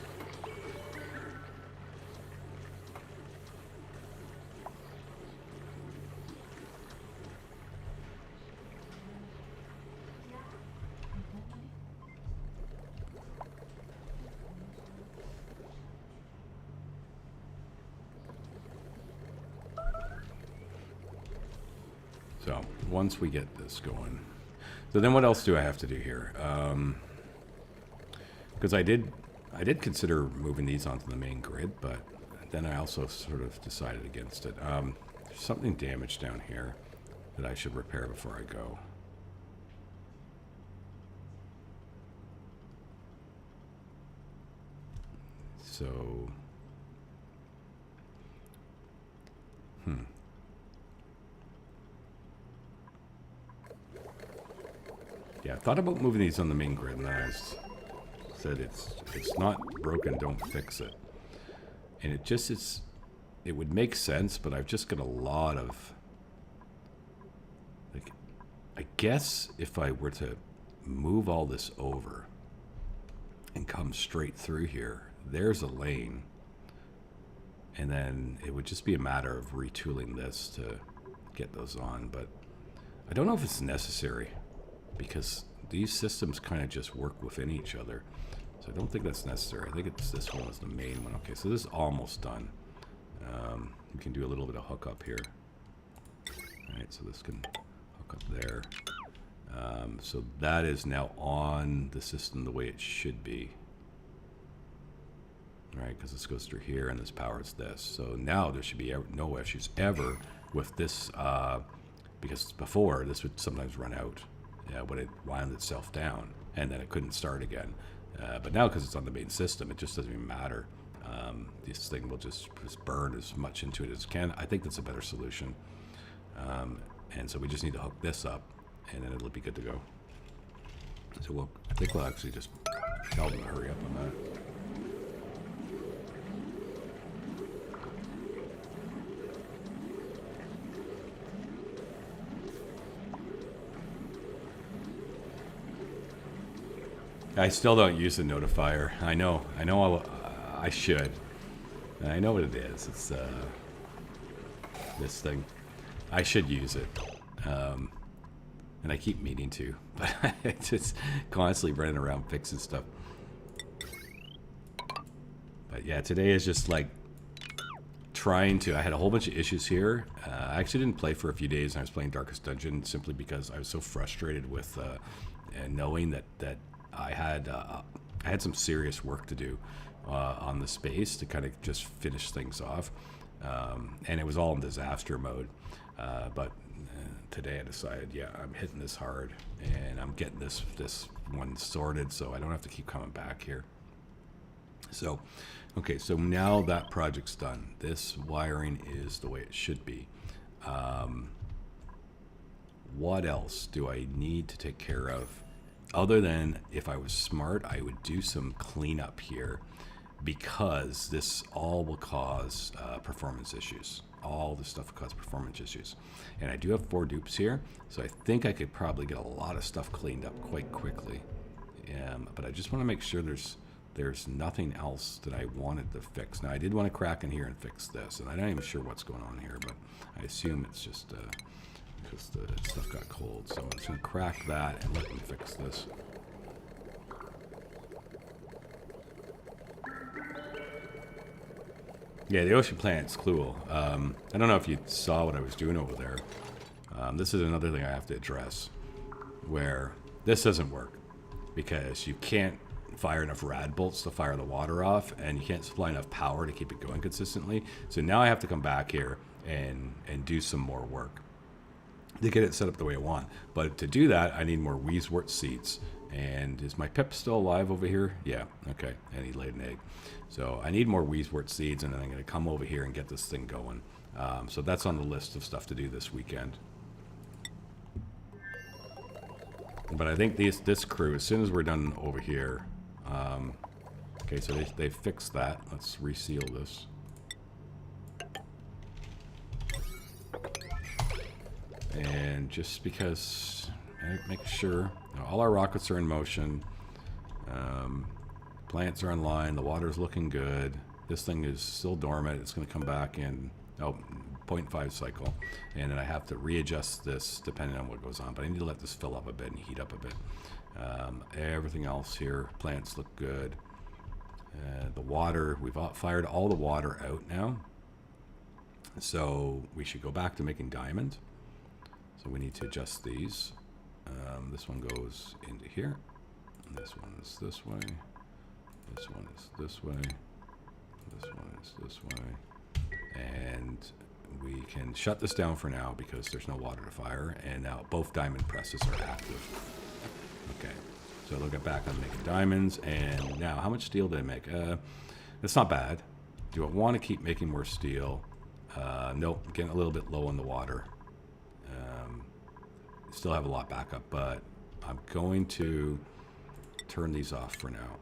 So once we get this going, so then what else do I have to do here? Because I did consider moving these onto the main grid, but then I also sort of decided against it. There's something damaged down here that I should repair before I go. so... Yeah, I thought about moving these on the main grid, and I said it's not broken, don't fix it. And it would make sense, but I've just got a lot of... Like, I guess if I were to move all this over and come straight through here, there's a lane. And then it would just be a matter of retooling this to get those on. But I don't know if it's necessary, because these systems kind of just work within each other. So I don't think that's necessary. I think it's this one is the main one. Okay, so this is almost done. We can do a little bit of hookup here. All right, so this can hook up there. So that is now on the system the way it should be. All right, because this goes through here and this powers this. So now there should be no issues ever with this, because before this would sometimes run out when it wound itself down, and then it couldn't start again. But now, because it's on the main system, it just doesn't even matter. This thing will just burn as much into it as it can. I think that's a better solution. And so we just need to hook this up, and then it'll be good to go. So I think we'll actually just tell them to hurry up on that. I still don't use the notifier. I know I should. I know what it is. It's this thing. I should use it. And I keep meaning to, but it's just constantly running around fixing stuff. But yeah, today is just like trying to... I had a whole bunch of issues here. I actually didn't play for a few days, and I was playing Darkest Dungeon simply because I was so frustrated with knowing that I had some serious work to do on the space to kind of just finish things off, and it was all in disaster mode. But today I decided, yeah, I'm hitting this hard, and I'm getting this one sorted, so I don't have to keep coming back here. So, okay, so now that project's done. This wiring is the way it should be. What else do I need to take care of? Other than, if I was smart, I would do some cleanup here, because this all will cause performance issues. All this stuff will cause performance issues. And I do have 4 dupes here, so I think I could probably get a lot of stuff cleaned up quite quickly. But I just want to make sure there's nothing else that I wanted to fix. Now, I did want to crack in here and fix this, and I'm not even sure what's going on here, but I assume it's just the stuff got cold. So I'm just going to crack that and let me fix this. Yeah, the ocean planet's cool. I don't know if you saw what I was doing over there. This is another thing I have to address, where this doesn't work because you can't fire enough rad bolts to fire the water off, and you can't supply enough power to keep it going consistently. So now I have to come back here and do some more work to get it set up the way I want. But to do that, I need more Weeswort seeds. And is my Pip still alive over here? Yeah, okay, and he laid an egg. So I need more Weeswort seeds, and then I'm going to come over here and get this thing going. So that's on the list of stuff to do this weekend. But I think this crew, as soon as we're done over here... okay, so they fixed that. Let's reseal this. And just because, make sure all our rockets are in motion, plants are online, the water's looking good. This thing is still dormant. It's going to come back in 0.5 cycle, and then I have to readjust this depending on what goes on. But I need to let this fill up a bit and heat up a bit. Everything else here, plants look good. The water, we've fired all the water out now, so we should go back to making diamond. So we need to adjust these. This one goes into here. This one is this way. This one is this way. This one is this way. And we can shut this down for now because there's no water to fire. And now both diamond presses are active. Okay. So they'll get back on making diamonds. And now, how much steel did I make? It's not bad. Do I want to keep making more steel? Nope, getting a little bit low in the water. Still have a lot back up, but I'm going to turn these off for now.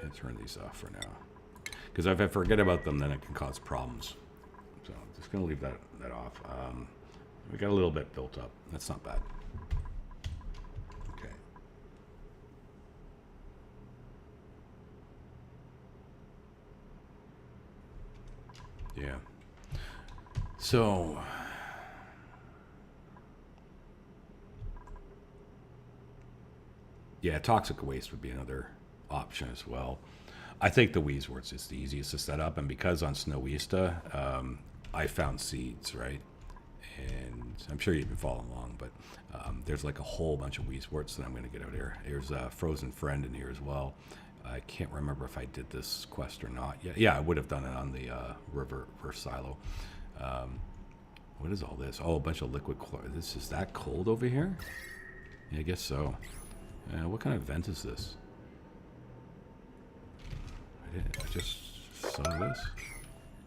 And turn these off for now. Because if I forget about them, then it can cause problems. So I'm just going to leave that off. We got a little bit built up. That's not bad. Okay. Yeah. So... yeah, toxic waste would be another option as well. I think the Weezeworts is the easiest to set up, and because on Snowiesta, I found seeds, right? And I'm sure you've been following along, but there's like a whole bunch of Weezeworts that I'm going to get out here. There's a Frozen Friend in here as well. I can't remember if I did this quest or not. Yeah, I would have done it on the reverse silo. What is all this? Oh, a bunch of liquid chloride. This is that cold over here? Yeah, I guess so. What kind of vent is this? I just saw this.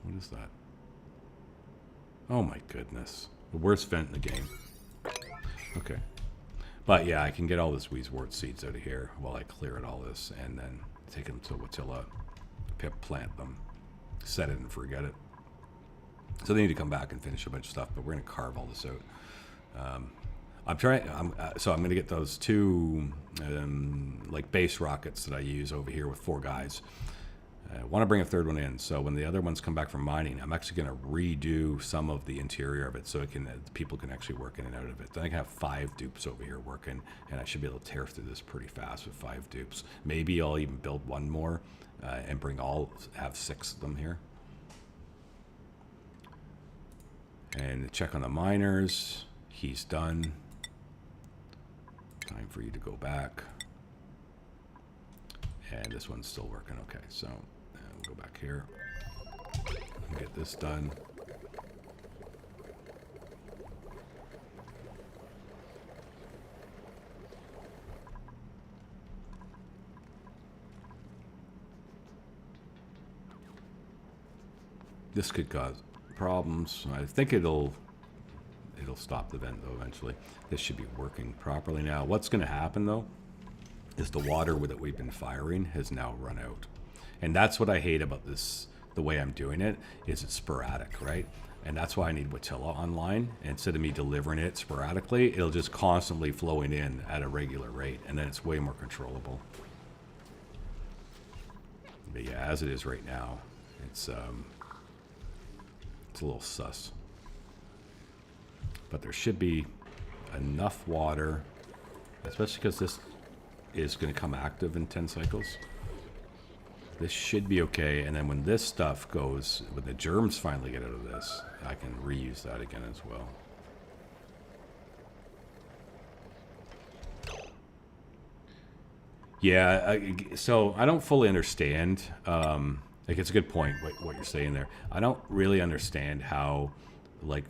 What is that? Oh my goodness. The worst vent in the game. Okay. But yeah, I can get all this Weezewort seeds out of here while I clear it all this and then take them to Watilla, plant them, set it and forget it. So they need to come back and finish a bunch of stuff, but we're going to carve all this out. So I'm going to get those two like base rockets that I use over here with 4 guys. I want to bring a third one in, so when the other ones come back from mining, I'm actually going to redo some of the interior of it so it can people can actually work in and out of it. Then I can have 5 dupes over here working, and I should be able to tear through this pretty fast with 5 dupes. Maybe I'll even build one more and have 6 of them here. And check on the miners. He's done. Time for you to go back. And this one's still working. Okay, so we'll go back here and get this done. This could cause problems. I think it'll stop the vent though eventually. This should be working properly now. What's going to happen though is the water that we've been firing has now run out. And that's what I hate about this, the way I'm doing it, is it's sporadic, right? And that's why I need Watilla online. Instead of me delivering it sporadically, it'll just constantly flowing in at a regular rate, and then it's way more controllable. But yeah, as it is right now, it's a little sus. But there should be enough water, especially because this is going to come active in 10 cycles. This should be okay, and then when this stuff goes, when the germs finally get out of this, I can reuse that again as well. Yeah, so I don't fully understand. Like, it's a good point what you're saying there. I don't really understand how, like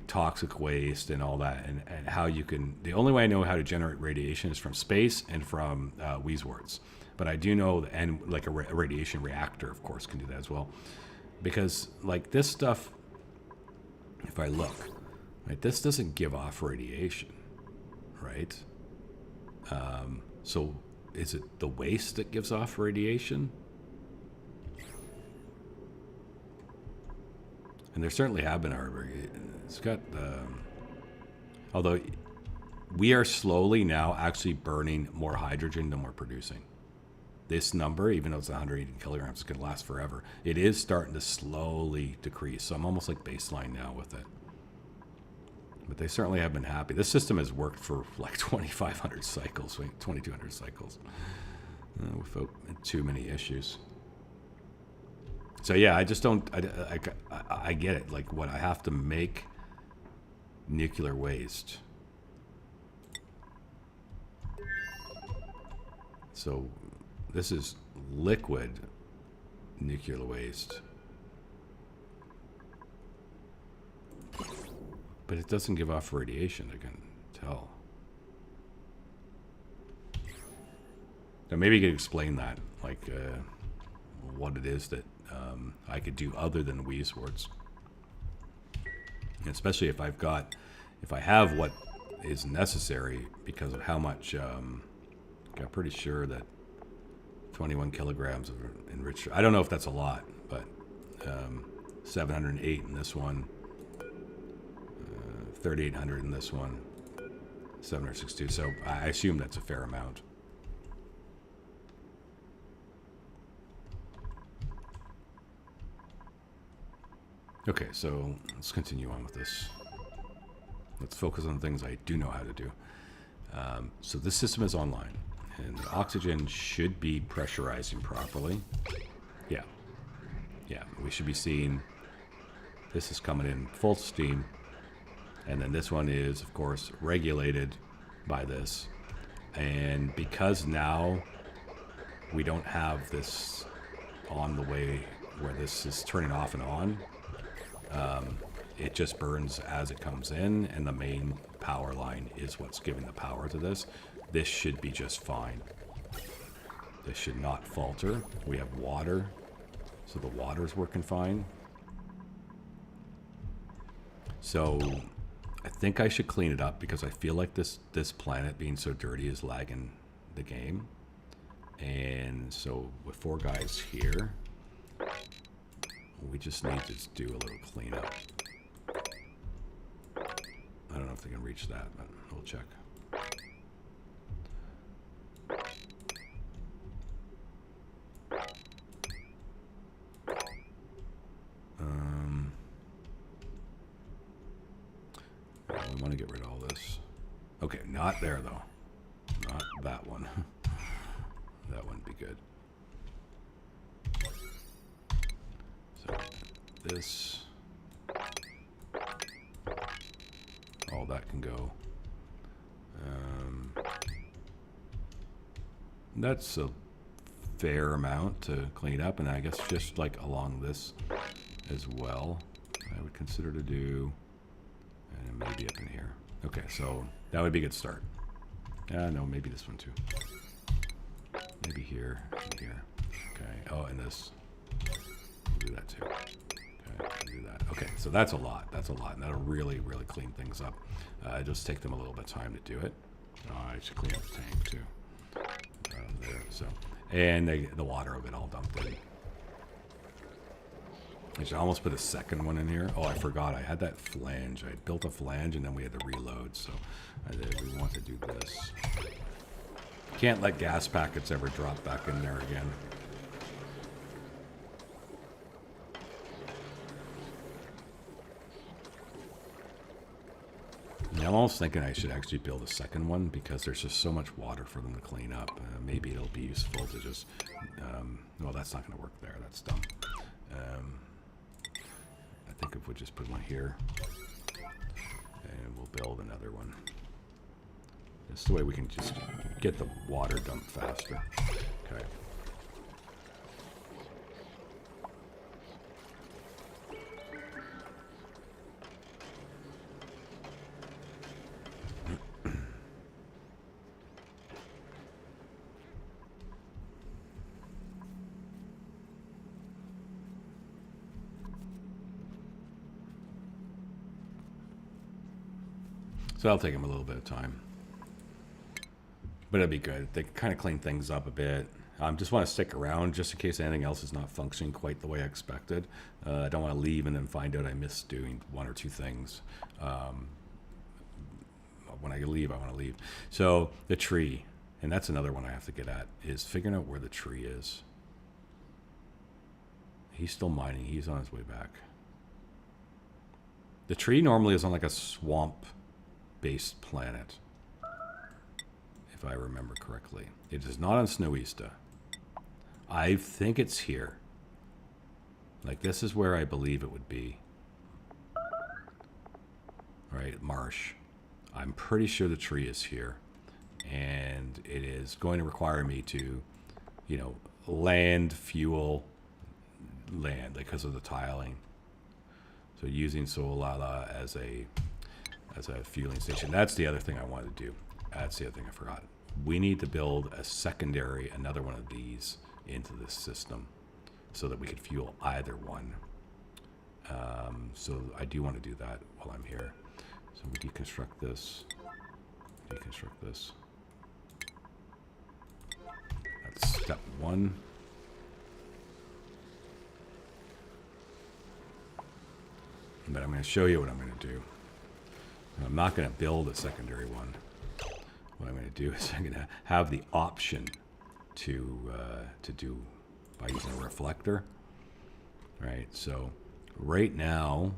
toxic waste and all that, and how you can. The only way I know how to generate radiation is from space and from Weezeworts. But I do know, and like a radiation reactor, of course, can do that as well. Because like this stuff, if I look, right, this doesn't give off radiation, right? So is it the waste that gives off radiation? And there certainly have been it's got, although we are slowly now actually burning more hydrogen than we're producing. This number, even though it's 180 kilograms, it's going to last forever. It is starting to slowly decrease. So I'm almost like baseline now with it. But they certainly have been happy. This system has worked for like 2,500 cycles, 2,200 cycles, without too many issues. So yeah, I just don't, I get it. Like, what I have to make nuclear waste. So this is liquid nuclear waste. But it doesn't give off radiation, I can tell. Now maybe you could explain that, like what it is that I could do other than Wii Swords. Especially if I have what is necessary because of how much, I'm pretty sure that 21 kilograms of enriched, I don't know if that's a lot, but 708 in this one, 3,800 in this one, 762, so I assume that's a fair amount. Okay, so let's continue on with this. Let's focus on things I do know how to do. So this system is online, and the oxygen should be pressurizing properly. Yeah. Yeah, we should be seeing this is coming in full steam, and then this one is, of course, regulated by this. And because now we don't have this on the way where this is turning off and on, it just burns as it comes in, and the main power line is what's giving the power to this. This should be just fine. This should not falter. We have water, so the water's working fine. So I think I should clean it up because I feel like this planet being so dirty is lagging the game. And so with 4 guys here, we just need to do a little cleanup. I don't know if they can reach that, but we'll check. We want to get rid of all this. Okay, not there though. Not that one. That wouldn't be good. So this, all that can go. That's a fair amount to clean up, and I guess just like along this as well, I would consider to do, and maybe up in here. Okay, so that would be a good start. No, maybe this one too. Maybe here and here. Okay. Oh, and this. We'll do that too. Okay, do that. Okay, so that's a lot. That's a lot, and that'll really, really clean things up. Just take them a little bit of time to do it. I should clean up the tank too. There. So, and the water will get all dumped in. I should almost put a second one in here. Oh, I forgot. I had that flange. I built a flange, and then we had to reload. So, we want to do this. Can't let gas packets ever drop back in there again. Yeah, I'm almost thinking I should actually build a second one because there's just so much water for them to clean up. Maybe it'll be useful to just... well, that's not going to work there. That's dumb. I think if we just put one here, and we'll build another one. This is the way we can just get the water dumped faster. Okay. So that'll take them a little bit of time. But it'll be good. They can kind of clean things up a bit. Just want to stick around just in case anything else is not functioning quite the way I expected. I don't want to leave and then find out I missed doing 1 or 2 things. When I leave, I want to leave. So the tree, and that's another one I have to get at, is figuring out where the tree is. He's still mining. He's on his way back. The tree normally is on like a swamp-based planet, if I remember correctly. It is not on Snowysta. I think it's here. Like, this is where I believe it would be. Right, marsh. I'm pretty sure the tree is here. And it is going to require me to, you know, land, fuel, land, because of the tiling. So using Solala as a fueling station. That's the other thing I wanted to do. That's the other thing I forgot. we need to build a secondary, another one of these into this system so that we could fuel either one. So I do want to do that while I'm here. So we deconstruct this. Deconstruct this. That's step one. But I'm going to show you what I'm going to do. I'm not going to build a secondary one. What I'm going to do is I'm going to have the option to do by using a reflector. Right. So right now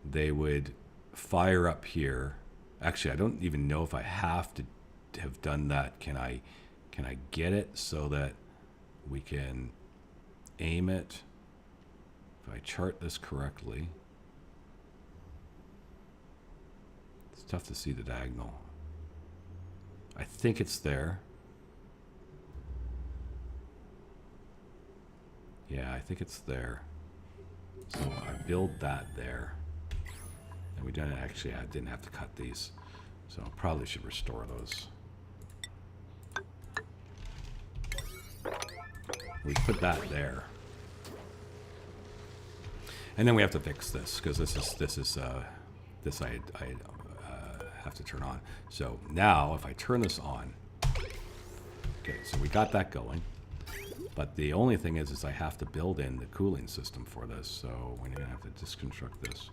they would fire up here. Actually, I don't even know if I have to have done that. Can I get it so that we can aim it? If I chart this correctly. It's tough to see the diagonal. I think it's there. Yeah, I think it's there. So I build that there. And we didn't actually, I didn't have to cut these. So I probably should restore those. We put that there. And then we have to fix this because this I have to turn on. So now if I turn this on, okay, so we got that going. But the only thing is I have to build in the cooling system for this. So we're gonna have to disconstruct this.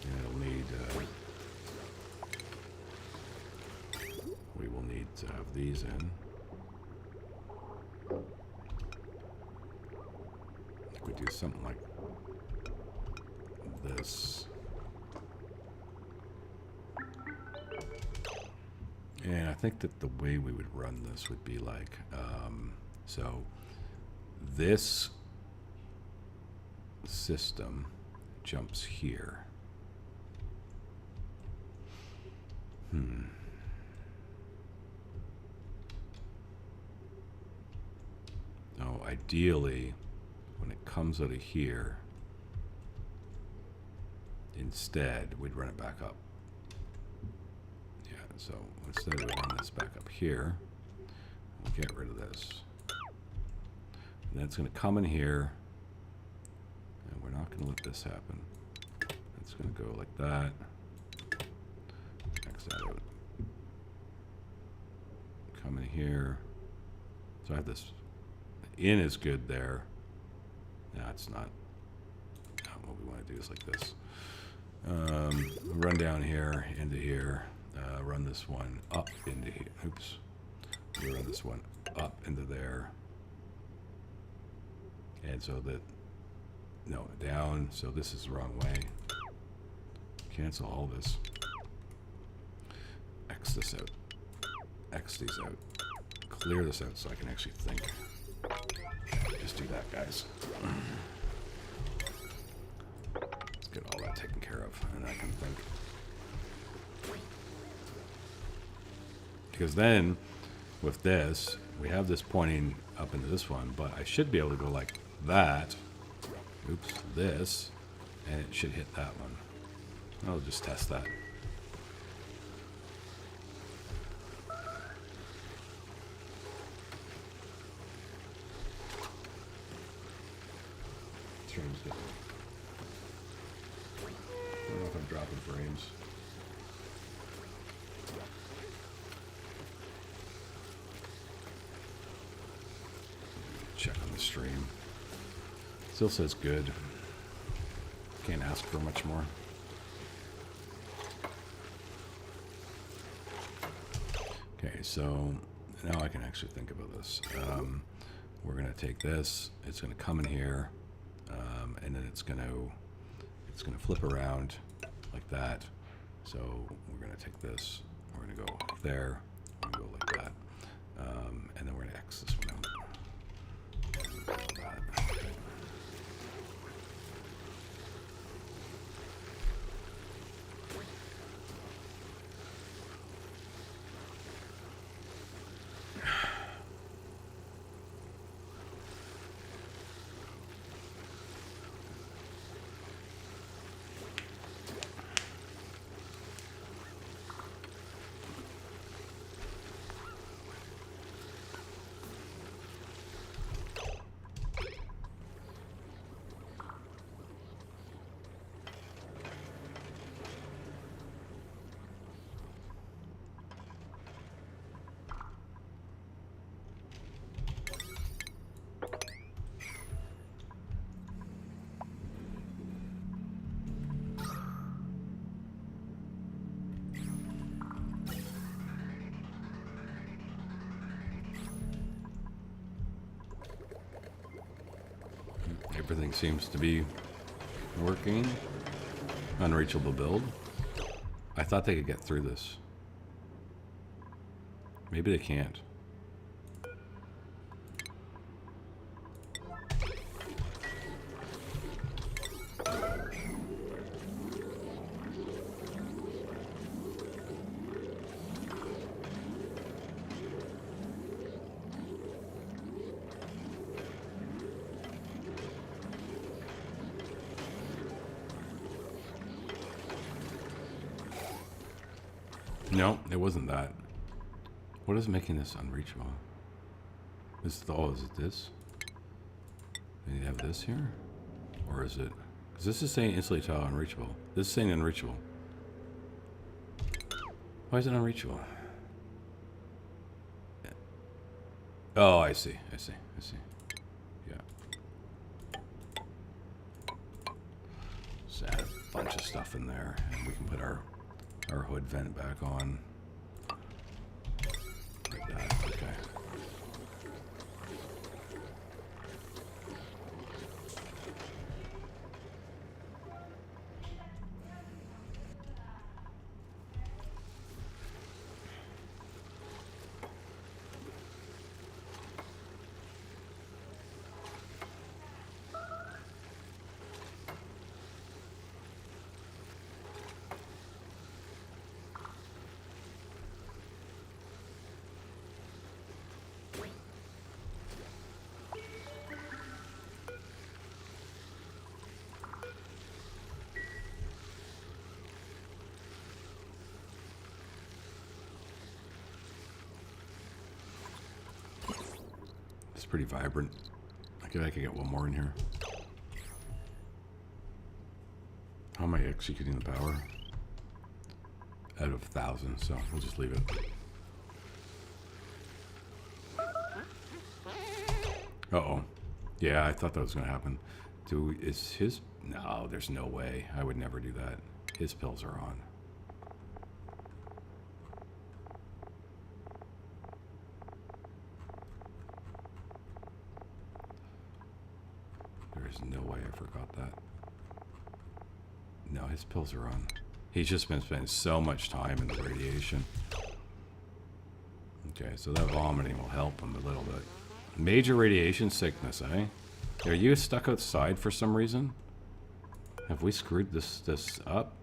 And it'll need, we will need to have these in. We do something like this. And I think that the way we would run this would be like, so this system jumps here. So ideally, when it comes out of here, instead, we'd run it back up. Yeah, so instead we run this back up here, we'll get rid of this. And then it's going to come in here, and we're not going to let this happen. It's going to go like that. X that out. Come in here. So I have this. In is good there. No, it's not. What we want to do is like this. Run down here into here. Run this one up into here. Oops. We run this one up into there. And so that, no, down. So this is the wrong way. Cancel all this. X this out. X these out. Clear this out so I can actually think. Just do that, guys. Let's get all that taken care of, and I can think. Because then, with this, we have this pointing up into this one, but I should be able to go like that. Oops, this, and it should hit that one. I'll just test that. Stream's good. I don't know if I'm dropping frames. Check on the stream. Still says good. Can't ask for much more. Okay, so now I can actually think about this. We're going to take this. It's going to come in here, and then it's going to flip around like that. So we're going to take this. We're going to go there. We're going to go like that, and then we're going to X this one out. Like that. Everything seems to be working. Unreachable build. I thought they could get through this. Maybe they can't. No, it wasn't that. What is making this unreachable? Is it this? Do you have this here? Or is it... Because this is saying instantly tile unreachable. This is saying unreachable. Why is it unreachable? Oh, I see. Yeah. Just add a bunch of stuff in there, and we can put our hood vent back on. Like that. Okay. It's pretty vibrant. I could get one more in here. How am I executing the power? Out of 1,000, so we'll just leave it. Uh-oh. Yeah, I thought that was going to happen. Is his... No, there's no way. I would never do that. His pills are on. There's no way I forgot that. No, his pills are on. He's just been spending so much time in the radiation. Okay, so that vomiting will help him a little bit. Major radiation sickness, eh? Are you stuck outside for some reason? Have we screwed this up?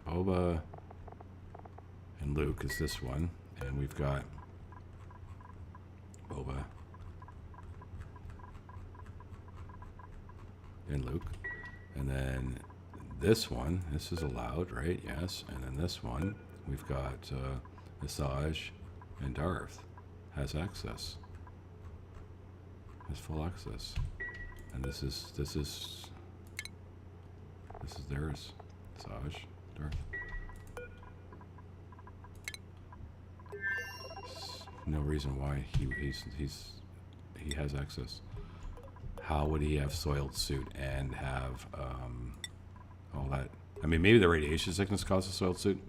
Boba and Luke is this one. And we've got Boba and Luke. And then this one, this is allowed, right? Yes. And then this one, we've got Massage and Darth has access. Has full access. And this is theirs. Massage, Darth. No reason why he has access. How would he have soiled suit and have all that? I mean, maybe the radiation sickness causes soiled suit.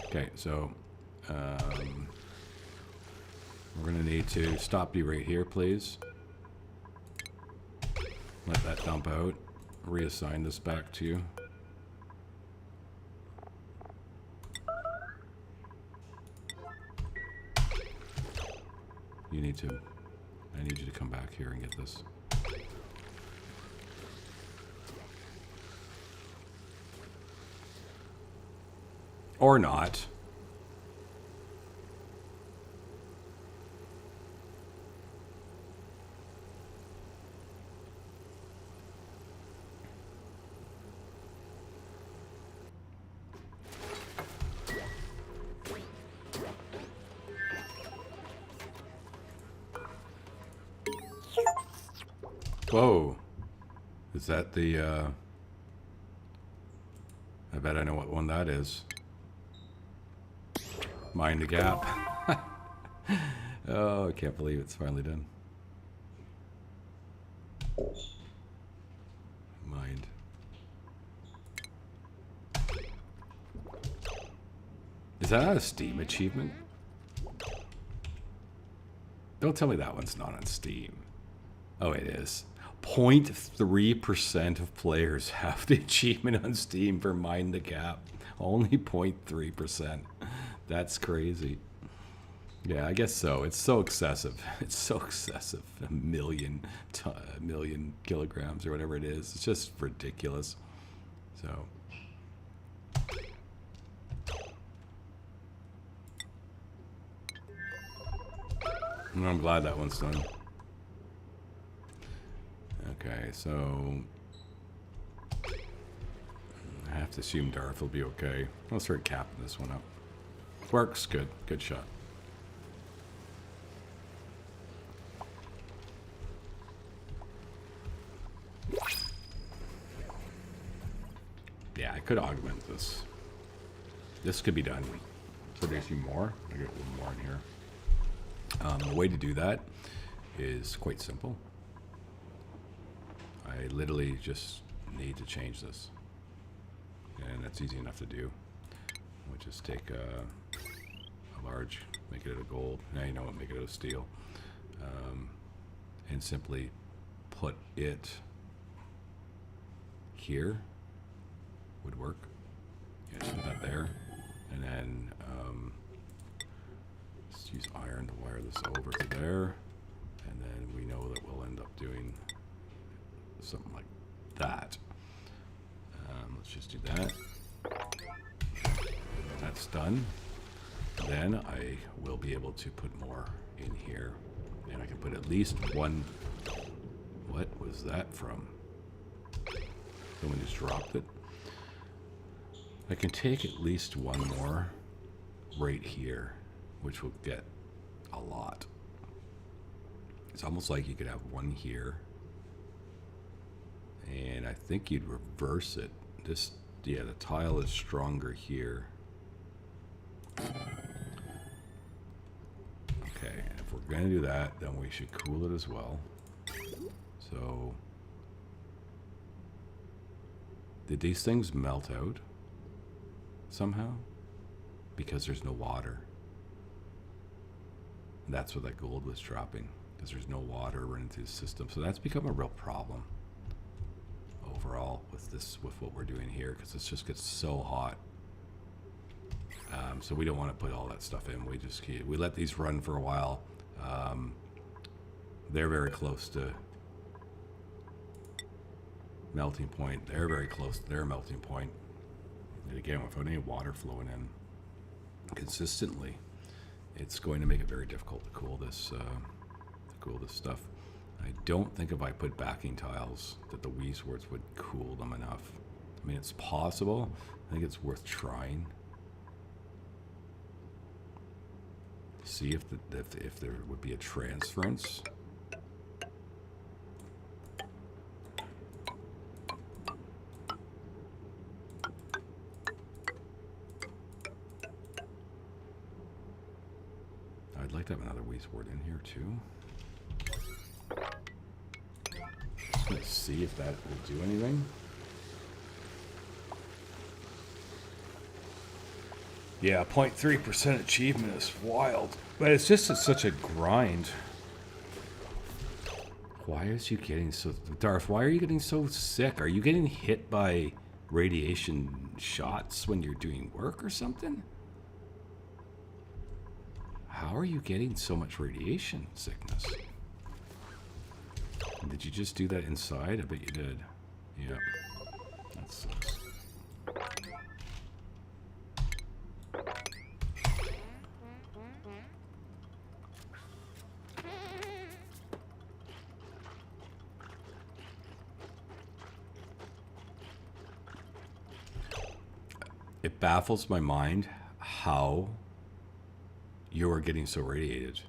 Okay, so we're gonna need to stop you right here, please. Let that dump out. Reassign this back to you. I need you to come back here and get this. Or not. Whoa. Is that the, I bet I know what one that is. Mind the gap. Oh, I can't believe it's finally done. Mind. Is that a Steam achievement? Don't tell me that one's not on Steam. Oh, it is. 0.3% of players have the achievement on Steam for Mind the Gap. Only 0.3%. That's crazy. Yeah, I guess so. It's so excessive. It's so excessive. A million kilograms or whatever it is. It's just ridiculous. So. And I'm glad that one's done. Okay, so I have to assume Darth will be okay. I'll start capping this one up. Works, good. Good shot. Yeah, I could augment this. This could be done. Producing more. I get one more in here. The way to do that is quite simple. I literally just need to change this. And that's easy enough to do. We'll just take a large, make it out of gold. Now you know what, make it out of steel. And simply put it here. Would work. Yeah, just put that there. And then just use iron to wire this over to there. And then we know that we'll end up doing something like that. Let's just do that. That's done. Then I will be able to put more in here. And I can put at least one. What was that from? Someone just dropped it. I can take at least one more right here, which will get a lot. It's almost like you could have one here. And I think you'd reverse it. This, yeah, the tile is stronger here. Okay, and if we're gonna do that, then we should cool it as well. So, did these things melt out somehow? Because there's no water. That's what that gold was dropping, because there's no water running through the system. So that's become a real problem overall with this, with what we're doing here, because it just gets so hot. So we don't want to put all that stuff in. We let these run for a while. They're very close to melting point. They're very close to their melting point. And again, without any water flowing in consistently, it's going to make it very difficult to cool this stuff. I don't think if I put backing tiles that the Weezeworts would cool them enough. I mean, it's possible. I think it's worth trying. See if there would be a transference. I'd like to have another Weezewort in here too. Let's see if that will do anything. Yeah, 0.3% achievement is wild. But it's just such a grind. Why is you getting so... Darth, why are you getting so sick? Are you getting hit by radiation shots when you're doing work or something? How are you getting so much radiation sickness? Did you just do that inside? I bet you did. Yeah. That sucks. It baffles my mind how you are getting so radiated.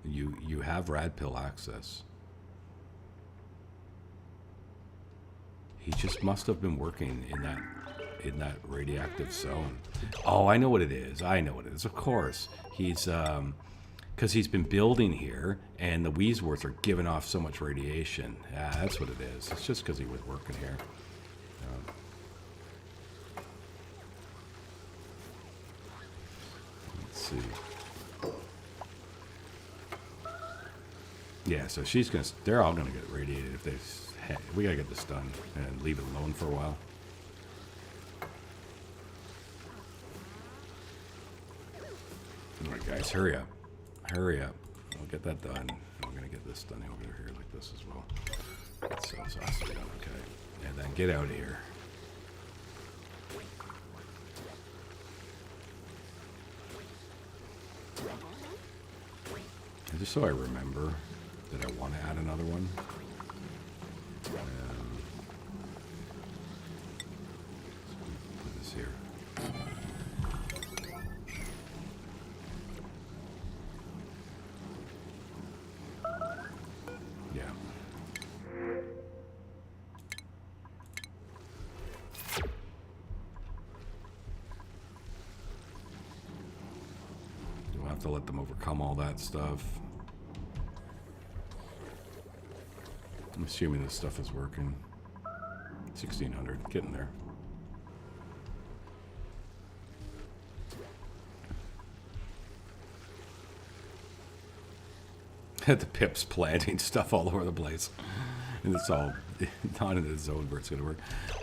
You have rad pill access. He just must have been working in that radioactive zone. Oh, I know what it is. I know what it is. Of course, he's because he's been building here, and the Weezeworts are giving off so much radiation. Yeah, that's what it is. It's just because he was working here. Let's see. Yeah, so she's gonna. They're all gonna get radiated if they. Hey, we gotta get this done and leave it alone for a while. All right, guys, hurry up, hurry up. We'll get that done. We're gonna get this done over here like this as well. So it's awesome. Okay, and then get out of here. And just so I remember that I want to add another one. Put this here. Yeah. We'll have to let them overcome all that stuff. I'm assuming this stuff is working. 1600, getting there. The Pip's planting stuff all over the place. And it's all not in the zone where it's going to work.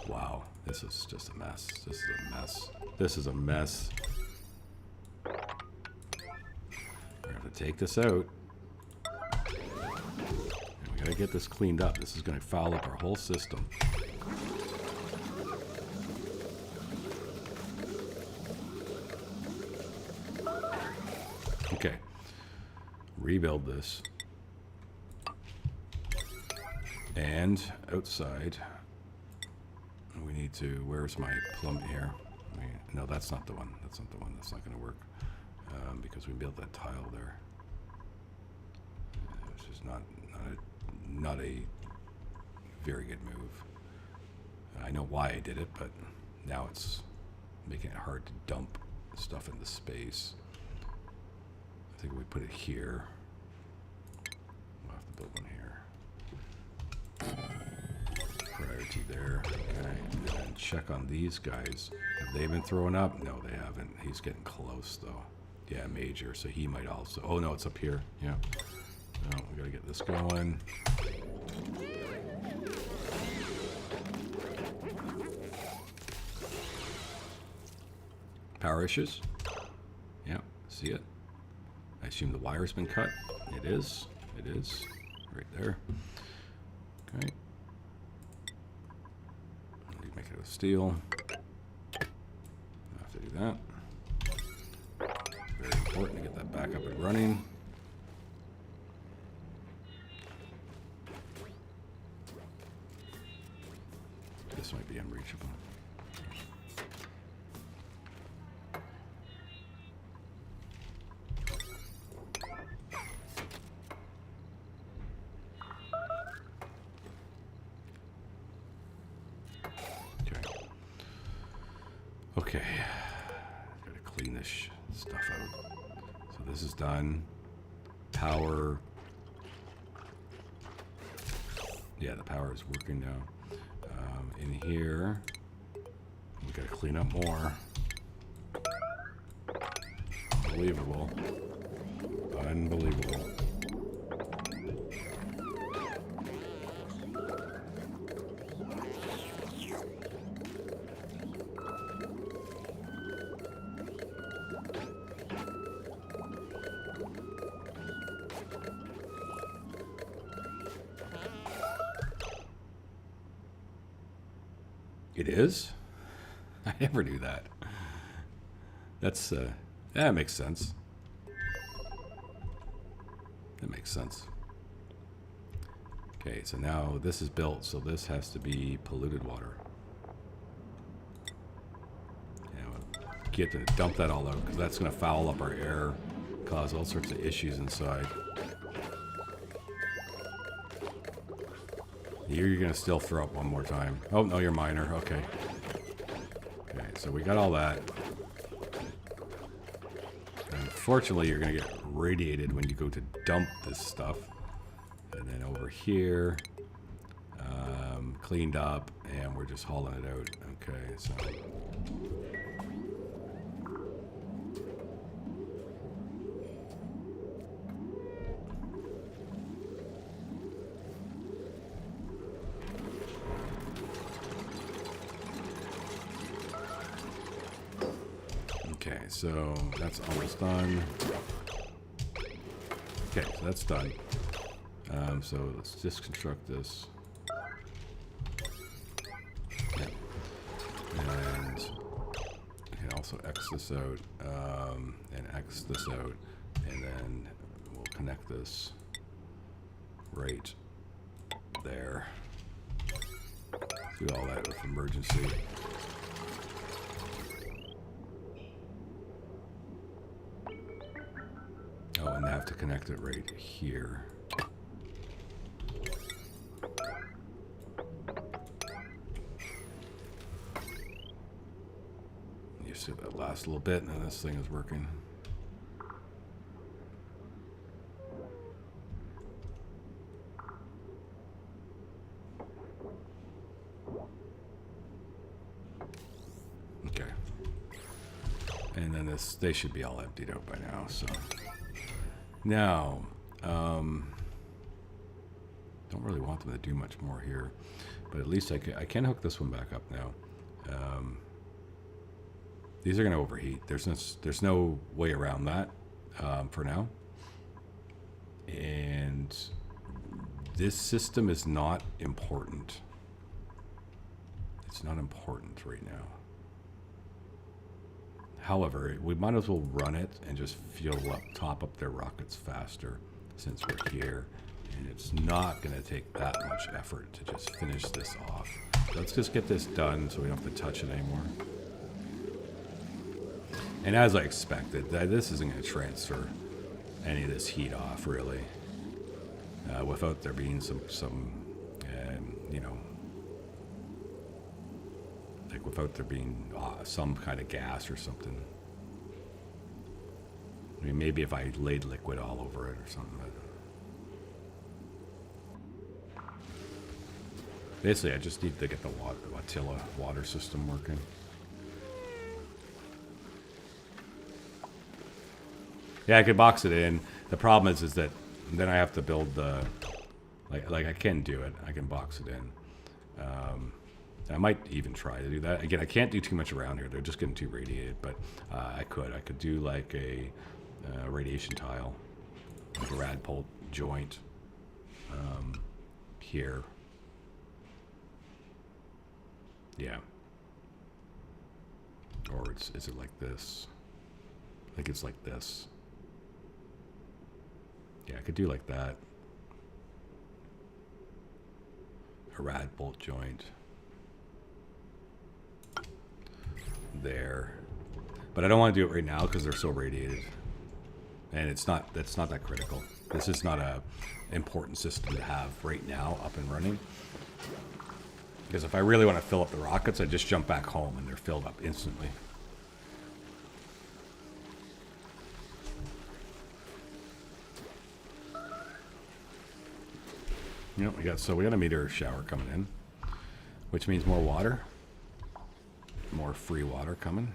Wow, this is just a mess. This is a mess. This is a mess. We're going to have to take this out. We gotta get this cleaned up. This is gonna foul up our whole system. Okay. Rebuild this. And outside, we need to. Where's my plumb here? No, that's not the one. That's not the one. That's not gonna work because we built that tile there, which is not a very good move. I know why I did it, but now it's making it hard to dump stuff into space. I think we put it here. We'll have to build one here. Priority there. Okay. And check on these guys. Have they been thrown up? No, they haven't. He's getting close though. Yeah, major. So he might also. Oh no, it's up here. Yeah. No, we gotta get this going. Power issues? Yeah, see it? I assume the wire's been cut. It is. It is. Right there. Okay. Make it out of steel. I have to do that. Very important to get that back up and running. This might be unreachable. Okay, gotta clean this stuff out. So this is done. Power. Yeah, the power is working now. In here, we gotta clean up more. Unbelievable. Unbelievable. It is? I never knew that. That's, that makes sense. That makes sense. Okay, so now this is built, so this has to be polluted water. Yeah, we'll get to dump that all out, because that's going to foul up our air, cause all sorts of issues inside. You're going to still throw up one more time. Oh, no, you're minor. Okay. Okay, so we got all that. Unfortunately, you're going to get radiated when you go to dump this stuff. And then over here, cleaned up, and we're just hauling it out. Okay, so... Okay, so that's almost done. Okay, so that's done. So let's just construct this. Yeah. And also X this out, and X this out, and then we'll connect this right there. Do all that with emergency. Oh, and I have to connect it right here. You see that last little bit, and then this thing is working. Okay. And then this, they should be all emptied out by now, so. Now, don't really want them to do much more here, but at least I can hook this one back up now. These are going to overheat. There's no way around that for now. And this system is not important. It's not important right now. However, we might as well run it and just fuel up, top up their rockets faster since we're here. And it's not going to take that much effort to just finish this off. Let's just get this done so we don't have to touch it anymore. And as I expected, this isn't going to transfer any of this heat off, really. Without there being some you know, like without there being some kind of gas or something. I mean, maybe if I laid liquid all over it or something. But basically, I just need to get the Attila water system working. Yeah, I could box it in. The problem is that then I have to build the, like I can do it. I can box it in. I might even try to do that. Again, I can't do too much around here. They're just getting too radiated, but I could do like a radiation tile, like a rad pole joint here. Yeah. Or is it like this? I think it's like this. Yeah, I could do like that. A rad bolt joint. There. But I don't want to do it right now because they're so radiated. And that's not that critical. This is not a important system to have right now up and running. Because if I really want to fill up the rockets, I just jump back home and they're filled up instantly. Yep, we got a meteor shower coming in, which means more water, more free water coming.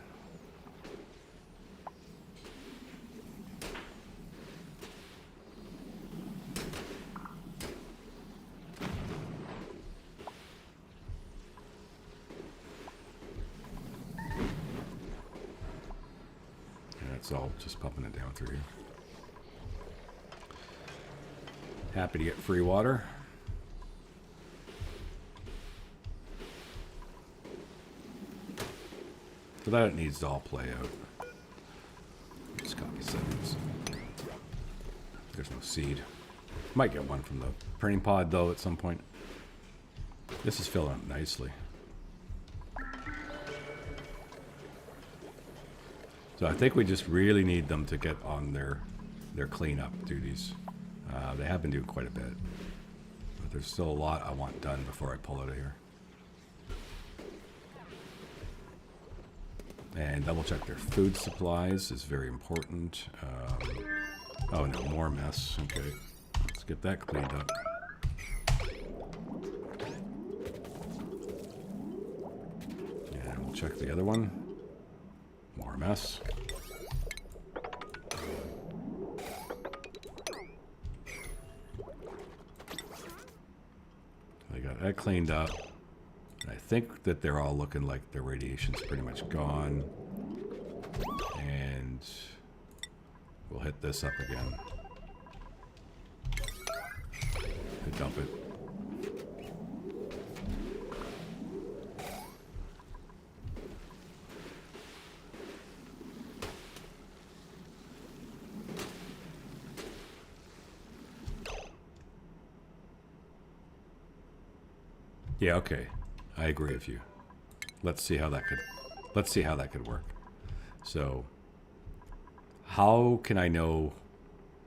And it's all just pumping it down through here. Happy to get free water. So that it needs to all play out. Just copy settings. There's no seed. Might get one from the printing pod though at some point. This is filling up nicely. So I think we just really need them to get on their cleanup duties. They have been doing quite a bit. But there's still a lot I want done before I pull out of here. And double check their food supplies is very important. Oh no, more mess. Okay, let's get that cleaned up. And we'll check the other one. More mess. They got that cleaned up. I think that they're all looking like their radiation's pretty much gone. We'll hit this up again. And dump it. Yeah, okay. I agree with you. Let's see how that could work. So, how can I know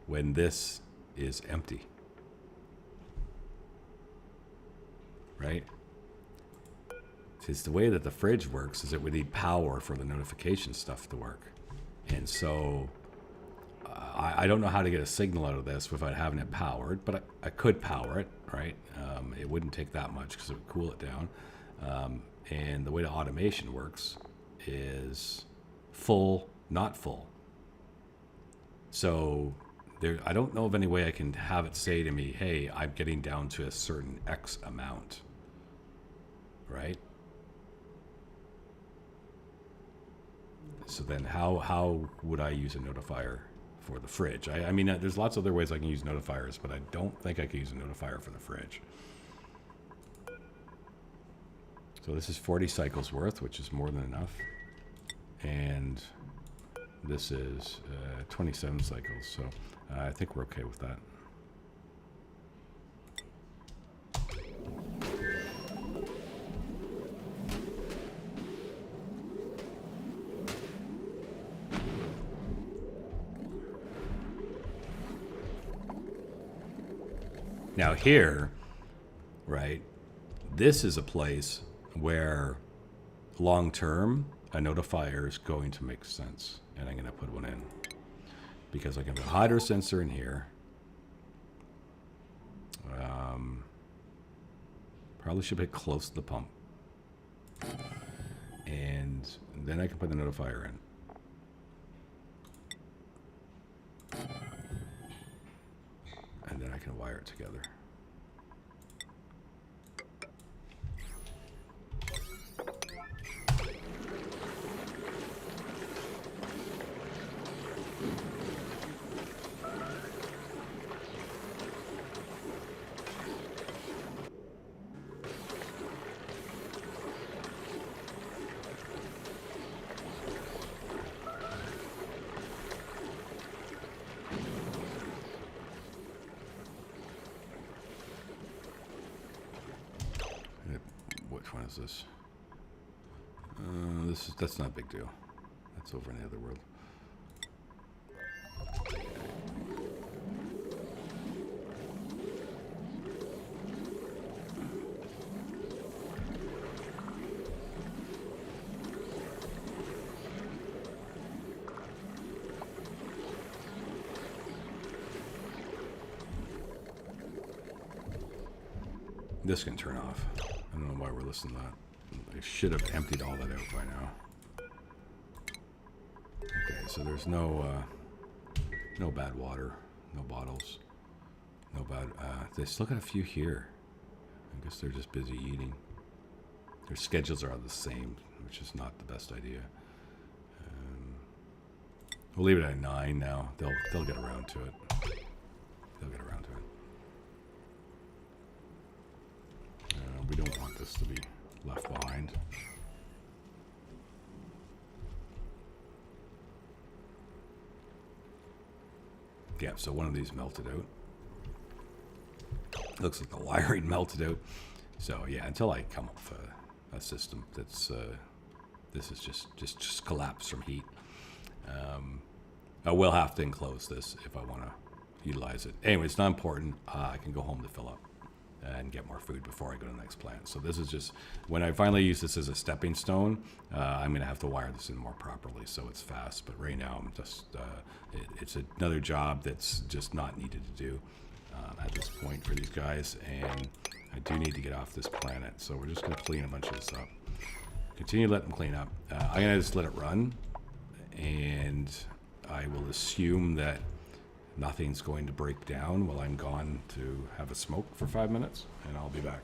when this is empty? Right? Because the way that the fridge works is it would need power for the notification stuff to work. And so I don't know how to get a signal out of this without having it powered, but I could power it, right? It wouldn't take that much because it would cool it down. And the way the automation works is full, not full. So I don't know of any way I can have it say to me, hey, I'm getting down to a certain X amount, right? So then how would I use a notifier for the fridge? I mean, there's lots of other ways I can use notifiers, but I don't think I can use a notifier for the fridge. So this is 40 cycles worth, which is more than enough. And this is 27 cycles, so I think we're okay with that. Now here, right, this is a place where long-term a notifier is going to make sense. And I'm going to put one in. Because I can put a hydro sensor in here. Probably should be close to the pump. And then I can put the notifier in. And then I can wire it together. Which one is this? That's not a big deal. That's over in the other world. This can turn off. I don't know why we're listening to that. I should have emptied all that out by now. Okay, so there's no bad water, no bottles, no bad. They still got a few here. I guess they're just busy eating. Their schedules are all the same, which is not the best idea. We'll leave it at 9 now. They'll get around to it. They'll get around to it. We don't want this to be left behind. Yeah, so one of these melted out. Looks like the wiring melted out. So yeah, until I come up with a system that's this is just collapse from heat. I will have to enclose this if I want to utilize it. Anyway, it's not important. I can go home to fill up and get more food before I go to the next plant. So this is just, when I finally use this as a stepping stone, I'm going to have to wire this in more properly so it's fast. But right now, I'm just, it's another job that's just not needed to do at this point for these guys. And I do need to get off this planet. So we're just going to clean a bunch of this up. Continue to let them clean up. I'm going to just let it run. And I will assume that nothing's going to break down while I'm gone to have a smoke for 5 minutes, and I'll be back.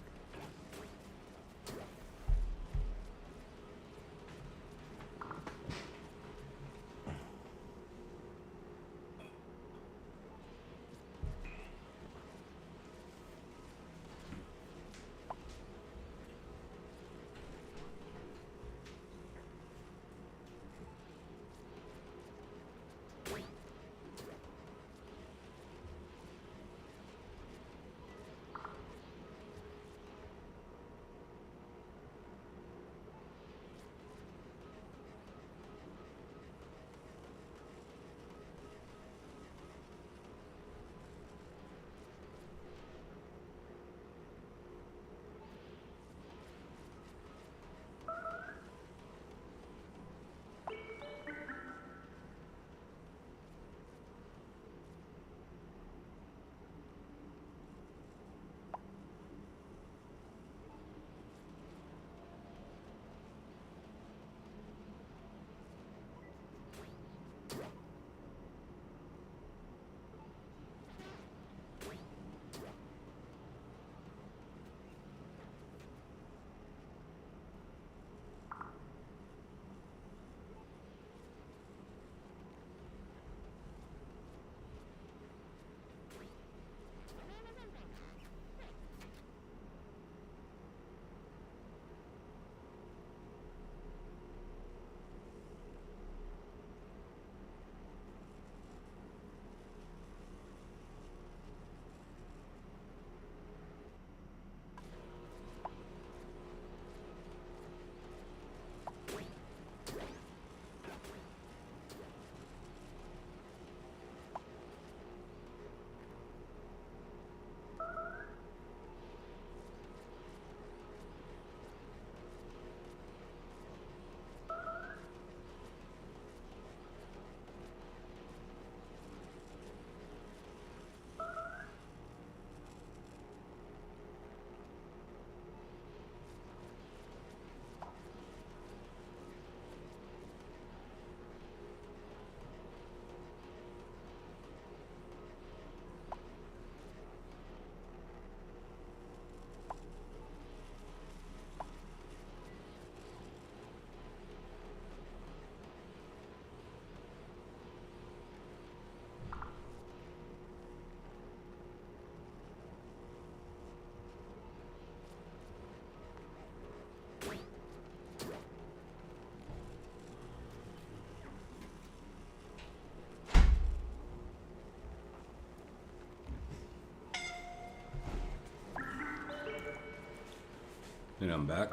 And I'm back.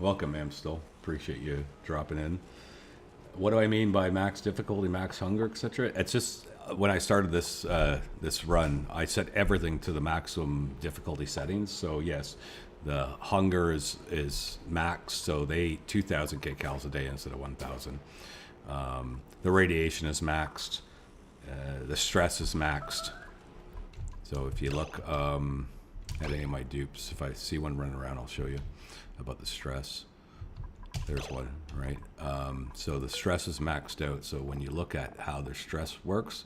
Welcome, Amstel. Appreciate you dropping in. What do I mean by max difficulty, max hunger, etc.? It's just when I started this this run, I set everything to the maximum difficulty settings. So yes, the hunger is maxed, so they eat 2,000 kcals a day instead of 1,000. The radiation is maxed. The stress is maxed. So if you look at any of my dupes, if I see one running around, I'll show you about the stress. There's one, right? So the stress is maxed out. So when you look at how their stress works,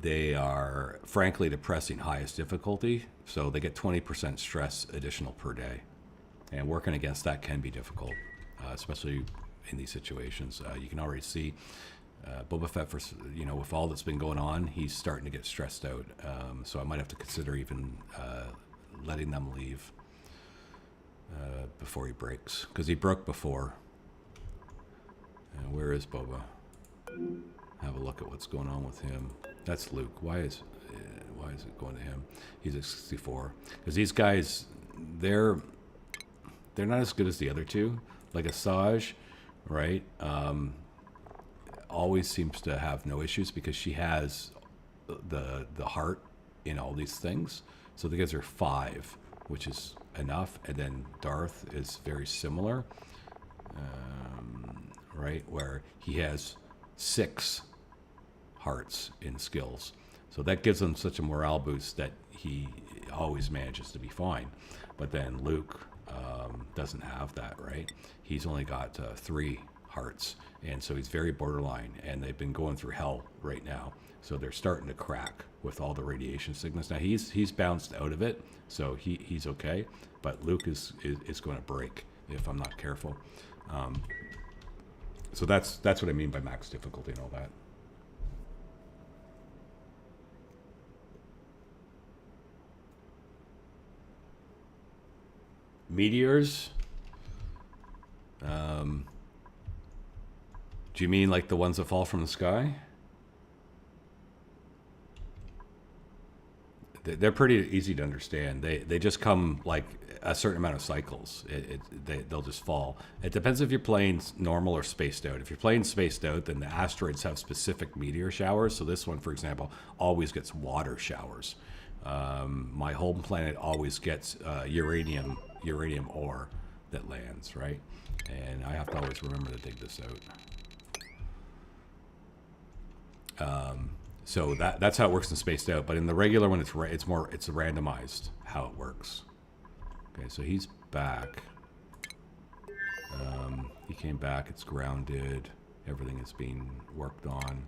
they are frankly depressing highest difficulty. So they get 20% stress additional per day. And working against that can be difficult, especially in these situations. You can already see Boba Fett, for, you know, with all that's been going on, he's starting to get stressed out. So I might have to consider even letting them leave before he breaks, because he broke before. Where is Boba? Have a look at what's going on with him. That's Luke. Why is it going to him? He's at 64. Because these guys, they're not as good as the other two. Like Asajj, right? Always seems to have no issues because she has the heart in all these things. So that gives her 5, which is enough. And then Darth is very similar, right? Where he has 6 hearts in skills. So that gives him such a morale boost that he always manages to be fine. But then Luke doesn't have that, right? He's only got 3 hearts, and so he's very borderline, and they've been going through hell right now. So they're starting to crack with all the radiation sickness. Now he's bounced out of it, so he's okay. But Luke is going to break if I'm not careful. So that's what I mean by max difficulty and all that. Meteors. Do you mean like the ones that fall from the sky? They're pretty easy to understand. They just come like a certain amount of cycles. They'll just fall. It depends if you're playing normal or spaced out. If you're playing spaced out, then the asteroids have specific meteor showers. So this one, for example, always gets water showers. My home planet always gets uranium ore that lands, right? And I have to always remember to dig this out. So that's how it works in spaced out. But in the regular one, it's randomized how it works. Okay, so he's back. He came back. It's grounded. Everything is being worked on.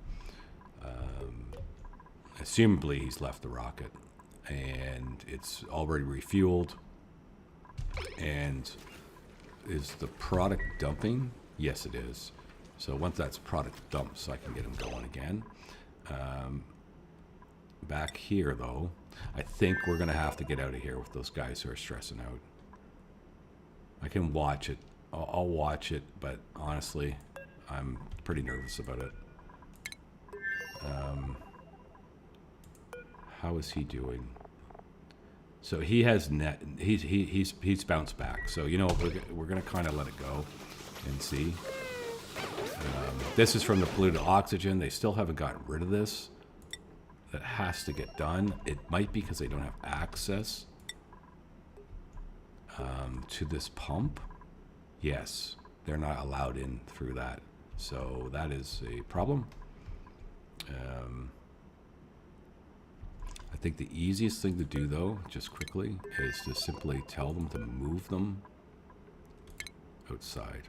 Assumably, he's left the rocket, and it's already refueled. And is the product dumping? Yes, it is. So once that's product dumped, so I can get him going again. Back here, though, I think we're going to have to get out of here with those guys who are stressing out. I can watch it. I'll watch it, but honestly, I'm pretty nervous about it. How is he doing? So he has net. He's bounced back. So you know we're gonna kind of let it go and see. This is from the polluted oxygen. They still haven't gotten rid of this. That has to get done. It might be because they don't have access to this pump. Yes, they're not allowed in through that. So that is a problem. I think the easiest thing to do, though, just quickly, is to simply tell them to move them outside.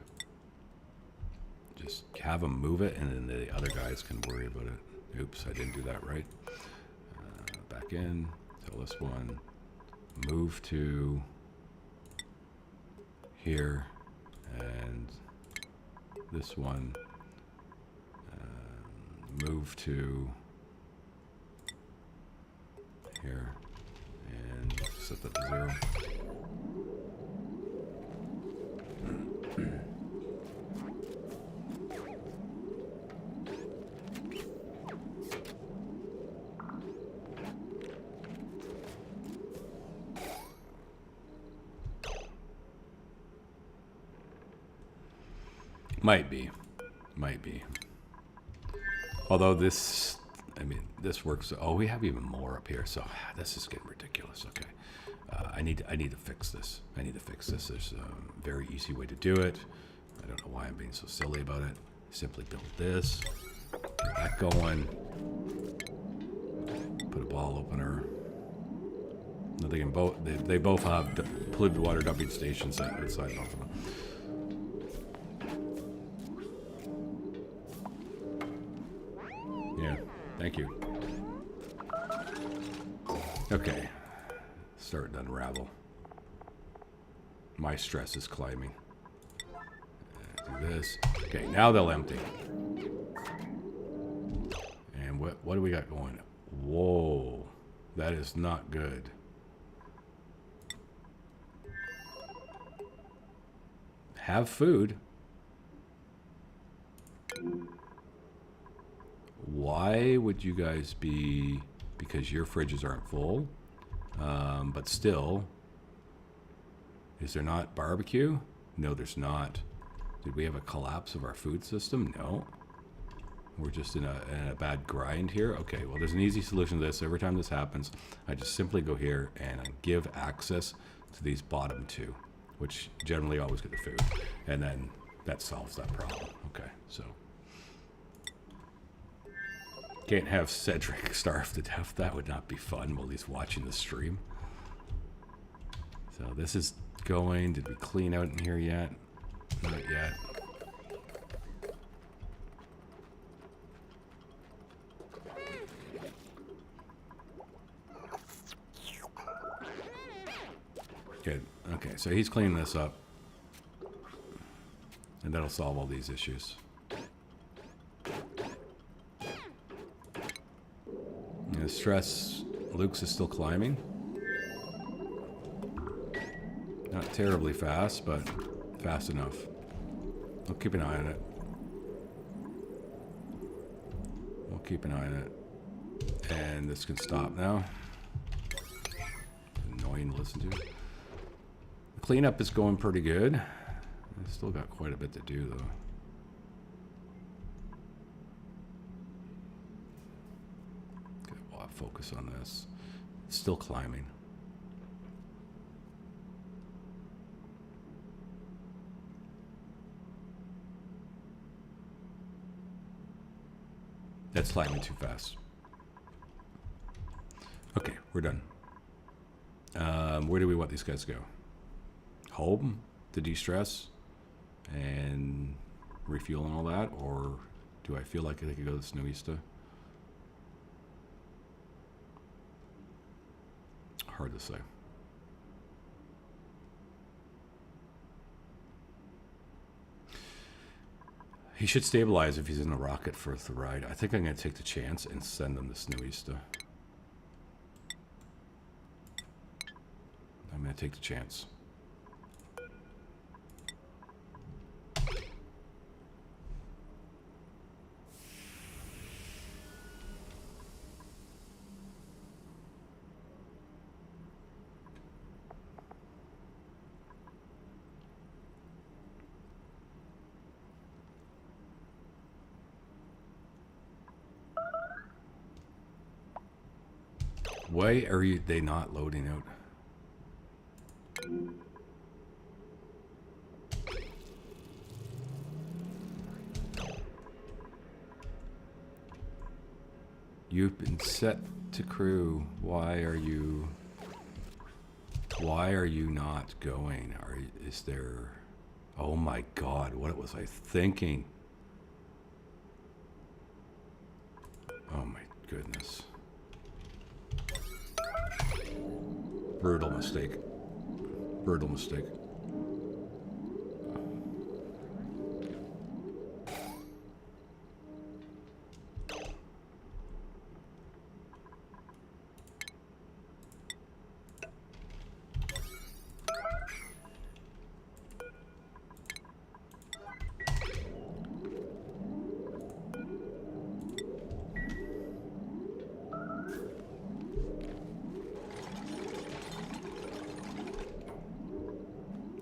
Just have them move it, and then the other guys can worry about it. Oops, I didn't do that right. Back in. Tell this one. Move to here. And this one. Move to here. And set that to 0. Might be. Might be. Although this, I mean, this works. Oh, we have even more up here. So this is getting ridiculous. Okay. I need to fix this. I need to fix this. There's a very easy way to do it. I don't know why I'm being so silly about it. Simply build this. Get that going. Put a ball opener. No, they can both. They both have polluted water dumping stations outside both of them. Yeah. Thank you. Okay. Starting to unravel. My stress is climbing. Do this. Okay, now they'll empty. And what do we got going? Whoa. That is not good. Have food. Why would you guys be... Because your fridges aren't full. But still... Is there not barbecue? No, there's not. Did we have a collapse of our food system? No. We're just in a bad grind here. Okay, well, there's an easy solution to this. Every time this happens, I just simply go here and I give access to these bottom two, which generally always get the food. And then that solves that problem. Okay, so. Can't have Cedric starve to death. That would not be fun while he's watching the stream. So this is going. Did we clean out in here yet? Not yet. Good. Okay, so he's cleaning this up. And that'll solve all these issues. And stress, Luke's is still climbing. Not terribly fast, but fast enough. We'll keep an eye on it. We'll keep an eye on it. And this can stop now. Annoying to listen to. The cleanup is going pretty good. I've still got quite a bit to do, though. Okay, we'll have focus on this. It's still climbing. That's climbing too fast. Okay, we're done. Where do we want these guys to go? Home to de-stress and refuel and all that? Or do I feel like they could go to Snowysta? Hard to say. He should stabilize if he's in the rocket for the ride. I think I'm going to take the chance and send him to Snowysta. I'm going to take the chance. Why are they not loading out? You've been set to crew. Why are you not going? Is there... Oh my God, what was I thinking? Oh my goodness. Brutal mistake. Brutal mistake.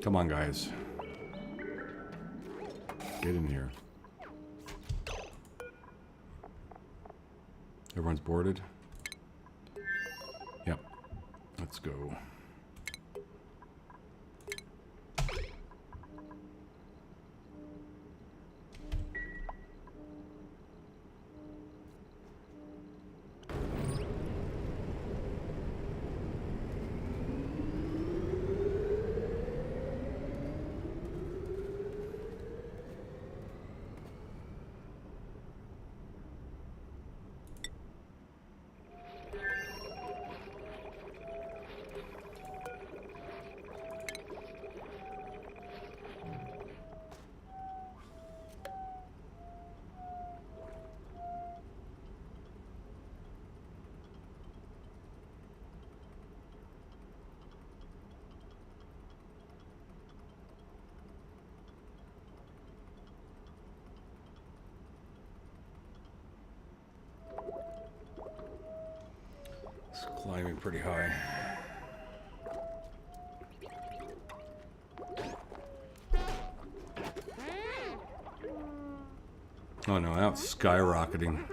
Come on, guys. Get in here. Everyone's boarded? Yep. Let's go. It's climbing pretty high. Oh no, now it's skyrocketing.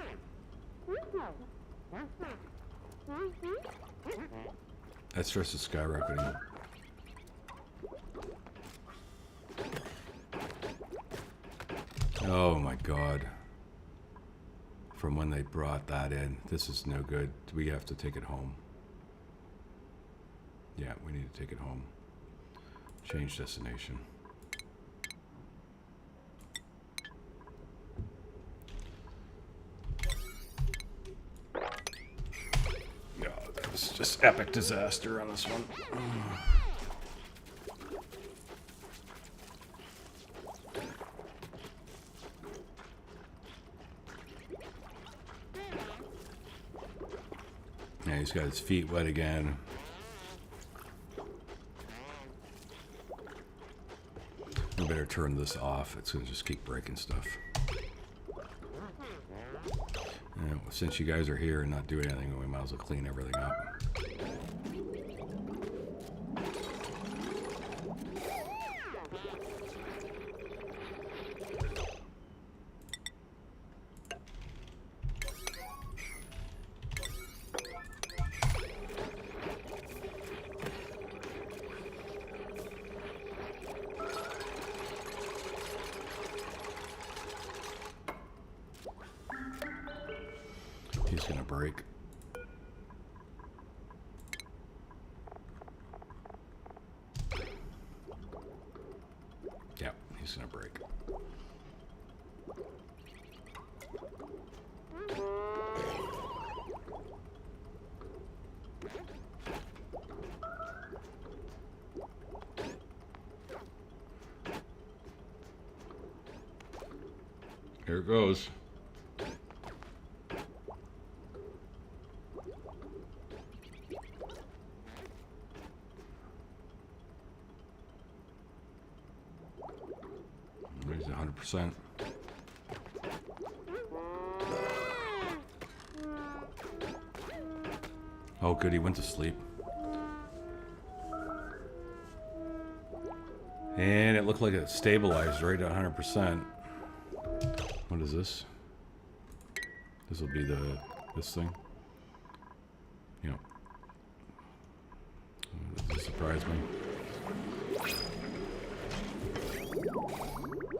That stress is skyrocketing. Oh my god. From when they brought that in. This is no good. We have to take it home. Yeah, we need to take it home. Change destination. No, that was just epic disaster on this one. Yeah, he's got his feet wet again. We better turn this off. It's going to just keep breaking stuff. And since you guys are here and not doing anything, we might as well clean everything up. He's gonna break. Yeah, he's gonna break. Here it goes. He's 100%. Oh, good, he went to sleep. And it looked like it stabilized right at 100%. What is this? This will be this thing. Yep. This surprised me.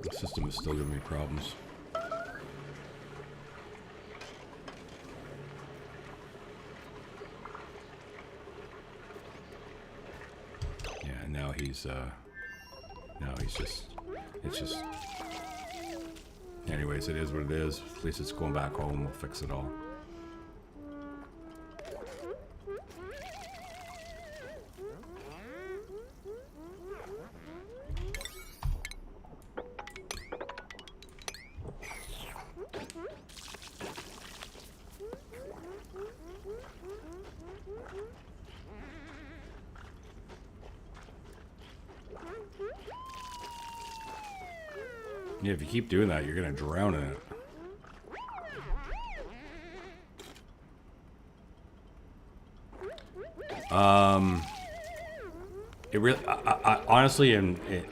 The system is still giving me problems. Yeah, and now he's just, it's just, anyways, it is what it is. At least it's going back home. We'll fix it all. Yeah, if you keep doing that, you're gonna drown in it. It really, honestly,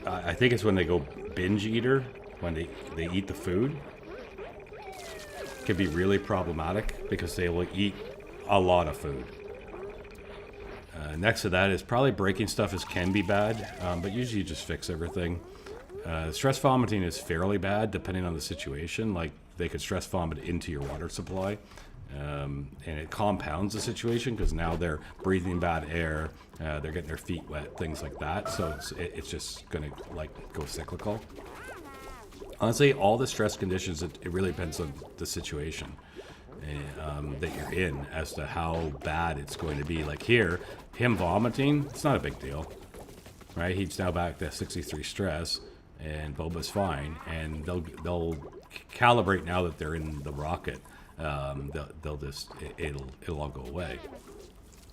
I think it's when they go binge eater, when they eat the food can be really problematic because they will eat a lot of food. Next to that is probably breaking stuff can be bad, but usually you just fix everything. Stress vomiting is fairly bad depending on the situation. Like they could stress vomit into your water supply, and it compounds the situation because now they're breathing bad air, they're getting their feet wet, things like that. So it's just gonna like go cyclical. Honestly, all the stress conditions, it really depends on the situation that you're in as to how bad it's going to be. Like here, him vomiting, it's not a big deal, right? He's now back to 63 stress, and Boba's fine, and they'll calibrate now that they're in the rocket. They'll just it'll all go away.